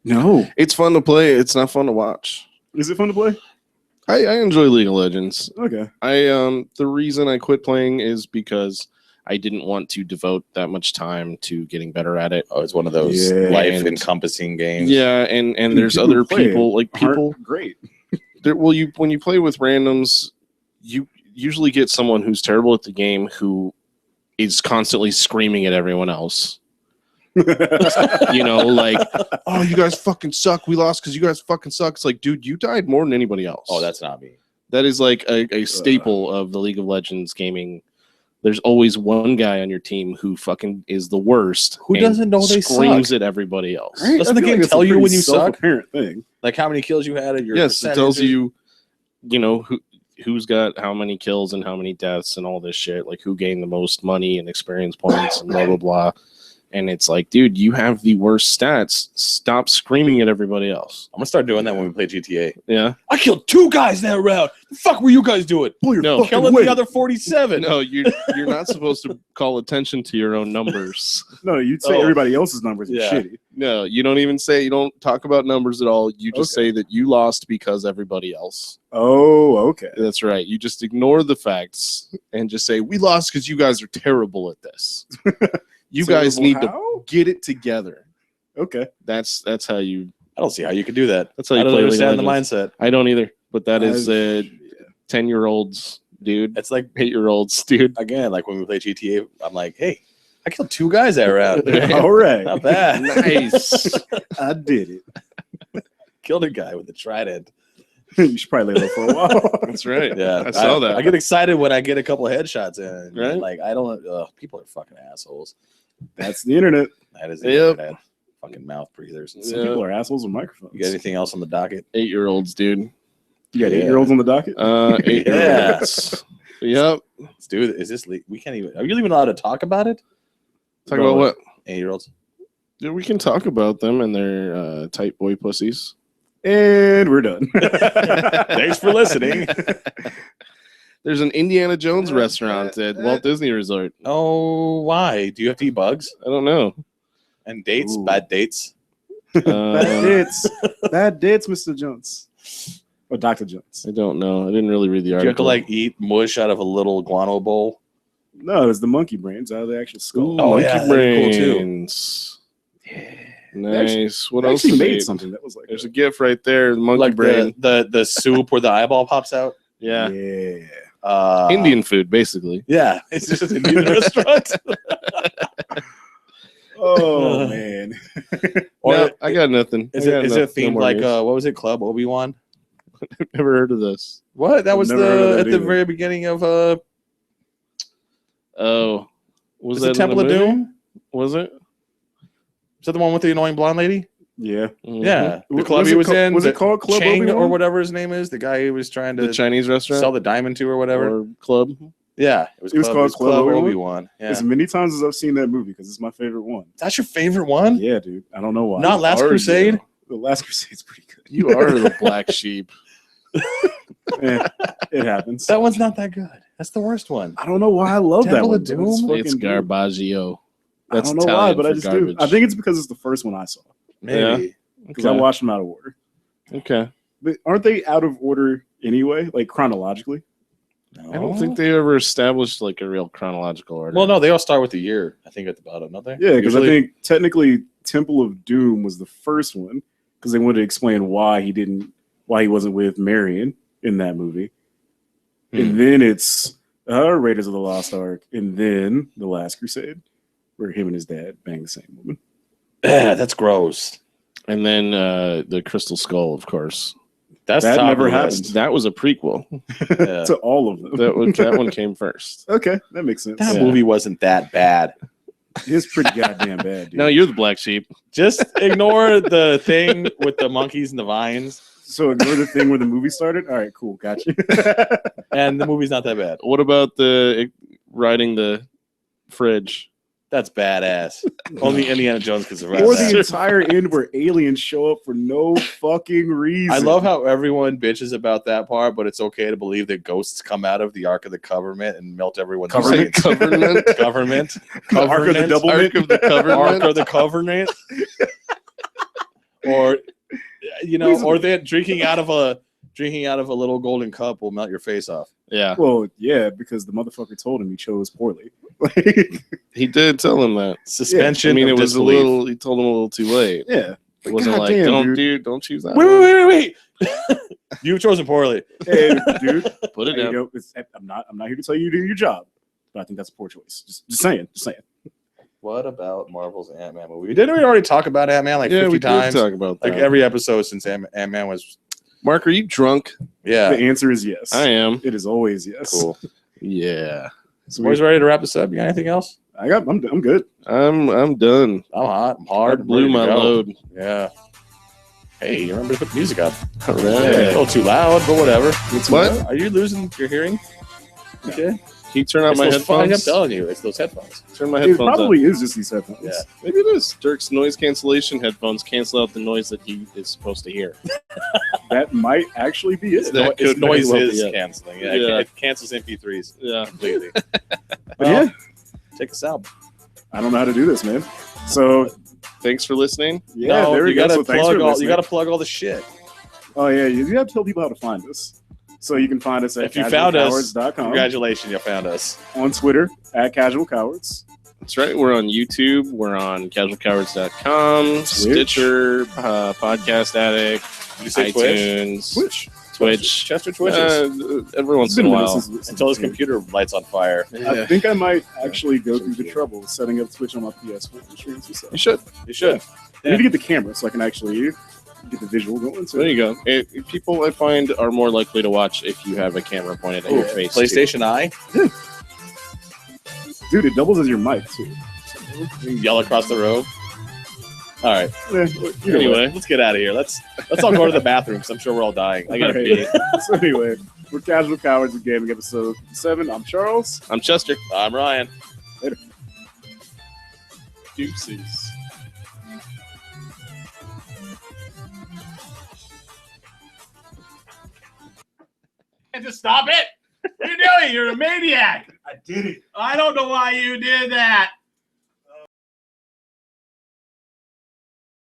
Speaker 3: No.
Speaker 1: It's fun to play. It's not fun to watch.
Speaker 3: Is it fun to play?
Speaker 1: I enjoy League of Legends.
Speaker 3: Okay.
Speaker 1: The reason I quit playing is because I didn't want to devote that much time to getting better at it.
Speaker 2: Oh, it's one of those
Speaker 3: Yeah.
Speaker 2: life encompassing games.
Speaker 1: Yeah, and
Speaker 3: Dude,
Speaker 1: there's
Speaker 3: people
Speaker 1: other
Speaker 3: who play it
Speaker 1: people like
Speaker 3: Aren't
Speaker 1: people.
Speaker 3: great.
Speaker 1: When you play with randoms, you usually get someone who's terrible at the game who is constantly screaming at everyone else. Like, oh, you guys fucking suck. We lost because you guys fucking suck. It's like, dude, you died more than anybody else.
Speaker 2: Oh, that's not me.
Speaker 1: That is like a staple of the League of Legends gaming. There's always one guy on your team who fucking is the worst.
Speaker 2: Who
Speaker 1: and
Speaker 2: doesn't know they
Speaker 1: screams
Speaker 2: suck?
Speaker 1: at everybody else.
Speaker 3: Right?
Speaker 2: Doesn't
Speaker 3: I
Speaker 2: the
Speaker 3: feel
Speaker 2: game
Speaker 3: it's a
Speaker 2: tell you
Speaker 3: pretty
Speaker 2: when you suck?
Speaker 3: self-apparent thing.
Speaker 2: Like how many kills you had at your
Speaker 1: Yes, it tells
Speaker 2: percentages?
Speaker 1: you, who's got how many kills and how many deaths and all this shit. Like who gained the most money and experience points and blah blah blah. And it's like, dude, you have the worst stats. Stop screaming at everybody else.
Speaker 2: I'm gonna start doing that when we play GTA.
Speaker 1: Yeah.
Speaker 2: I killed 2 guys that round. The fuck were you guys doing?
Speaker 3: Pull your
Speaker 1: No,
Speaker 3: fucking
Speaker 2: Killing
Speaker 3: weight.
Speaker 2: the other 47.
Speaker 1: No, you're not supposed to call attention to your own numbers.
Speaker 3: No, you'd say
Speaker 2: Oh.
Speaker 3: everybody else's numbers are
Speaker 2: Yeah.
Speaker 3: shitty.
Speaker 1: No, you don't even say. You don't talk about numbers at all. You just say that you lost because everybody else.
Speaker 3: Oh, okay.
Speaker 1: That's right. You just ignore the facts and just say we lost because you guys are terrible at this. You guys need to get it together.
Speaker 3: Okay.
Speaker 1: That's how you.
Speaker 2: I don't see how you could do that.
Speaker 1: That's how you
Speaker 2: I don't
Speaker 1: play League of
Speaker 2: understand the
Speaker 1: Legends.
Speaker 2: mindset.
Speaker 1: I don't either. But that is
Speaker 3: I've-
Speaker 1: 10-year-olds, dude.
Speaker 2: It's like
Speaker 1: 8-year-olds, dude.
Speaker 2: again, like when we play GTA, I'm like, hey, I killed 2 guys that round.
Speaker 3: All right.
Speaker 2: Not bad.
Speaker 1: Nice.
Speaker 3: I did it.
Speaker 2: Killed a guy with a trident.
Speaker 3: You should probably lay low for a while.
Speaker 1: That's right.
Speaker 2: Yeah,
Speaker 1: I saw that.
Speaker 2: I get excited when I get a couple of headshots in.
Speaker 1: Right?
Speaker 2: Like I don't. People are fucking assholes.
Speaker 3: That's the internet.
Speaker 2: That is the
Speaker 1: Yep.
Speaker 2: internet. Fucking mouth breathers.
Speaker 3: Some people are assholes with microphones.
Speaker 2: You got anything else on the docket?
Speaker 1: 8-year-olds, dude.
Speaker 3: You got
Speaker 2: Yeah.
Speaker 3: 8-year-olds on the docket?
Speaker 1: 8-year-olds. Yep.
Speaker 2: Let's do it. Is this? We can't even. Are you even allowed to talk about it?
Speaker 1: Talk about what?
Speaker 2: 8-year-olds.
Speaker 1: Dude, we can talk about them and their tight boy pussies.
Speaker 3: And we're done.
Speaker 2: Thanks for listening.
Speaker 1: There's an Indiana Jones restaurant at Walt Disney Resort.
Speaker 2: Oh, why? Do you have to eat bugs
Speaker 1: I don't know.
Speaker 2: and dates?
Speaker 3: Ooh.
Speaker 2: Bad dates.
Speaker 3: Bad dates. Bad dates, Mr. Jones. Or Dr. Jones.
Speaker 1: I don't know. I didn't really read the
Speaker 2: Do you have
Speaker 1: article.
Speaker 2: to like eat mush out of a little guano bowl?
Speaker 3: No, it's the monkey brains out of the actual skull.
Speaker 2: Oh,
Speaker 1: monkey
Speaker 2: yeah, that'd be cool, too.
Speaker 1: brains.
Speaker 3: Yeah.
Speaker 1: Nice. What
Speaker 3: I
Speaker 1: else?
Speaker 3: actually
Speaker 1: did they
Speaker 3: made
Speaker 1: eat?
Speaker 3: something that was like
Speaker 1: There's a GIF right there. The monkey
Speaker 2: Like
Speaker 1: brain.
Speaker 2: the soup where the eyeball pops out.
Speaker 1: Yeah.
Speaker 3: Yeah.
Speaker 1: Indian food, basically.
Speaker 2: Yeah, it's just an Indian restaurant.
Speaker 3: Oh man.
Speaker 2: Or
Speaker 1: No, I got nothing.
Speaker 2: is
Speaker 1: I got
Speaker 2: it
Speaker 1: no-
Speaker 2: themed
Speaker 1: no more
Speaker 2: like
Speaker 1: news.
Speaker 2: what was it? Club Obi-Wan?
Speaker 1: Never heard of this.
Speaker 2: What? That
Speaker 3: I've
Speaker 2: was
Speaker 3: never heard of
Speaker 2: the
Speaker 3: that
Speaker 2: at the
Speaker 3: either.
Speaker 2: very beginning of
Speaker 1: Oh, was
Speaker 2: was
Speaker 1: that
Speaker 2: it
Speaker 1: in
Speaker 2: Temple
Speaker 1: the
Speaker 2: of
Speaker 1: movie?
Speaker 2: Doom?
Speaker 1: Was it?
Speaker 2: Is that the one with the annoying blonde lady?
Speaker 3: Yeah.
Speaker 1: Mhm.
Speaker 2: Yeah, the
Speaker 3: Was
Speaker 2: club
Speaker 3: it
Speaker 2: he was
Speaker 3: called-
Speaker 2: in.
Speaker 3: was
Speaker 2: the
Speaker 3: it called Club
Speaker 2: Chang
Speaker 3: Obi-Wan?
Speaker 2: or whatever his name is? The guy who was trying
Speaker 1: The
Speaker 2: to
Speaker 1: Chinese restaurant
Speaker 2: sell the diamond to or whatever.
Speaker 1: or club.
Speaker 2: Yeah, it was called Club Obi-Wan. Yeah.
Speaker 3: As many times as I've seen that movie, because it's my favorite one.
Speaker 2: That's your favorite one?
Speaker 3: Yeah, dude. I don't know why.
Speaker 2: Not Last
Speaker 1: Are
Speaker 2: Crusade?
Speaker 3: The Last Crusade's pretty good.
Speaker 1: You are the black sheep.
Speaker 3: Eh, it happens.
Speaker 2: That one's not that good. That's the worst one.
Speaker 3: I don't know why I love that
Speaker 2: Temple
Speaker 3: one.
Speaker 2: of
Speaker 3: but it's
Speaker 2: Doom?
Speaker 3: fucking
Speaker 1: It's
Speaker 3: good.
Speaker 1: Garbaggio.
Speaker 3: I
Speaker 1: That's
Speaker 3: don't know
Speaker 1: Italian
Speaker 3: why, but I
Speaker 1: for
Speaker 3: just
Speaker 1: garbage.
Speaker 3: do. I think it's because it's the first one I saw.
Speaker 2: Maybe.
Speaker 3: Because I watched them out of order.
Speaker 1: Okay.
Speaker 3: But aren't they out of order anyway? Like chronologically?
Speaker 1: I don't think they ever established like a real chronological order.
Speaker 2: Well, no, they all start with the year, I think, at the bottom, don't they?
Speaker 3: Yeah, because I
Speaker 2: Usually-
Speaker 3: think technically Temple of Doom was the first one because they wanted to explain why he wasn't with Marion in that movie. And then it's Raiders of the Lost Ark, and then The Last Crusade, where him and his dad bang the same woman.
Speaker 2: That's gross.
Speaker 1: And then the Crystal Skull, of course.
Speaker 2: That's
Speaker 3: That
Speaker 2: top
Speaker 3: never
Speaker 2: of the
Speaker 3: happened.
Speaker 2: list.
Speaker 1: That was a prequel.
Speaker 2: Yeah.
Speaker 3: To all of them.
Speaker 1: That one came first.
Speaker 3: Okay, that makes sense.
Speaker 2: That
Speaker 1: Yeah.
Speaker 2: movie wasn't that bad.
Speaker 3: It's pretty goddamn bad, dude.
Speaker 1: No, you're the black sheep.
Speaker 2: Just ignore the thing with the monkeys and the vines,
Speaker 3: So ignore the thing where the movie started? All right, cool, gotcha.
Speaker 2: and the movie's not that bad.
Speaker 1: What about the riding the fridge?
Speaker 2: That's badass. Only Indiana Jones can survive
Speaker 3: Or the
Speaker 2: that.
Speaker 3: entire end where aliens show up for no fucking reason.
Speaker 2: I love how everyone bitches about that part, but it's okay to believe that ghosts come out of the Ark of the Covenant and melt everyone's
Speaker 3: Government?
Speaker 2: brains.
Speaker 1: Government?
Speaker 2: Government.
Speaker 3: The Ark of the
Speaker 2: Covenant?
Speaker 3: Double
Speaker 1: Ark of the
Speaker 2: Ark
Speaker 1: Covenant?
Speaker 2: of the Covenant. Or or they're drinking out of a little golden cup will melt your face off.
Speaker 1: Yeah,
Speaker 3: Well, yeah, because the motherfucker told him he chose poorly. Like,
Speaker 1: he did tell him that.
Speaker 2: Suspension.
Speaker 1: I mean, it
Speaker 2: of
Speaker 1: was
Speaker 2: disbelief.
Speaker 1: a little. He told him a little too late.
Speaker 3: yeah.
Speaker 1: It wasn't like,
Speaker 3: goddamn, dude.
Speaker 1: don't choose that.
Speaker 2: Wait,
Speaker 1: one.
Speaker 2: wait. You've chosen poorly.
Speaker 3: Hey, dude.
Speaker 1: Put it
Speaker 3: Hey,
Speaker 1: down.
Speaker 3: I'm not here to tell you to do your job, but I think that's a poor choice. Just saying.
Speaker 2: What about Marvel's Ant-Man movie? Didn't we already talk about Ant-Man like 50
Speaker 1: we did
Speaker 2: times?
Speaker 1: talk about that.
Speaker 2: Like every episode since Ant-Man was.
Speaker 1: Mark, are you drunk?
Speaker 2: Yeah.
Speaker 3: The answer is yes.
Speaker 1: I am.
Speaker 3: It is always yes.
Speaker 2: Cool.
Speaker 1: Yeah,
Speaker 3: So
Speaker 2: Boys ready to wrap this up? You got anything else?
Speaker 3: I'm good.
Speaker 1: I'm done.
Speaker 2: I'm hot. I'm
Speaker 1: I
Speaker 2: hard.
Speaker 1: blew
Speaker 2: ready to
Speaker 1: my
Speaker 2: go.
Speaker 1: load.
Speaker 2: Yeah. Hey, you remember to put the music up.
Speaker 1: All
Speaker 2: Yeah,
Speaker 1: right.
Speaker 2: a little too loud, but whatever.
Speaker 1: What?
Speaker 2: Are you losing your hearing? Okay.
Speaker 1: Can you turn out
Speaker 2: It's
Speaker 1: my
Speaker 2: those, I'm
Speaker 1: headphones?
Speaker 2: telling you, it's those headphones.
Speaker 1: Turn my
Speaker 3: It
Speaker 1: headphones up.
Speaker 3: probably is just these headphones.
Speaker 2: Yeah.
Speaker 1: Maybe it is. Dirk's noise cancellation headphones cancel out the noise that he is supposed to hear.
Speaker 3: That might actually be it.
Speaker 1: That
Speaker 2: Its
Speaker 1: could very
Speaker 2: noise
Speaker 1: well
Speaker 2: is
Speaker 1: be it.
Speaker 2: canceling. Yeah,
Speaker 1: Yeah.
Speaker 2: It cancels MP3s
Speaker 1: Yeah.
Speaker 2: completely.
Speaker 3: But yeah,
Speaker 2: Take us out.
Speaker 3: I don't know how to do this, man. So
Speaker 1: thanks for listening.
Speaker 3: Yeah,
Speaker 2: no,
Speaker 3: there we
Speaker 2: you
Speaker 3: go.
Speaker 2: gotta
Speaker 3: So thanks
Speaker 2: plug
Speaker 3: for
Speaker 2: all. You
Speaker 3: listening.
Speaker 2: gotta plug all the shit.
Speaker 3: Oh yeah, you have to tell people how to find us. So you can find us at
Speaker 2: If you found us,
Speaker 3: casualcowards.com,
Speaker 2: congratulations, you found us.
Speaker 3: on Twitter at Casual Cowards.
Speaker 1: That's right. We're on YouTube. We're on casualcowards.com, Stitcher, Podcast Addict,
Speaker 2: Did you say Twitch?
Speaker 1: iTunes, Twitch.
Speaker 2: Chester twitches
Speaker 1: Every once
Speaker 3: It's
Speaker 1: in
Speaker 3: been
Speaker 1: a
Speaker 3: a minute
Speaker 1: while.
Speaker 3: since-
Speaker 2: until his computer lights on fire.
Speaker 3: I think I might actually go through the trouble of setting up Twitch on my PS4 and streams and stuff.
Speaker 1: You should.
Speaker 2: You should.
Speaker 3: I need to get the camera so I can actually get the visual going. So
Speaker 1: There you go. People I find are more likely to watch if you have a camera pointed at your face.
Speaker 2: PlayStation Eye.
Speaker 3: dude, it doubles as your mic too.
Speaker 2: You can yell across the road. All right.
Speaker 1: Anyway.
Speaker 2: let's get out of here. Let's all go to the bathroom because I'm sure we're all dying. I gotta pee.
Speaker 3: So anyway, we're Casual Cowards with Gaming episode 7. I'm Charles.
Speaker 1: I'm Chester.
Speaker 2: I'm Ryan.
Speaker 1: Deuces.
Speaker 2: And just stop it. What are you doing? You're a maniac.
Speaker 3: I did it.
Speaker 2: I don't know why you did that.